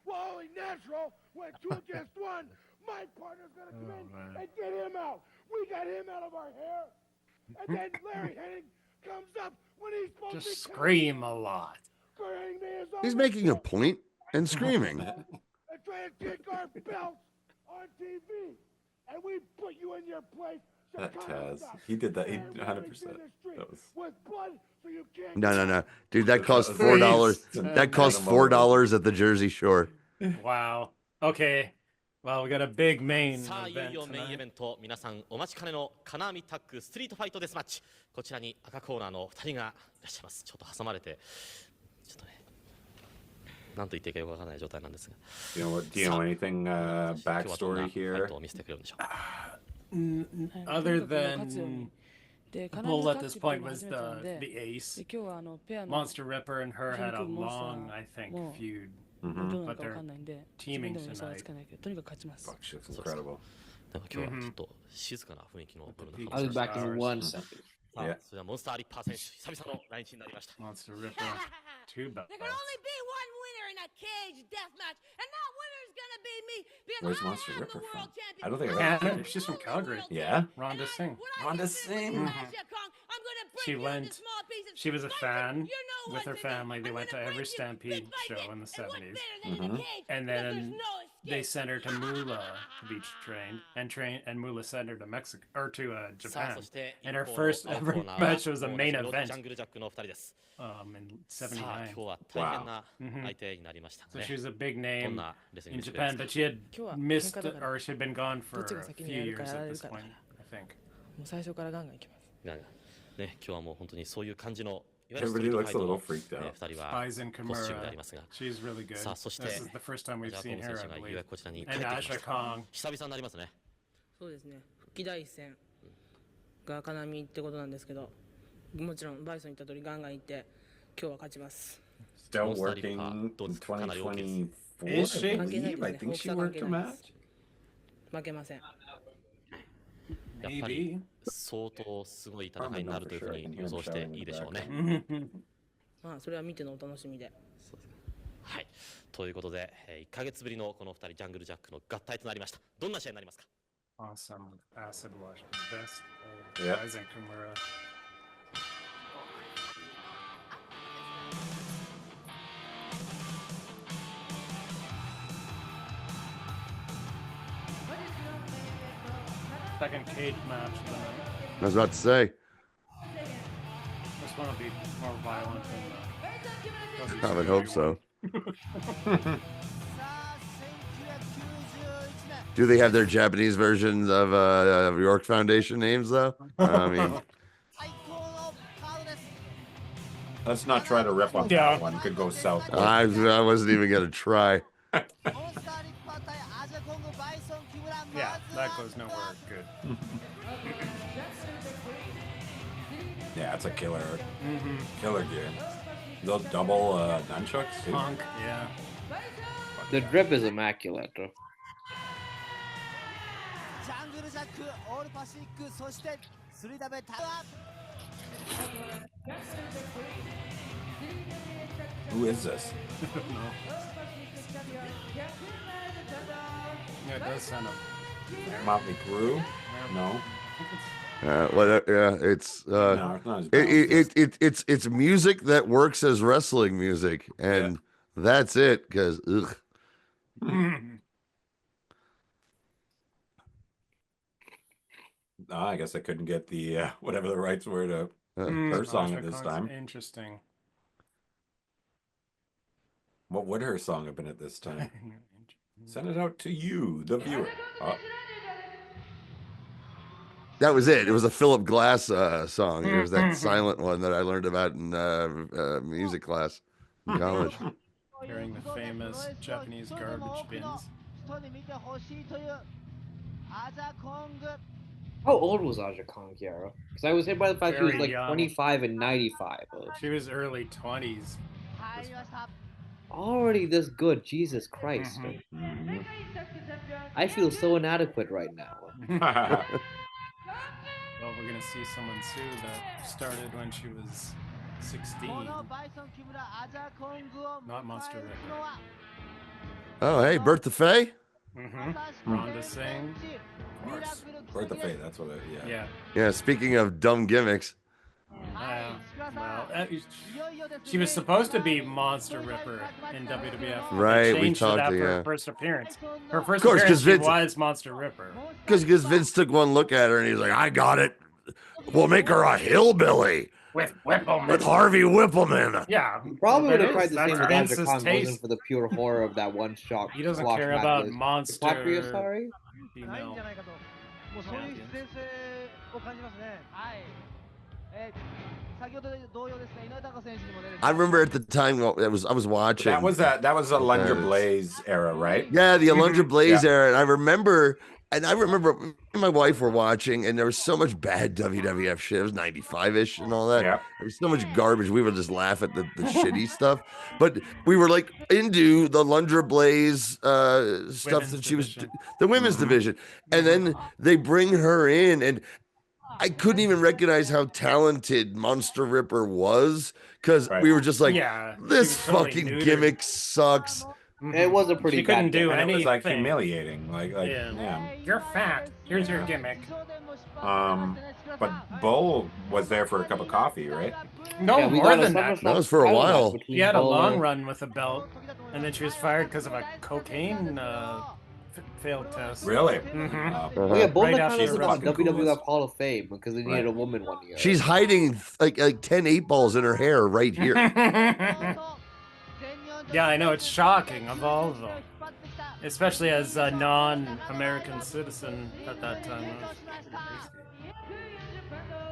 Well, only natural when 2 against 1. My partner's gonna come in and get him out. We got him out of our hair, and then Larry Henning comes up when he's supposed to Just scream a lot. He's making a point and screaming. And try to kick our belts on TV, and we put you in your place. That Taz. He did that. He 100%. That was. No. Dude, that cost $4. That cost $4 at the Jersey Shore. Wow. Okay. Well, we got a big main さあいよい event よメインイベ tonight. ント、皆さんお待ちかねの金網タッグストリートファイトデスマッチ。こちらに赤コーナーの2人がいらっしゃいます。ちょっと挟まれて、ちょっとね、なんと言っていいかよくわからない状態なんですが。Do you know anything backstory ファイ here? トを見せてくれるんでしょうか。 Other than Bull at this point was the ace. Monster Ripper and her had a long, I think, feud. But they're teaming tonight. Fuck, shit's incredible. なんか今日はちょっと静かな雰囲気の部分の I'll be back in 1 second. さあ、それではモンスターリッパー選手、久々の来日になりました。 Monster Ripper. Two belts. There can only be one winner in a cage death match, and that winner is gonna be me because Where's I Monster am Ripper the from? world champion. I don't think I've Canada. ever. She's from Calgary. Yeah? Rhonda Singh. Rhonda Singh. She went. She was a fan with her family. They went to every Stampede show in the 70s, and then they sent her to Mula to be trained, and Mula sent her to Mexico or to Japan. And her first ever match was a main event. In '79. Wow. So she was a big name in Japan, but she had missed, or she had been gone for a few years at this point, I think. 最初からガンガンいきます。ね、今日はもう本当にそういう感じの。 Everybody looks a little freaked out. Spies in Kimura. She's really good. This is the first time we've seen her, I believe. And Asha Kong. 久々になりますね。そうですね。復帰第一戦が金網ってことなんですけど、もちろんバイソン言った通りガンガン行って今日は勝ちます。 Still working in 2024. Is she? I think she worked a match. 負けません。やっぱり相当すごい戦いになるというふうに予想していいでしょうね。まあそれは見てのお楽しみで。はい。ということで、1ヶ月ぶりのこの2人ジャングルジャックの合体となりました。どんな試合になりますか？ Awesome. Acid Wash. Best Yep. guys in Kimura. Second cage match tonight. I was about to say. This one will be more violent than I would hope so. Do they have their Japanese versions of York Foundation names though? I mean, let's not try to rip on that one. Could go south. I wasn't even gonna try. that goes nowhere good. Yeah, it's a killer, Mhm. killer game. Those double nunchucks too. Punk, yeah. The drip is immaculate. ジャングルジャックオールパシフィックそして3ダメタワ Who is this? Yeah, it does sound Motley Crue? No. It's No, it's not as bad. it's music that works as wrestling music, and that's it. Because I guess I couldn't get the whatever the rights were to her song at this time. Interesting. What would her song have been at this time? Send it out to you, the viewer. that was it. It was a Philip Glass song. It was that silent one that I learned about in music class in college. Carrying the famous Japanese garbage bins. 人に見てほしいというアジャコング How old was Aja Kong, Kiara? Because I was hit by the fact she was Very like young. 25 and 95. She was early 20s. 入りました Already this good, Jesus Christ. I feel so inadequate right now. Well, we're gonna see someone soon that started when she was 16. このバイソン木村アジャコングを Not Monster 迎える Rick. のは Oh, hey, Bertha Faye. Rhonda Singh. Of course. Bertha Faye, that's what it, Yeah. Yeah. Speaking of dumb gimmicks, Well, she was supposed to be Monster Ripper in WWF. Right, They we changed talked, it after yeah. her first appearance. Her first Of course, 'cause appearance, she Vince- was Monster Ripper. because Vince took one look at her and he's like, "I got it. We'll make her a hillbilly With Whippleman. with Harvey Whippleman." Yeah. Probably would have That tried is- the that's same with Vince's Aja Kong taste. wasn't for the pure horror of that one shot. He doesn't squash care match about with monster Patria, sorry? ないんじゃないかともうそういう必然性を感じますねはい先ほど同様ですね井上貴選手にも出て I remember at the time I was watching. That was a Lunger Blaze era, right? Yeah, the Alundra Blaze Yeah. era, and I remember me and my wife were watching, and there was so much bad WWF shit. It was 95-ish and all that. Yeah. There was so much garbage. We would just laugh at the shitty stuff, but we were like into the Alundra Blaze stuff Women's that she was division. the women's division, and then they bring her in, and I couldn't even recognize how talented Monster Ripper was because we were just like, Yeah, this she was totally fucking neutered. gimmick sucks. It was a pretty She couldn't bad do And it was like anything. humiliating. Like Yeah. You're fat. Here's your gimmick. But Bull was there for a cup of coffee, right? No, Yeah, we more got a than that. That was for a while. She had a long run with a belt, and then she was fired because of a cocaine failed test. Really? Oh, yeah, Bull Right Nakano after is in the Wrestling WWF Hall of Fame because they needed Right. a woman one year. She's hiding like 10 8 balls in her hair right here. Yeah, I know, it's shocking of all of them. Especially as a non-American citizen at that time.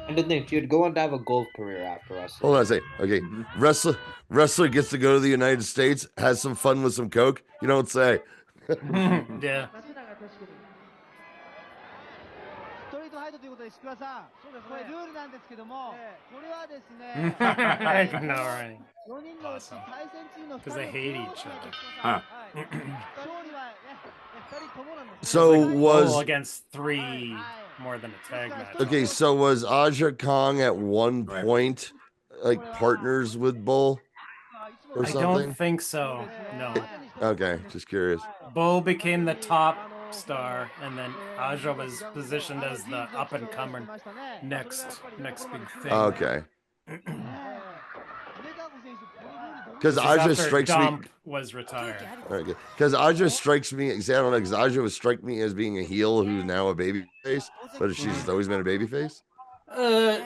And then she would go on to have a golf career after wrestling. Hold on a second. Okay. Wrestler gets to go to the United States, has some fun with some coke. You don't say. Yeah. ストリートファイトということで石倉さんこれルールなんですけどもこれはですね I don't know, right? 4人のうち対戦チームの2人 Because they hate each other. Huh. 勝利はね2人ともなんです So Bull was against 3 more than a tag match. okay, so was Aja Kong at one point like partners with Bull or I something? don't think so. No. Okay, just curious. Bull became the top star, and then Aja was positioned as the up and comer next big thing. Okay. 梅田子選手このルールどう Because Just Aja after strikes me. Dump was retired. Because Aja strikes me. I don't know. Because Aja would strike me as being a heel who's now a baby face, but she's always been a baby face. I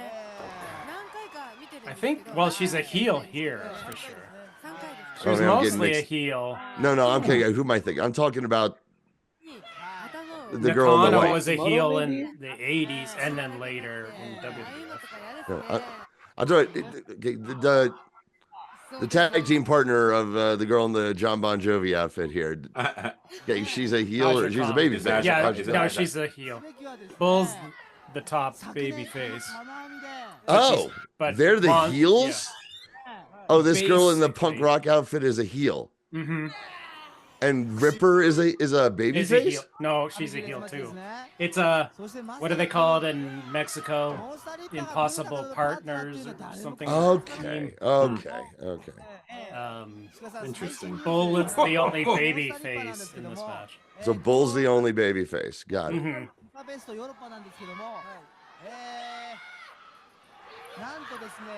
think, well, she's a heel here for sure. She was man, I'm getting mostly a mixed. heel. No, I'm kidding. Who am I thinking? I'm talking about the girl in the Nakano white. was a heel in the 80s and then later in WWF. I thought okay, The tag team partner of the girl in the John Bon Jovi outfit here. Okay, she's a heel or she's a baby face? Yeah, no, she's a heel. Bull's the top baby face. Oh, they're the heels? Yeah. Oh, this girl in the punk rock outfit is a heel. Mm-hmm. And Ripper is a baby Is a face? heel. No, she's a heel too. It's a, what do they call it in Mexico? Impossible partners or something. Okay. Interesting. Bull is the only baby face in this match. So Bull's the only baby face. Got it. Mhm. ベストヨーロッパなんですけども、なんとですね、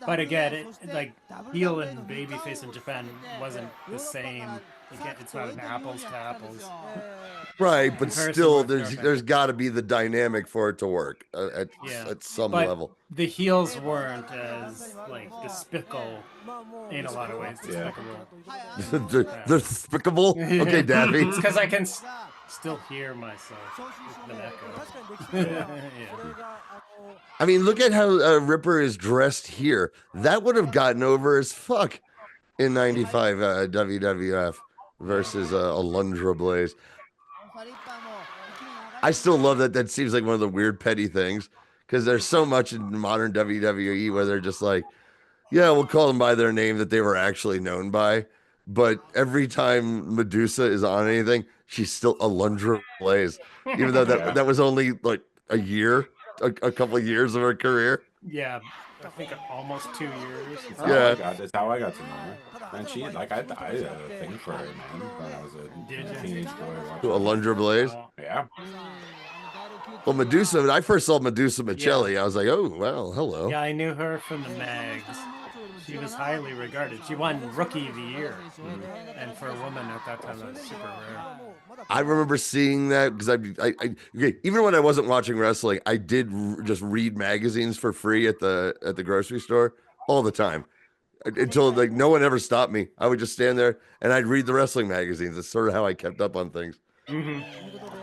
But again, like heel and babyface in Japan wasn't the same. It's not an apples to apples. Right, but still, there's got to be the dynamic for it to work at some but level. The heels weren't as like despicable in a lot of ways. Despicable. They're despicable. Okay, Daffy. It's because I can still hear myself with an echo. I mean, look at how Ripper is dressed here. That would have gotten over as fuck in '95 WWF versus Alundra Blaze. I still love that. That seems like one of the weird petty things because there's so much in modern WWE where they're just like, yeah, we'll call them by their name that they were actually known by. But every time Medusa is on anything, she's still Alundra Blaze, even though that was only like a year. A couple of years of her career. Yeah, I think almost 2 years. Yeah, that's how I got to know her. And she, like, I had a thing for her, man, when I was a teenage boy. Alundra Blaze. Yeah. Well, Medusa. When I first saw Medusa Michelli, I was like, oh well, hello. Yeah, I knew her from the mags. She was highly regarded. She won Rookie of the Year, and for a woman at that time, that was super rare. I remember seeing that because okay, even when I wasn't watching wrestling, I did just read magazines for free at the grocery store all the time until like no one ever stopped me. I would just stand there and I'd read the wrestling magazines. It's sort of how I kept up on things. Mm-hmm.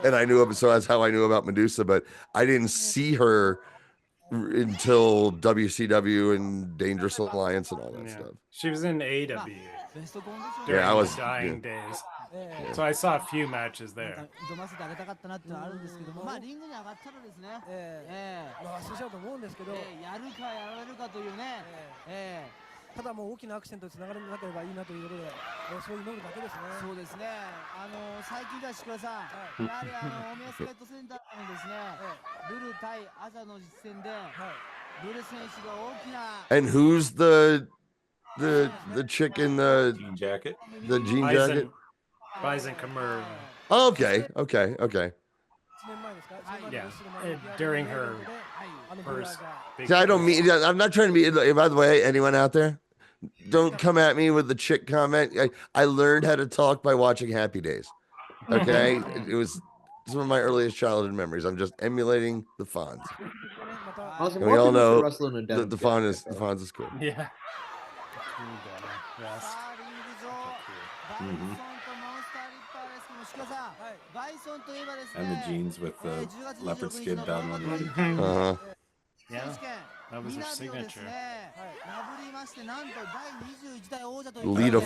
And I knew so that's how I knew about Medusa, but I didn't see her until WCW and Dangerous Alliance and all that stuff. She was in AW. Yeah, I was dying days. So I saw a few matches there. 挑ませてあげたかったなっていうのはあるんですけども、まあリングに上がったらですね、まあそうしようと思うんですけど、やるかやられるかというね、ただもう大きなアクシデントにつながらなければいいなということで、そういうのだけですね。そうですね。最近では石倉さん、やはり大宮スケートセンターのですね、ブル対アザの実戦で、ブル選手が大きな。And who's the chick in the jean jacket? The jean jacket? Bison Kimura. Oh, okay. Yeah, during her first big. See, I don't mean. I'm not trying to be. By the way, anyone out there, don't come at me with the chick comment. I learned how to talk by watching Happy Days. Okay, it was one of my earliest childhood memories. I'm just emulating the Fonz. Also, we all know the Fonz is cool. Yeah. Mm-hmm. And the jeans with the leopard skin down on the Yeah, that was her signature. Lita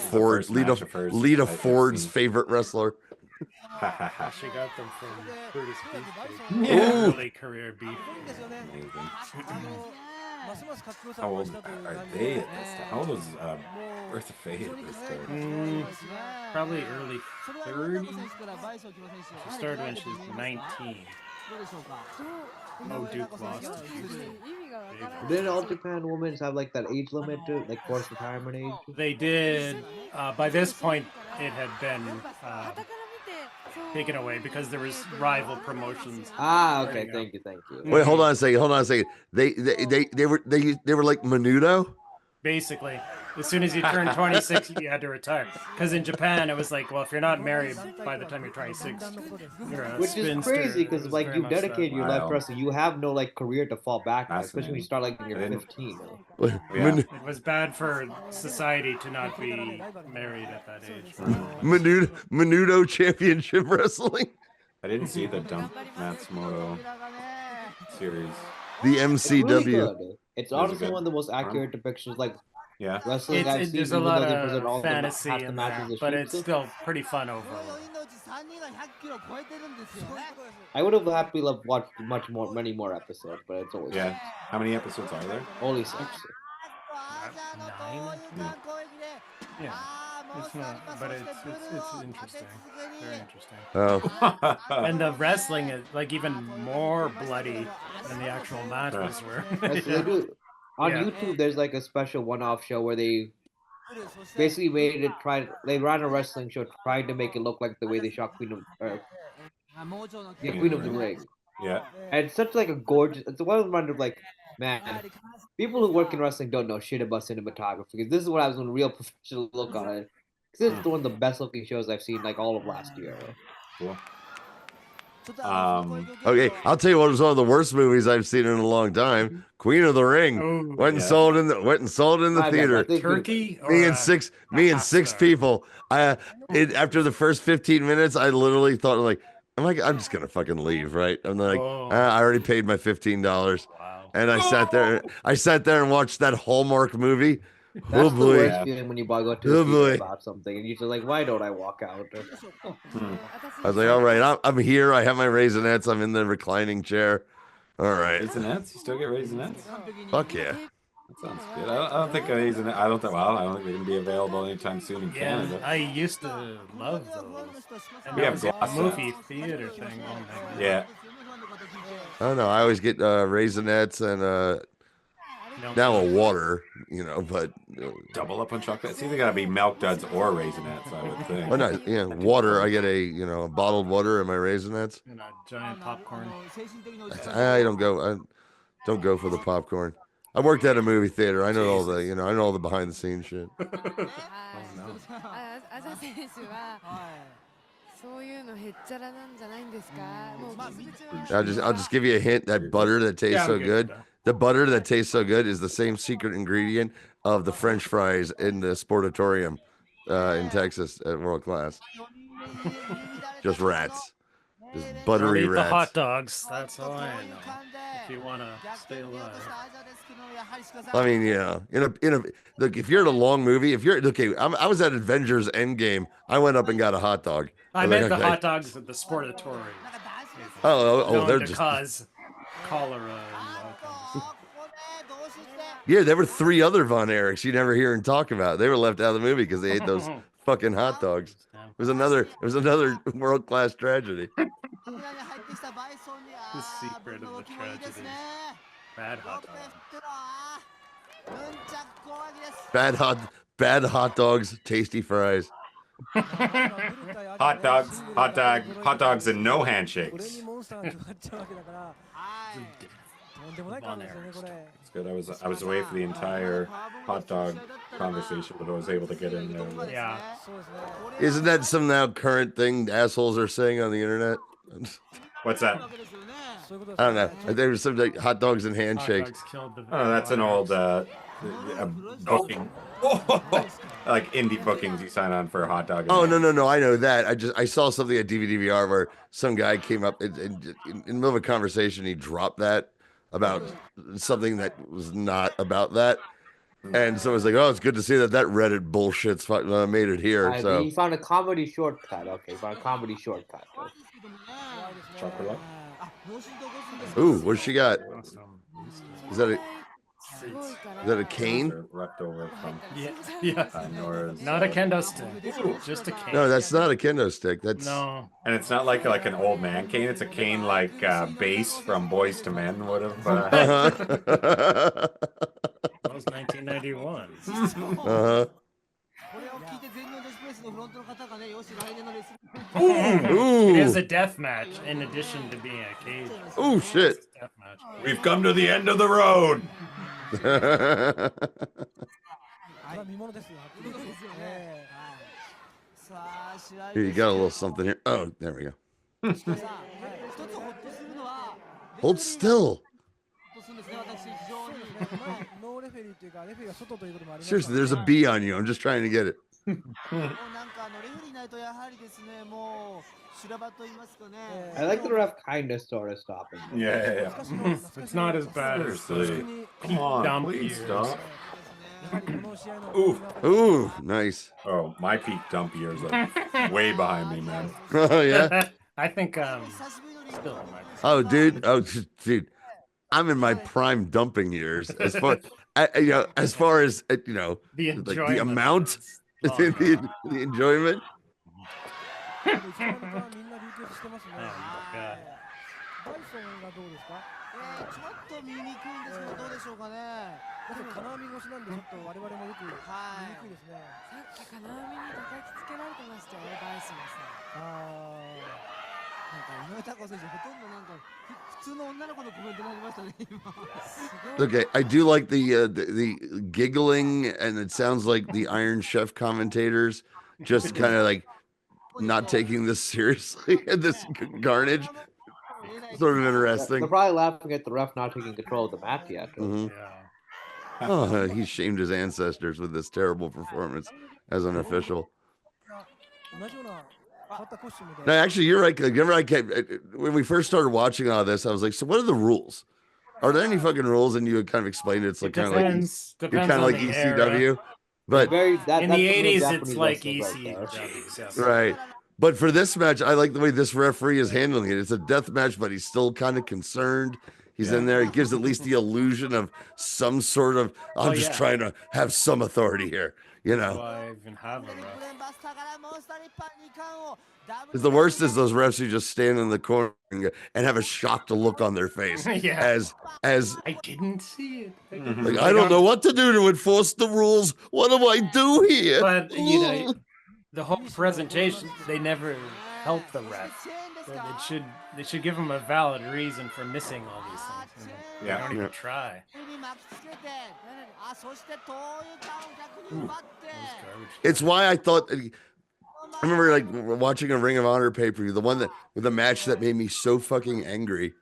Ford's favorite wrestler. She got them from Brutus Beefcake. Early career beef. How old are they at this time? How old was Bertha Faye at this time? Probably early 30s. She started when she was 19. Oh, Duke lost. Did all Japan women have like that age limit to like forced retirement age? They did. By this point, it had been taken away because there was rival promotions. Ah, okay. Thank you. Wait, hold on a second. They were like Menudo. Basically, as soon as you turned 26, you had to retire. Because in Japan, it was like, well, if you're not married by the time you're 26, you're a Which spinster. is crazy because like you dedicate your life to Wow. wrestling, you have no like career to fall back on, especially when you start like when you're I didn't- 15. It was bad for society to not be married at that age. Menudo Championship Wrestling. I didn't see the Dump Matsumoto series. The It's really MCW. good. It's Is it honestly good? one of the most accurate depictions, like Yeah. wrestling I've seen. There's a Even lot though they present all of the fantasy half the in matches there, as but it's sheets. still pretty fun overall. 4人のうち3人が100キロ超えてるんですよね。 I would have happily loved watched many more episodes, but it's always Yeah. How many episodes are there? only 6. Yeah, it's not, but it's interesting. Very interesting. Oh. And the wrestling is like even more bloody than the actual matches were. Yes, they do. On Yeah. YouTube, there's like a special one-off show where they basically made it they ran a wrestling show trying to make it look like the way they shot Queen of the Ring. Yeah. And it's such like a gorgeous. It's one of the of like, man, people who work in wrestling don't know shit about cinematography. Because this is what I was on a real professional look on it. This is one of the best looking shows I've seen like all of last year. Cool. Okay, I'll tell you what was one of the worst movies I've seen in a long time. Queen of the Ring. Went and sold in the theater. Turkey. Me and six people. After the first 15 minutes, I literally thought like, I'm just gonna fucking leave, right? I'm like, I already paid my $15, and I sat there and watched that Hallmark movie. That's the boy. worst feeling when you go to a theater about something and you're just like, why don't I walk out? I was like, all right, I'm here. I have my Raisinets. I'm in the reclining chair. All right. Raisinets? You still get Raisinets? Fuck yeah. That sounds good. I don't think Raisinets. I don't think they're gonna be available anytime soon in Canada. I used to love those. And We have there was a Gloss movie theater thing. Oh my God. Yeah. I don't know. I always get Raisinets and now a water, but Double up on chocolate. It's either gotta be Milk Duds or Raisinets, I would think. Oh no, yeah, water. I get a bottled water and my Raisinets. And a giant popcorn. I don't go for the popcorn. I worked at a movie theater. I know all the I know all the behind the scenes shit. I'll just give you a hint. That butter that tastes so good. The butter that tastes so good is the same secret ingredient of the French fries in the Sportatorium in Texas at World Class. Just rats. Just buttery Eat rats. the hot dogs. That's all I know. If you want to stay alive. I mean, look, if you're in a long movie, I was at Avengers Endgame. I went up and got a hot dog. I meant the hot dogs at the Sportatorium. They're just cause cholera and all yeah. There were 3 other Von Erichs you never hear him talk about. They were left out of the movie because they ate those fucking hot dogs. It was another world class tragedy. The secret of the tragedy. Bad hot dogs. Bad hot dogs, tasty fries. Hot dogs, and no handshakes. It's good. I was away for the entire hot dog conversation, but I was able to get in there. Yeah. Isn't that some now current thing assholes are saying on the internet? What's that? I don't know. There was some like hot dogs and handshakes. Oh, that's an old booking. Like indie bookings you sign on for a hot dog. Oh no! I know that. I saw something at DVDVR where some guy came up in the middle of a conversation. He dropped that about something that was not about that, and so I was like, "Oh, it's good to see that Reddit bullshit's made it here." So he found a comedy shortcut. Okay, found a comedy shortcut. Chocolate. Ooh, what she got? Is that a cane? Leftover from yeah. Not a kendo stick. Just a cane. No, that's not a kendo stick. That's no. And it's not like an old man cane. It's a cane like Bass from Boys to Men would have. That was 1991. Ooh. It is a death match in addition to being a cage. Oh shit! Death match. We've come to the end of the road. Here, you got a little something here. Oh, there we go. Hold still. Seriously, there's a bee on you. I'm just trying to get it. もうなんかレフェリーいないとやはりですね、もう修羅場と言いますかね。I like the ref kind of sort of stopping. Yeah. It's not as bad as Seriously. the Come on, dump please years. stop. やはりこの試合の Ooh. Ooh, nice. Oh, my peak dump years are way behind me, man. Oh yeah. I think still in my Oh dude. Oh dude. I'm in my prime dumping years. As far as far as the like the enjoyment. amount, the enjoyment. 一番みんな流血してますね。 God. バイソンがどうですか？ちょっと見にくいんですけどどうでしょうかね。だって金網越しなんでちょっと我々もよく見にくいですね。さっき金網に叩きつけられてましたよ、バイソンさん。なんか井上貴子選手ほとんどなんか普通の女の子のコメントになりましたね今。 Okay, I do like the giggling, and it sounds like the Iron Chef commentators just kind of like not taking this seriously and this carnage. Sort of interesting. They're probably laughing at the ref not taking control of the match yet. Mhm. Oh, he shamed his ancestors with this terrible performance as an official. 同じような変わったコスチュームで。 No, actually, you're right. Remember, when we first started watching all this, I was like, "So, what are the rules? Are there any fucking rules?" And you had kind of explained it. It's like kind of like you're kind of like ECW, but in the 80s, it's like ECW. right. But for this match, I like the way this referee is handling it. It's a death match, but he's still kind of concerned. He's in there. He gives at least the illusion of some sort of, I'm just trying to have some authority here, you know. I even have a ref. The worst is those refs who just stand in the corner and have a shocked look on their face. Yeah. As I didn't see it. like, I don't know what to do to enforce the rules. What do I do here? But you know, the whole presentation, they never help the ref. They should give them a valid reason for missing all these things. And they don't even try. It's why I thought. I remember like watching a Ring of Honor pay-per-view. The one that with the match that made me so fucking angry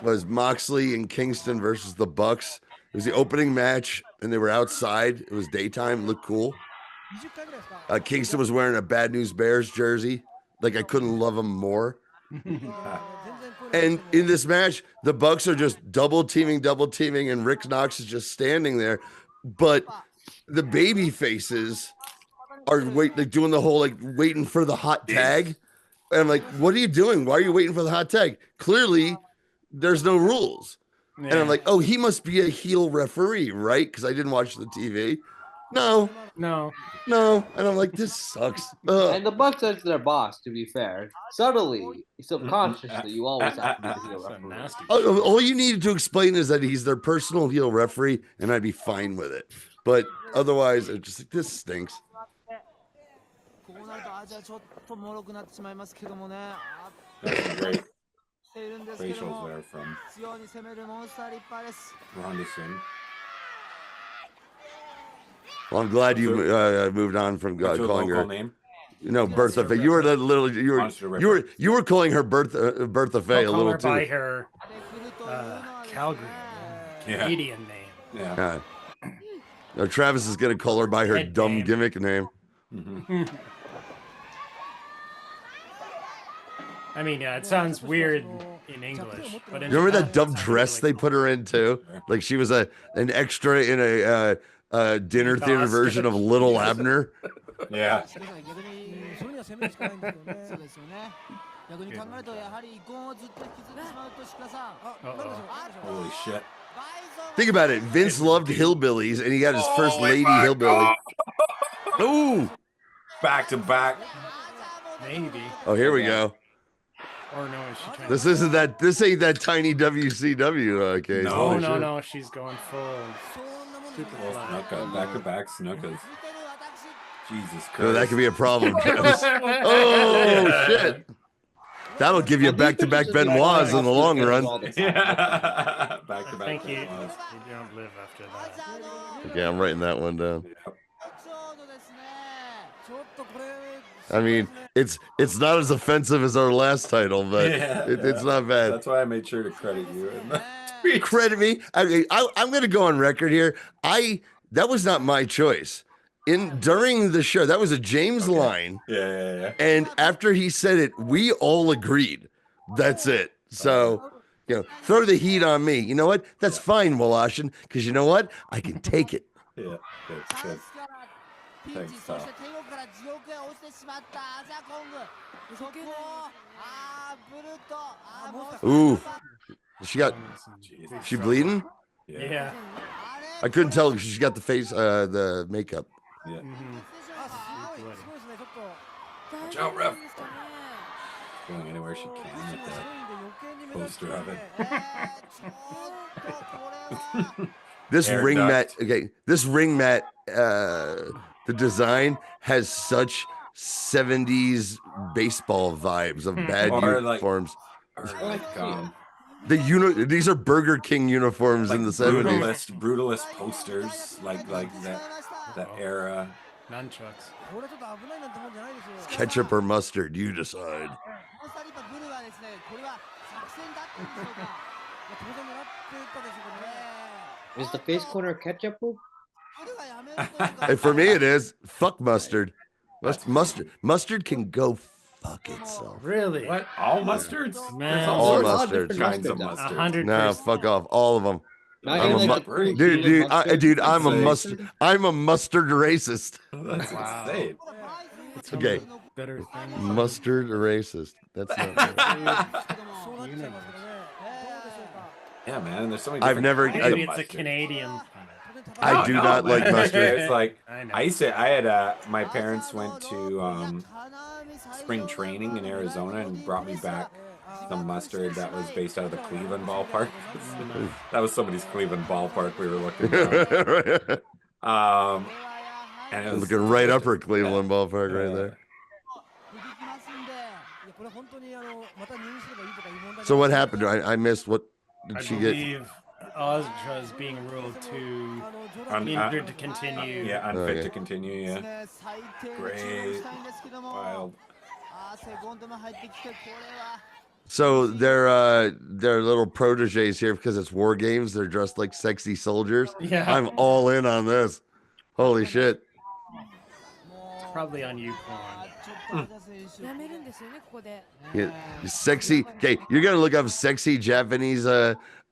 was Moxley and Kingston versus the Bucks. It was the opening match, and they were outside. It was daytime. It looked cool. Kingston was wearing a Bad News Bears jersey. Like I couldn't love him more. And in this match, the Bucks are just double teaming, and Rick Knox is just standing there. But the baby faces are doing the whole like waiting for the hot tag. And I'm like, what are you doing? Why are you waiting for the hot tag? Clearly, there's no rules. Yeah. And I'm like, oh, he must be a heel referee, right? Because I didn't watch the TV. No. And I'm like, this sucks. Ugh. And the Bucks are their boss, to be fair. Subtly, subconsciously, you always have to be the heel referee. All you needed to explain is that he's their personal heel referee, and I'd be fine with it. But otherwise, it's just like, this stinks. こうなるとじゃあちょっと脆くなってしまいますけどもね。 Great しているんですけども facials there from 強に攻めるモンスター立派です。 Ronderson. Well, I'm glad you moved on from calling her name? No, Bertha Faye. You were the little you were calling her Bertha Faye a little too. By her Calgary Canadian name. Yeah. Now, Travis is gonna call her by her dumb gimmick name. I mean, yeah, it sounds weird in English, but in remember that dumb dress they put her in too? Like she was an extra in a dinner theater version of Little Abner. Yeah. Holy shit. Think about it. Vince loved hillbillies, and he got his first lady hillbilly. Ooh. Back to back. Maybe. Oh, here we go. Or no, is she trying This isn't that. This ain't that tiny WCW case. No, she's going full. Back to back snookas. Jesus Christ. No, that could be a problem. Oh shit. That'll give you back to back Benoits in the long run. Yeah. Back to back. Thank you. You don't live after that. Okay, I'm writing that one down. I mean, it's not as offensive as our last title, but it's not bad. That's why I made sure to credit you. Credit me. I'm going to go on record here. That was not my choice. during the show. That was a James line. Yeah. And after he said it, we all agreed. That's it. So, throw the heat on me. You know what? That's fine, Woloshyn, because you know what? I can take it. Yeah, good. Thanks, pal. 天国から地獄へ落ちてしまったアジャコングそこをブルッともう Ooh. She bleeding? Yeah. I couldn't tell because she's got the face, the makeup. Yeah. Watch out, ref. Going anywhere she can with that poster of it. This Air ring duct. mat, okay, this ring mat, the design has such 70s baseball vibes of bad Or like- uniforms. These are Burger King uniforms in the 70s. brutalist posters, like that era. Nunchucks. Ketchup or mustard, you decide. Is the face corner ketchup? And for me, it is. Fuck mustard. Mustard can go fuck itself. Really? What? All mustards? Man. There's All sorts of mustard. different kinds of mustard. 100%. No, fuck off. All of them. Dude, I'm a mustard. I'm a mustard racist. That's insane. It's Okay. Better things. Mustard racist. That's not. Yeah, man. There's so many. I've different never- kinds Maybe of it's a mustard. Canadian. I do not like mustard. It's like I know. I had my parents went to spring training in Arizona and brought me back some mustard that was based out of the Cleveland ballpark. That was somebody's Cleveland ballpark we were looking at. And it was Looking right up her Cleveland ballpark right there. So what happened? I missed. What did I she get? believe Ozra is being ruled to injured to continue. Yeah, unfit Okay. to continue. Yeah, great, wild. So they're little proteges here because it's war games. They're dressed like sexy soldiers. Yeah. I'm all in on this. Holy shit. It's probably on YouPorn. やめるんですよねここで Yeah, sexy. Okay, you're gonna look up sexy Japanese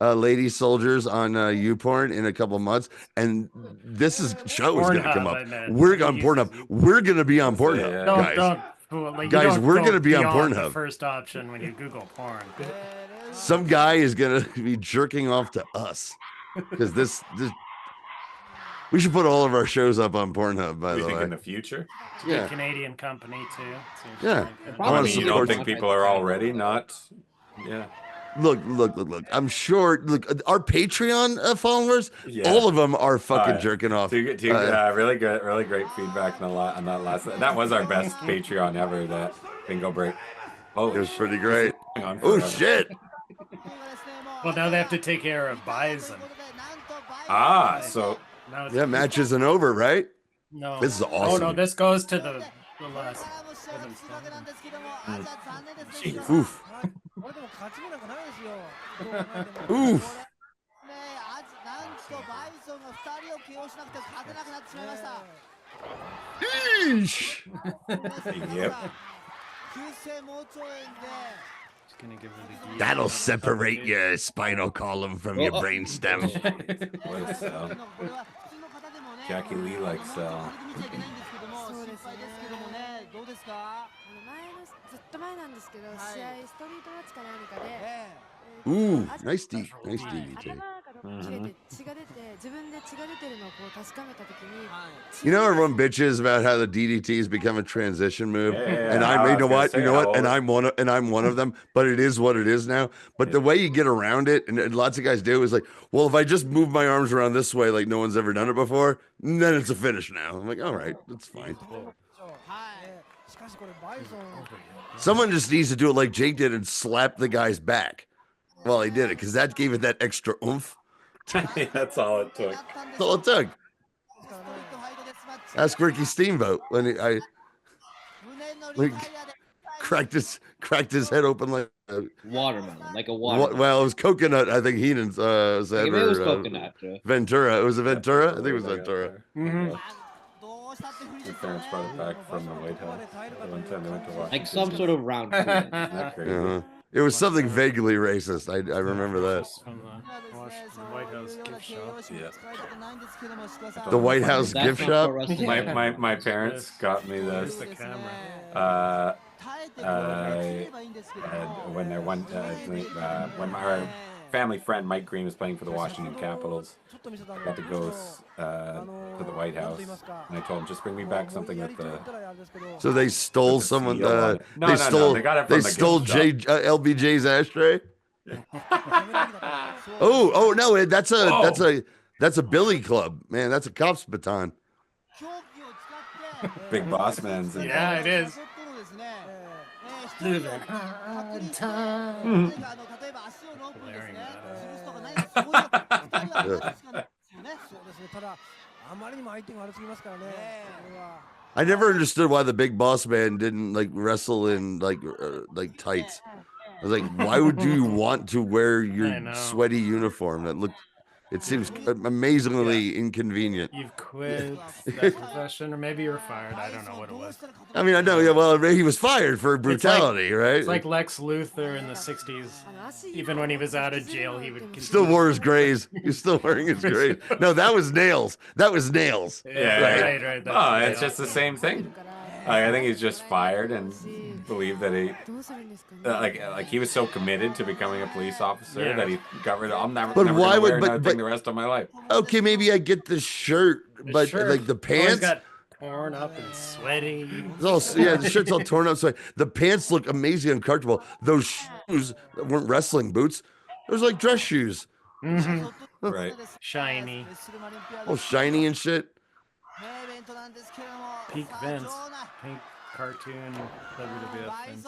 lady soldiers on YouPorn in a couple months, and this show is gonna come Pornhub, up. I meant. We're on Pornhub. We're gonna be on Pornhub, Yeah. guys. Don't fool, like, you Guys, don't we're go gonna be on beyond the Pornhub. first option when you Google porn. Some guy is gonna be jerking off to us because this. We should put all of our shows up on Pornhub. By You the think way, in the future? It's a Yeah. good Canadian company too. Seems Yeah. like a- I wanna You don't support think people are already not? Yeah. Look. I'm sure. Look, our Patreon followers, Yeah. all of them are fucking Alright. jerking off. Really good, really great feedback on that last. That was our best Patreon ever. That bingo break. Oh, It was pretty great. hang on Oh forever. shit! Well, now they have to take care of Bison. So Now it's Yeah, match isn't over, right? No. This is Oh awesome. no, this goes to the last. Oof. Oof. Eesh. Yep. Just gonna give her the gear. That'll separate your spinal column from your brain stem. What a cell. Jackie Lee likes cell. そうですねどうですか前のずっと前なんですけど、試合ストリートマッチか何かで、Ooh, nice DDT. 頭が切れて血が出て自分で血が出てるのをこう確かめたときに、 You know, everyone bitches about how the DDT has become a transition move, Yeah, and I you know was what, gonna say, and I'm one of them. But it is what it is now. But the way you get around it, and lots of guys do, is like, well, if I just move my arms around this way, like no one's ever done it before, then it's a finish now. I'm like, all right, that's fine. Someone just needs to do it like Jake did and slap the guy's back while he did it, because that gave it that extra oomph. That's all it took. That's all it took. Ask Ricky Steamboat when I cracked his head open like a watermelon, like a watermelon. Well, it was coconut. I think Heenan said. It was coconut. Ventura. It was a Ventura. I think it was Ventura. Mm-hmm. My parents brought it back from the White House. The one time they went to Washington. Like some sort of round table. Not crazy. It was something vaguely racist. I remember that. From the White House gift shop. Yeah. The White House gift shop. My parents got me this. The camera. When they're when my family friend Mike Green was playing for the Washington Capitals, I got to go to the White House, and I told him just bring me back something with the. So they stole someone. No, they got it from They the stole gift shop. LBJ's ashtray. oh no! That's a billy club, man. That's a cop's baton. Big boss man's. Yeah, it is. I never understood why the big boss man didn't like wrestle in like tights. I was like, why would you want to wear your sweaty uniform that looked? It seems amazingly inconvenient. You've quit that profession, or maybe you were fired. I don't know what it was. I mean, I know. Yeah, well, he was fired for brutality, right? It's like Lex Luthor in the '60s. Even when he was out of jail, he would still wore his grays. He's still wearing his grays. No, that was nails. That was nails. Yeah, right. Oh, it's just the same thing. I think he's just fired and believed that he, like he was so committed to becoming a police officer that he got rid of. I'm never. But never why gonna would? wear But another thing the rest of my life. Okay, maybe I get the shirt, but like the pants. Got torn up and sweaty. It's all, the shirt's all torn up. So the pants look amazing uncomfortable. Those shoes weren't wrestling boots. Those like dress shoes. Mm-hmm. Right. Shiny. Oh, shiny and shit. Peak Vince. Pink cartoon WWF Vince.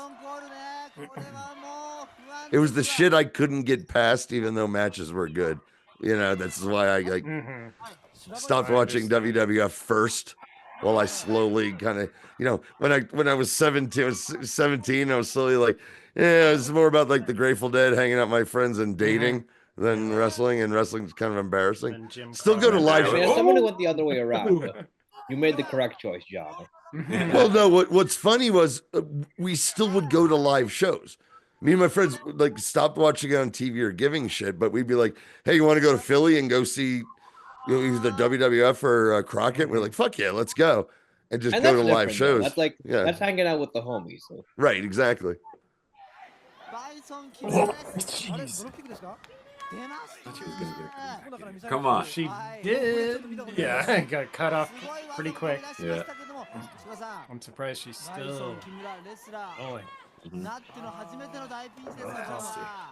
It was the shit I couldn't get past, even though matches were good. You know, that's why I like stopped watching WWF first. While I slowly kind of, you know, when I was 17, I was slowly like, yeah, it's more about like the Grateful Dead, hanging out with my friends and dating than wrestling, and wrestling's kind of embarrassing. Still go to live shows. Someone who went the other way around. You made the correct choice, John. Well, no, what's funny was we still would go to live shows. Me and my friends like stopped watching it on TV or giving shit, but we'd be like, hey, you want to go to Philly and go see either WWF or Crockett? We're like, fuck yeah, let's go. And just go to live shows. That's like, that's hanging out with the homies. So. Right, exactly. Oh, come on. She did. Yeah, got cut off pretty quick. Yeah. I'm surprised she's still going.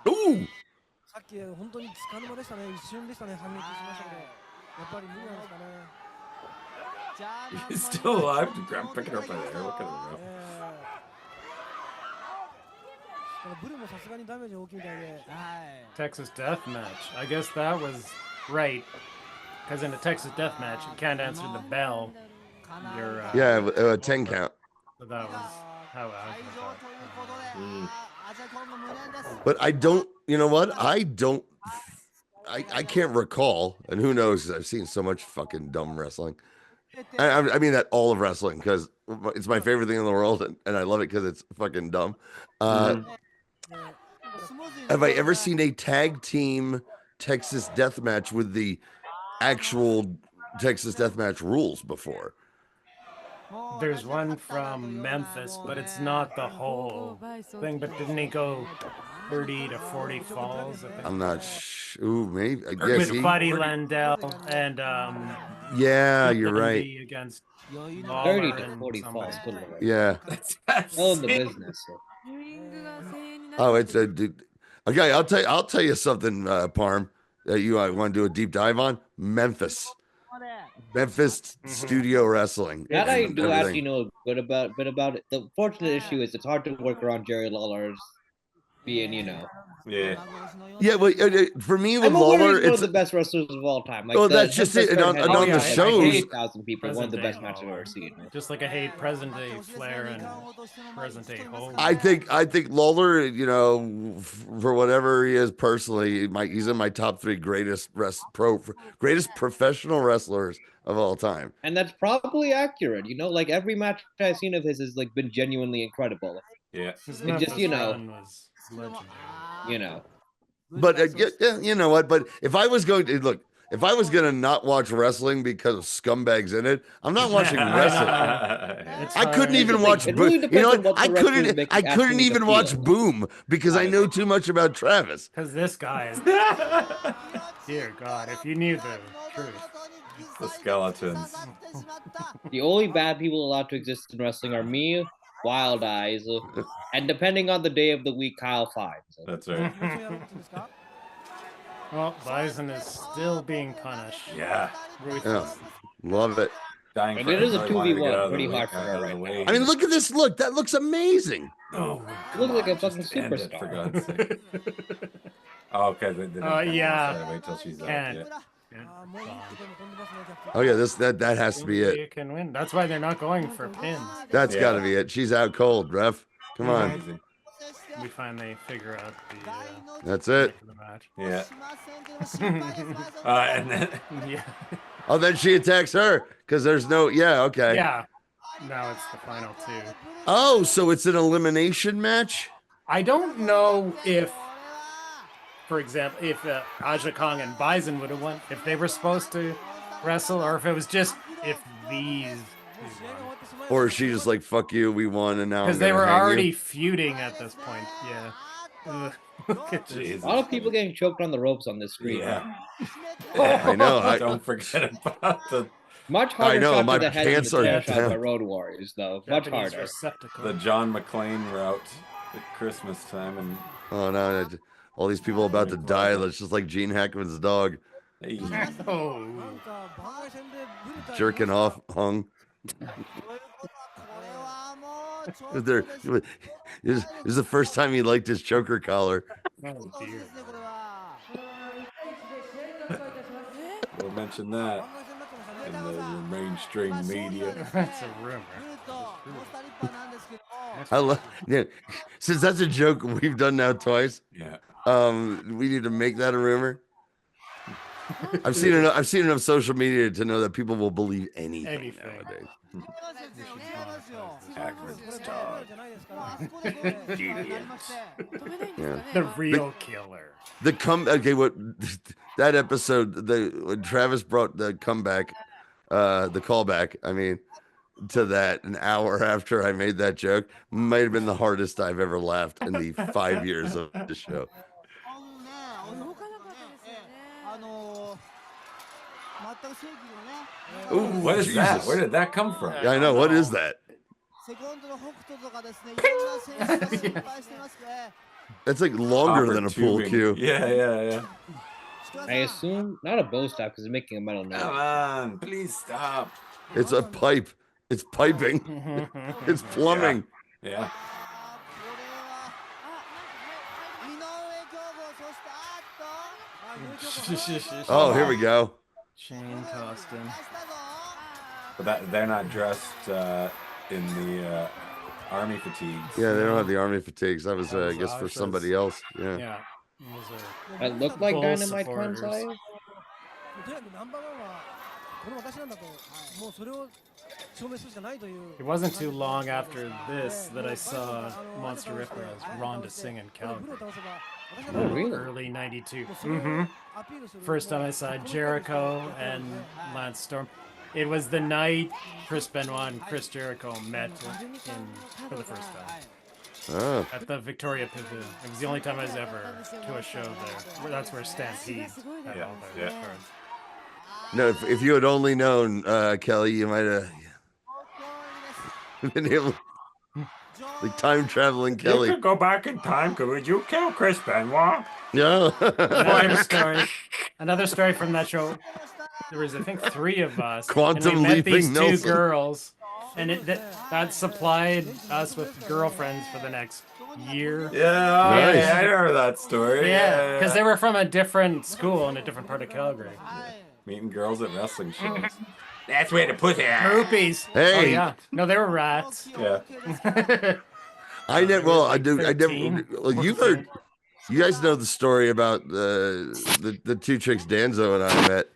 Ooh. さっき本当につかの間でしたね。一瞬でしたね。反撃しましたけど、やっぱり無理なんですかね。 He's still alive. I'm picking her up by the hair. Look at her. ブルもさすがにダメージ大きいみたいで。 Texas Death Match. I guess that was right. Because in a Texas Death Match, you can't answer the bell. You're, yeah, 10 count. So that was how I was. But I don't, you know what? I can't recall, and who knows? I've seen so much fucking dumb wrestling. I mean that all of wrestling, because it's my favorite thing in the world, and I love it because it's fucking dumb. Have I ever seen a tag team Texas death match with the actual Texas death match rules before? There's one from Memphis, but it's not the whole thing. But didn't he go 30 to 40 falls? I think? I'm not ooh, maybe. I guess with Buddy Landell and yeah, you're right. Against 30 to 40 falls. Yeah. All in the business. Oh, it's a dude. Okay, I'll tell you something, Parm, that you want to do a deep dive on. Memphis studio wrestling. That I do actually know a bit about it. The fortunate issue is it's hard to work around Jerry Lawler's being, you know. Yeah. Yeah, but for me with I'm aware Lawler, he's one it's of the best wrestlers of all time. Like, well, that's just it. And on the shows, 8,000 people, one of the best matches I've ever seen. Just like I hate present day Flair and present day Hogan. I think Lawler, you know, for whatever he is personally, he's in my top 3 greatest professional wrestlers of all time. And that's probably accurate. You know, like every match I've seen of his has like been genuinely incredible. Yeah. And just, you know, But you know what? But if I was going to look, if I was gonna not watch wrestling because of scumbags in it, I'm not watching wrestling. I couldn't even watch. really You know depends on what? what I the wrestler is couldn't. making I couldn't actually even watch Boom because I know too much about Travis. Because this guy is. Dear God, if you knew the truth. The skeletons. The only bad people allowed to exist in wrestling are me, Wild Eyes, and depending on the day of the week, Kyle Fines. That's right. Well, Bison is still being punished. Yeah. Yeah. Love it. Dying And for it is a everybody to get 2v1, out of pretty the hard way- for her out of right the now. way. I mean, look at this. Look, that looks amazing. Oh, Looks like a fucking just end it, for superstar. God's sake. Oh, okay. They didn't Yeah. wait till she's out. Can't. Yeah. Oh yeah, that has to be You it. can win. That's why they're not going for pins. That's got to be it. She's out cold, ref. Come on. Amazing. We finally figure out the. That's it. The match. Yeah. And then Yeah. Oh, then she attacks her because there's no. Yeah. Okay. Yeah. Now it's the final 2. Oh, so it's an elimination match? I don't know if, for example, if Aja Kong and Bison would have won, if they were supposed to wrestle, or if it was just if these. Or is she just like, fuck you, we won, and now I'm Because they gonna were hang already you? feuding at this point. Yeah. Ugh. Look at this. A lot of people getting choked on the ropes on this screen. Yeah. I know. Don't forget about the Much harder I know, shot my to the head pants than the are tail shot by down. Road Warriors, though. Much Japanese harder. receptacle. John McClane route at Christmas time, and Oh no, all these people about to die. That's just like Gene Hackman's dog hey, Oh. jerking off, hung. There, this is the first time he liked his choker collar. Oh, dear. we'll mention that in the mainstream media. That's a rumor. I love. Yeah, since that's a joke we've done now twice. Yeah. We need to make that a rumor. I've seen enough social media to know that people will believe anything nowadays. Hackman's dog. Yeah. The real killer. What that episode, when Travis brought the comeback, the callback, I mean, to that an hour after I made that joke, might have been the hardest I've ever laughed in the 5 years of the show. Ooh, what is that? Jesus. Where did that come from? Yeah, I know. What is that? It's like longer than a pool Tubing. cue. Yeah. I assume not a bow staff because it's making a metal noise. Come on, please stop. It's a pipe. It's piping. It's plumbing. Yeah. Oh, here we go. Shane Toston. But they're not dressed in the army fatigues. Yeah, they don't have the army fatigues. That was, I guess, for somebody else. Yeah. Yeah. That looked like Full Dynamite supporters. Kansai. It wasn't too long after this that I saw Monster Ripper as Rhonda Singh in Calgary. Oh, really? Early 92. First time I saw Jericho and Lance Storm. It was the night Chris Benoit and Chris Jericho met for the first time. Oh. At the Victoria Pavilion. It was the only time I was ever to a show there. That's where Stampede had all their cards. No, if you had only known, Kelly, you might have been able. Like time traveling Kelly. You could go back in time. Could you kill Chris Benoit? Yeah. Another story from that show. There was, I think, 3 of us. Quantum and we met leaping these 2 Nelson. girls, and that supplied us with girlfriends for the next year. Yeah, Nice. I remember that story. Yeah, because they were from a different school in a different part of Calgary. Meeting girls at wrestling shows. That's where the pussy at. Groupies. Hey. Oh, yeah. No, they were rats. Yeah. I never. Well, I do. I never. 13, Well, you've heard. You guys know the story about the two chicks Danzo and I met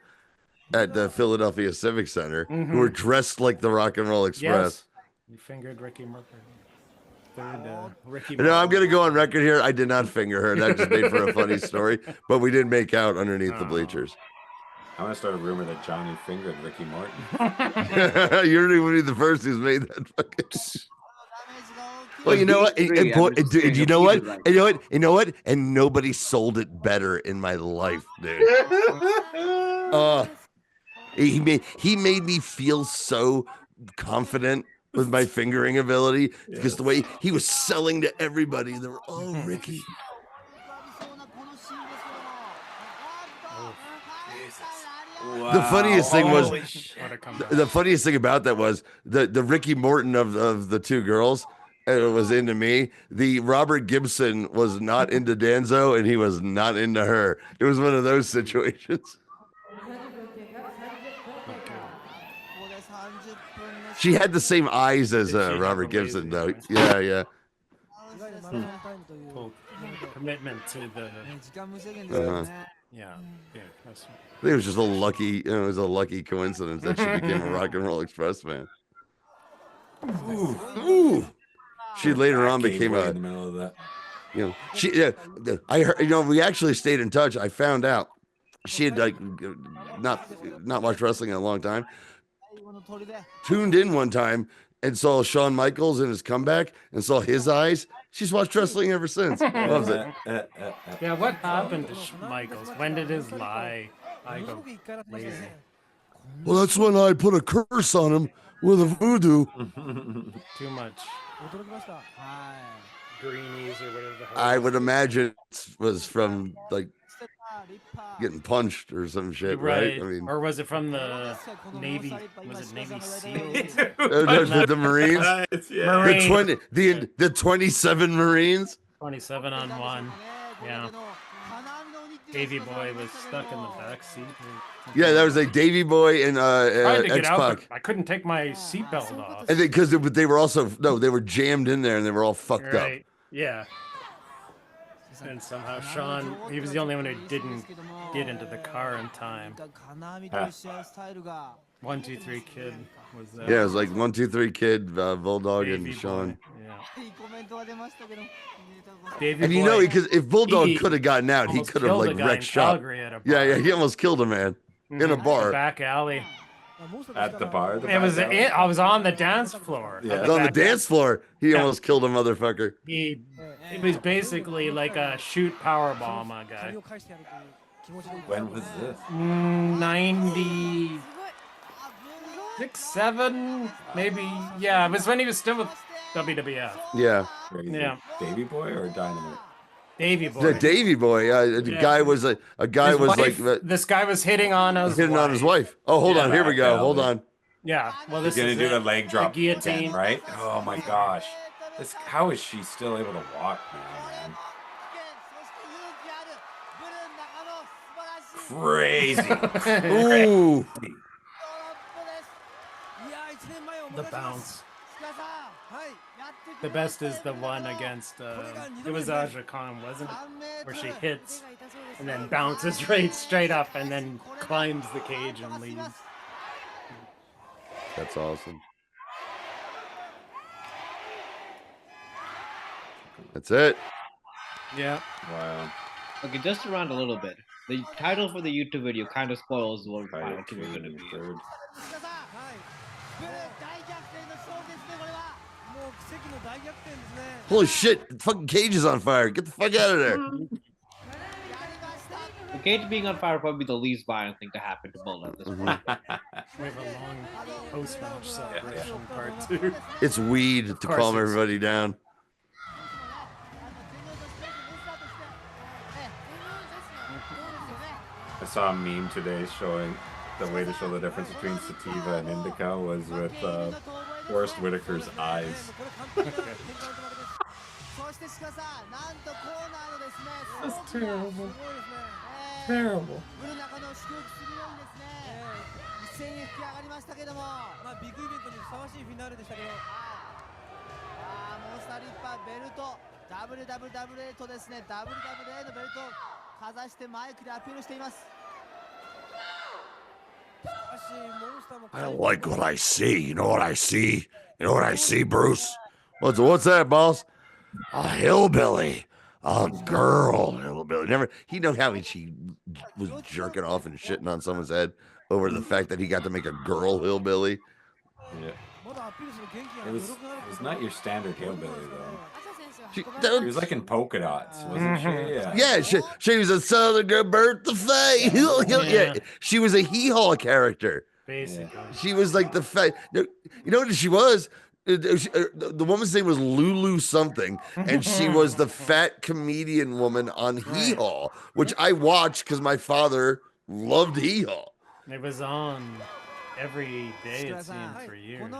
at the Philadelphia Civic Center, who were dressed like the Rock and Roll Express. Yes. You fingered Ricky Mercury. Ricky. No, I'm gonna go on record here. I did not finger her. That just made for a funny story, but we did make out underneath the bleachers. I'm gonna start a rumor that Johnny fingered Ricky Martin. You're not even the first who's made that fucking. Well, you know what? And you know what? And you know what? You know what? And nobody sold it better in my life, dude. He made me feel so confident with my fingering ability because the way he was selling to everybody, they were, oh, Ricky. The funniest thing was the funniest thing about that was the Ricky Morton of the two girls was into me. The Robert Gibson was not into Danzo and he was not into her. It was one of those situations. She had the same eyes as Robert Gibson, though. Yeah. Commitment to the. Yeah. That's I think it was just a lucky. It was a lucky coincidence that she became a Rock and Roll Express fan. Ooh. She later on became a. In the middle of that. I heard. We actually stayed in touch. I found out she had not watched wrestling in a long time. Tuned in one time and saw Shawn Michaels in his comeback and saw his eyes. She's watched wrestling ever since. Loves it. Yeah, what happened to Michaels? When did his eye go lazy? Well, that's when I put a curse on him with a voodoo. Too much. Greenies or whatever the hell. I would imagine it was from like getting punched or some shit, right? I mean, or was it from the Navy? Was it Navy SEALs? the Marines? Marine. The 27 Marines? 27 on one. Yeah. Davy Boy was stuck in the back seat. Yeah, that was like Davy Boy and X-Pac. I couldn't take my seatbelt off. And because they were also they were jammed in there and they were all fucked up. Yeah. And somehow Sean, he was the only one who didn't get into the car in time. 1, 2, 3 Kid was there. Yeah, it was like 1, 2, 3 Kid, Bulldog, and Sean. Yeah. And you know, because if Bulldog could have gotten out, he could have like wrecked shop. Yeah, he almost killed a man in a bar. Back alley. At the bar? I was on the dance floor. Yeah. On the dance floor, he almost killed a motherfucker. It was basically like a shoot power bomb guy. When was this? 96, 7, maybe. Yeah, it was when he was still with WWF. Yeah. Yeah. Davy Boy or Dynamite? Davy Boy. The Davy Boy. The guy was a guy His was wife, like this guy was hitting on his wife. Oh, hold on. Here we go. Hold on. Yeah. Well, He's this gonna is do it. the leg drop The guillotine, again, right? Oh my gosh. How is she still able to walk now, man? Crazy. Ooh. The bounce. The best is the one against, it was Aja Khan, wasn't it? Where she hits and then bounces right straight up and then climbs the cage and leaves. That's awesome. That's it. Yeah. Wow. Okay, just around a little bit. The title for the YouTube video kind of spoils what final two are going to be. Holy shit! The fucking cage is on fire. Get the fuck out of there. The cage being on fire would probably be the least violent thing to happen to Bull at this point. We have a long post-match celebration part 2. It's weed to calm everybody down. I saw a meme today showing the way to show the difference between sativa and indica was with Forrest Whitaker's eyes. そして鹿さん、なんとコーナーのですね、 That's すごく terrible. すごいですね。 Terrible. ブル中野を祝福するようにですね、一斉に吹き上がりましたけども、まあビッグイベントにふさわしいフィナーレでしたけど、モンスターリッパーベルト WWWA とですね WWA のベルトをかざしてマイクでアピールしています。 I don't like what I see. You know what I see? You know what I see, Bruce? What's that, boss? A hillbilly. A girl hillbilly. Never. He know how she was jerking off and shitting on someone's head over the fact that he got to make a girl hillbilly. Yeah. It was not your standard hillbilly though. She was like in polka dots, wasn't she? Yeah. Yeah, she was a Southern girl, Bertha Faye. Yeah, she was a hee-haw character. Basically. She was like the you know what she was? The woman's name was Lulu something, and she was the fat comedian woman on Hee Haw, which I watched because my father loved Hee Haw. It was on every day, it seemed, for years.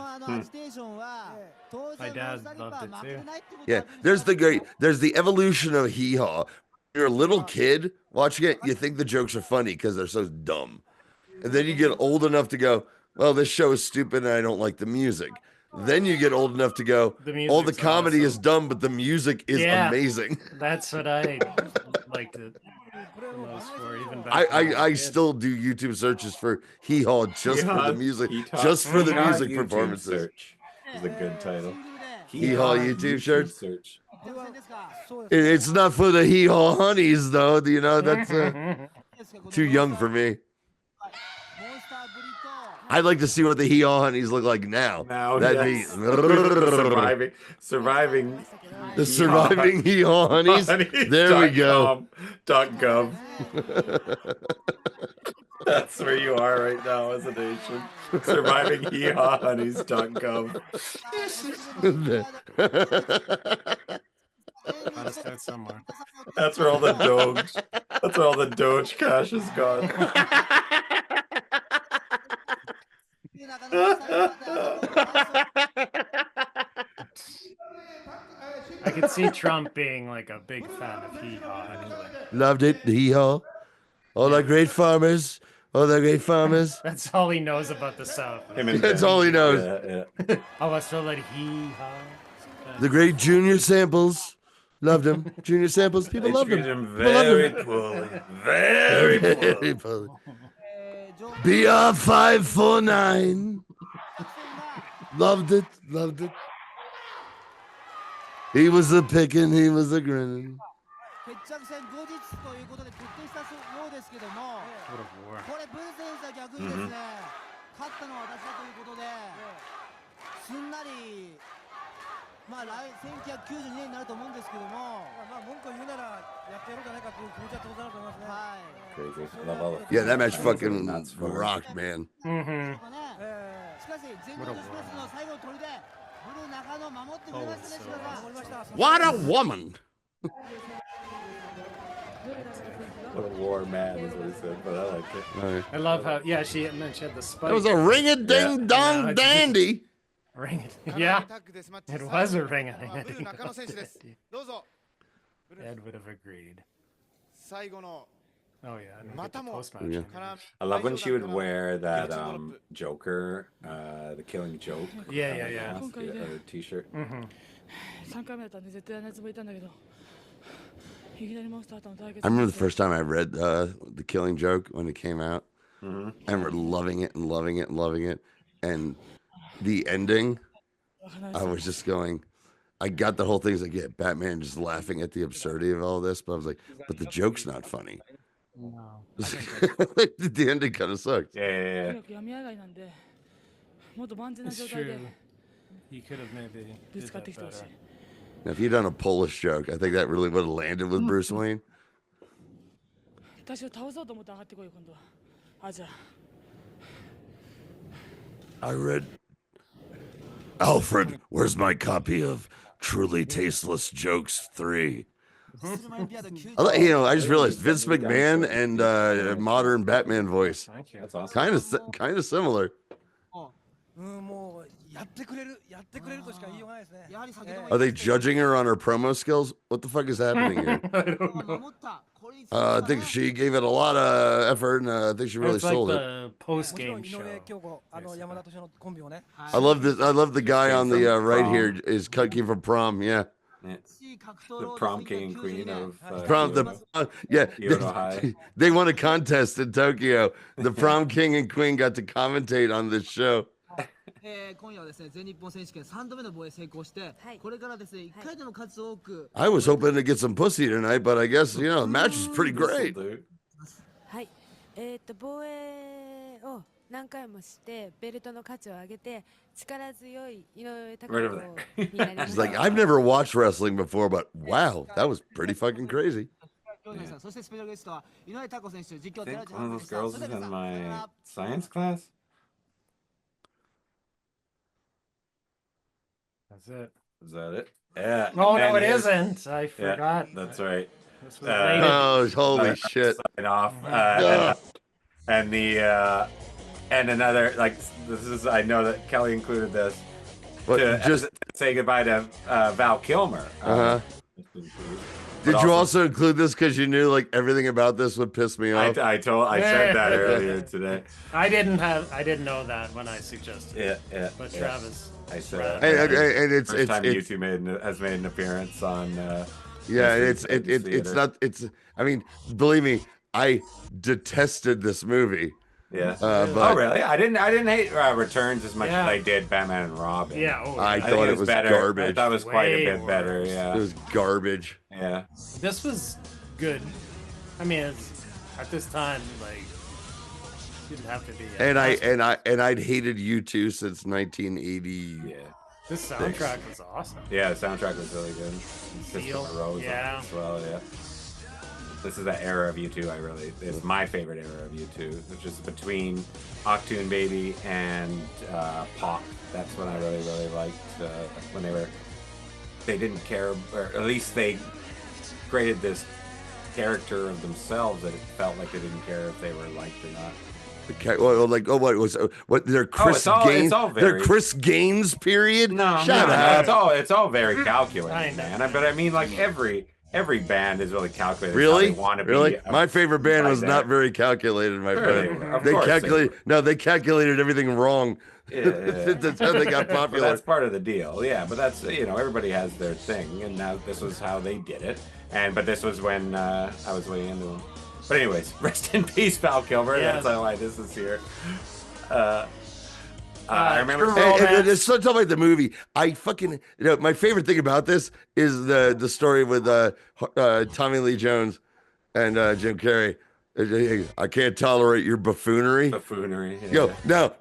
My dad loved it too. Yeah, there's the evolution of Hee Haw. You're a little kid watching it, you think the jokes are funny because they're so dumb. And then you get old enough to go, well, this show is stupid and I don't like the music. Then you get old enough to go, all the comedy is dumb, but the music is amazing. That's what I liked it the most for, even back I still do YouTube searches for Hee Haw just for the music, just for the music performances. Search is a good title. Hee Haw YouTube search. It's not for the Hee Haw honeys, though. You know, that's too young for me. I'd like to see what the Hee Haw honeys look like now. That'd be surviving the surviving Hee Haw honeys. There we go. .gov. That's where you are right now as a nation. Survivingheehawhoneys.gov. Gotta start somewhere. That's where all the Doge. That's where all the Doge cash is gone. I could see Trump being like a big fan of Hee Haw anyway. Loved it, the Hee Haw. All the great farmers. All the great farmers. That's all he knows about the South. That's all he knows. Yeah. Oh, I still like Hee Haw. The great Junior Samples. Loved him. Junior Samples. People loved treated him. him very poorly. Very poorly. BR 549. Loved it. Loved it. He was a picking. He was a grinning. What a war. Crazy. I love all the Yeah, that match fucking rocked, man. Mm-hmm. What a woman. What a war man is what he said, but I like it. I love how, yeah, she had the spike. It was a ring-a-ding-dong dandy. Ring it. Yeah, it was a ring-a-ding-a-ding. Ed would have agreed. Oh yeah, and the post-match. I love when she would wear that Joker, the Killing Joke. Yeah. T-shirt. Mm-hmm. I remember the first time I read The Killing Joke when it came out. Mm-hmm. I remember loving it and loving it and loving it. And the ending, I was just going, I got the whole thing. It's like, yeah, Batman just laughing at the absurdity of all this. But I was like, but the joke's not funny. No. The ending kind of sucked. Yeah. It's true. He could have maybe did that better. Now, if you'd done a Polish joke, I think that really would have landed with Bruce Wayne. I read, Alfred, where's my copy of Truly Tasteless Jokes 3? I just realized Vince McMahon and modern Batman voice. Thank you. That's awesome. Kind of similar. Are they judging her on her promo skills? What the fuck is happening here? I don't know. I think she gave it a lot of effort, and I think she really It's like sold it. the post-game show. I love this. I love the guy on the right here is came from Prom. Yeah. The prom king and queen of Prom. Kyoto High. They won a contest in Tokyo. The prom king and queen got to commentate on this show. 今夜はですね、全日本選手権3度目の防衛成功して、これからですね、1回でも数多く。I was hoping to get some pussy tonight, but I guess the match was pretty great. はい、防衛を何回もしてベルトの価値を上げて力強い井上貴子になりま She's す。 like, I've never watched wrestling before, but wow, that was pretty fucking crazy. I think one of those girls is in my science class. That's it. Is that it? Yeah. Oh, and no, it here's- isn't. I Yeah, forgot. that's right. This was rated. Oh, holy shit. Sign off. Ugh. And the and another, like, this is, I know that Kelly included this. But to just- say goodbye to Val Kilmer. Did you also include this because you knew like everything about this would piss me off? I said that earlier today. I didn't know that when I suggested. Yeah. But yeah. Travis. I said. And it's first time it's YouTube has made an appearance on. Yeah, Mystery it's Theater. not. I mean, believe me, I detested this movie. Yeah. But Oh really? I didn't hate Returns as much as I did Batman and Robin. Yeah. Oh, I yeah. thought it was better. garbage. I thought it was quite a Way bit better. Yeah. It was garbage. Yeah. This was good. I mean, it's, at this time, like, didn't have to be. And I'd hated U2 since 1980. Yeah. This soundtrack was awesome. Yeah, the soundtrack was really good. Seal, Christopher Rose yeah. as well, yeah. This is that era of U2 it's my favorite era of U2, which is between Octoon Baby and Pop. That's when I really, really liked when they didn't care, or at least they created this character of themselves that it felt like they didn't care if they were liked or not. What their Chris Gaines? Their Chris Gaines period? No, Shut up. It's all very calculated, man. But I mean, like every band is really calculated. Really? Really? My favorite band was not very calculated, my friend. Of course They calculated everything wrong. Yeah. That's how they got But popular. that's part of the deal. Yeah, but that's, everybody has their thing, and now this was how they did it. But this was when I was way into them. But anyways, rest in peace, Val Kilmer. Yeah. That's why this is here. I remember. And it's so talking about the movie. I fucking my favorite thing about this is the story with Tommy Lee Jones and Jim Carrey. I can't tolerate your buffoonery. Buffoonery. Yeah. Yo,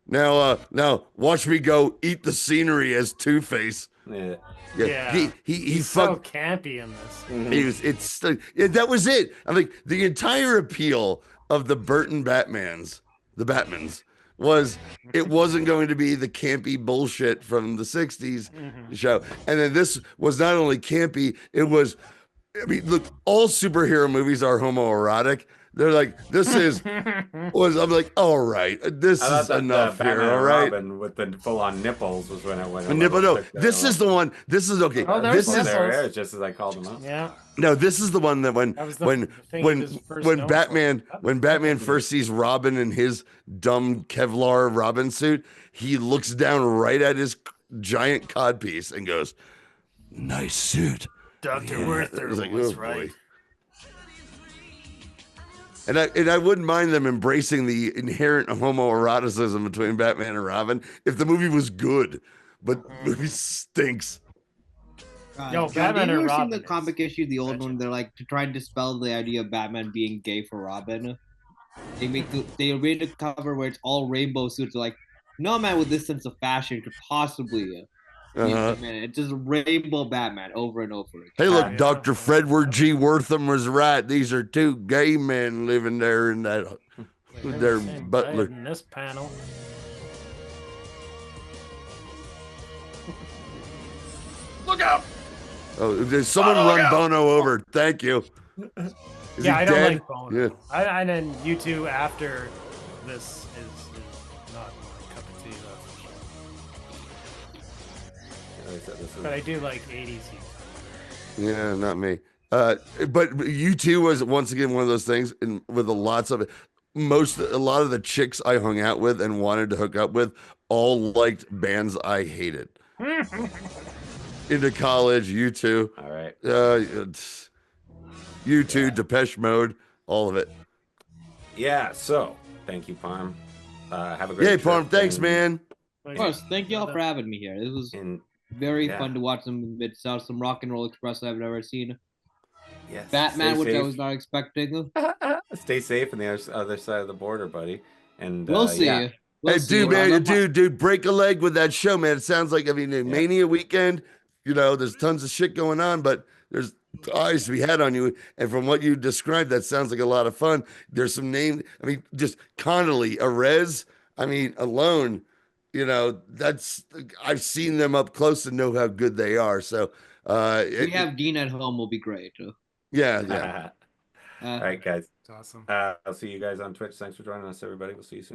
now watch me go eat the scenery as Two-Face. Yeah. Yeah. He's so campy in this. That was it. I'm like, the entire appeal of the Burton Batmans, was it wasn't going to be the campy bullshit from the 60s show. And then this was not only campy, it was, I mean, look, all superhero movies are homoerotic. They're like, this is, I'm like, all right, this is enough here, Batman all and right? Robin with the full-on nipples was when it went. No, this is the one. This is okay. Oh, this is there, just as I called them out. Yeah. No, this is the one that when Batman first sees Robin in his dumb Kevlar Robin suit, he looks down right at his giant codpiece and goes, "Nice suit." Dr. Werther was oh, right. boy. And I wouldn't mind them embracing the inherent homoeroticism between Batman and Robin if the movie was good, but the movie stinks. Yo, John, Batman have you and ever seen Robin the comic issue, the old one? They're like to try and dispel the idea of Batman being gay for Robin. They made a cover where it's all rainbow suits. They're like, no man with this sense of fashion could possibly. It's just rainbow Batman over and over again. Hey, look, Dr. Fredward G. Wortham was right. These are two gay men living there in that with their butler. In this panel. Look out! Oh, there's someone run Bono over. Thank you. Is Yeah, he I don't dead? like Bono. Yeah. And then U2 after this is not my cup of tea. I said this But I do like 80s. Yeah, not me. But U2 was once again one of those things, and with lots of it. A lot of the chicks I hung out with and wanted to hook up with all liked bands I hated. Into college, U2. All right. U2, Depeche Mode, all of it. Yeah. So thank you, Parm. Have a great Yay, trip. Parm. Thanks, man. Of course, thank you all for having me here. This was very fun to watch some bits out, some Rock and Roll Express I've never seen. Yes. Batman, Stay which I safe. was not expecting. Stay safe on the other side of the border, buddy. And we'll see. Yeah. We'll Hey, see. dude, break a leg with that show, man. It sounds like, Mania weekend, there's tons of shit going on, but there's eyes to be had on you. And from what you described, that sounds like a lot of fun. There's some names. Just Connolly, Arez. Alone, I've seen them up close and know how good they are. So, we have Dean at home will be great. Yeah. All right, guys. It's awesome. I'll see you guys on Twitch. Thanks for joining us, everybody. We'll see you soon.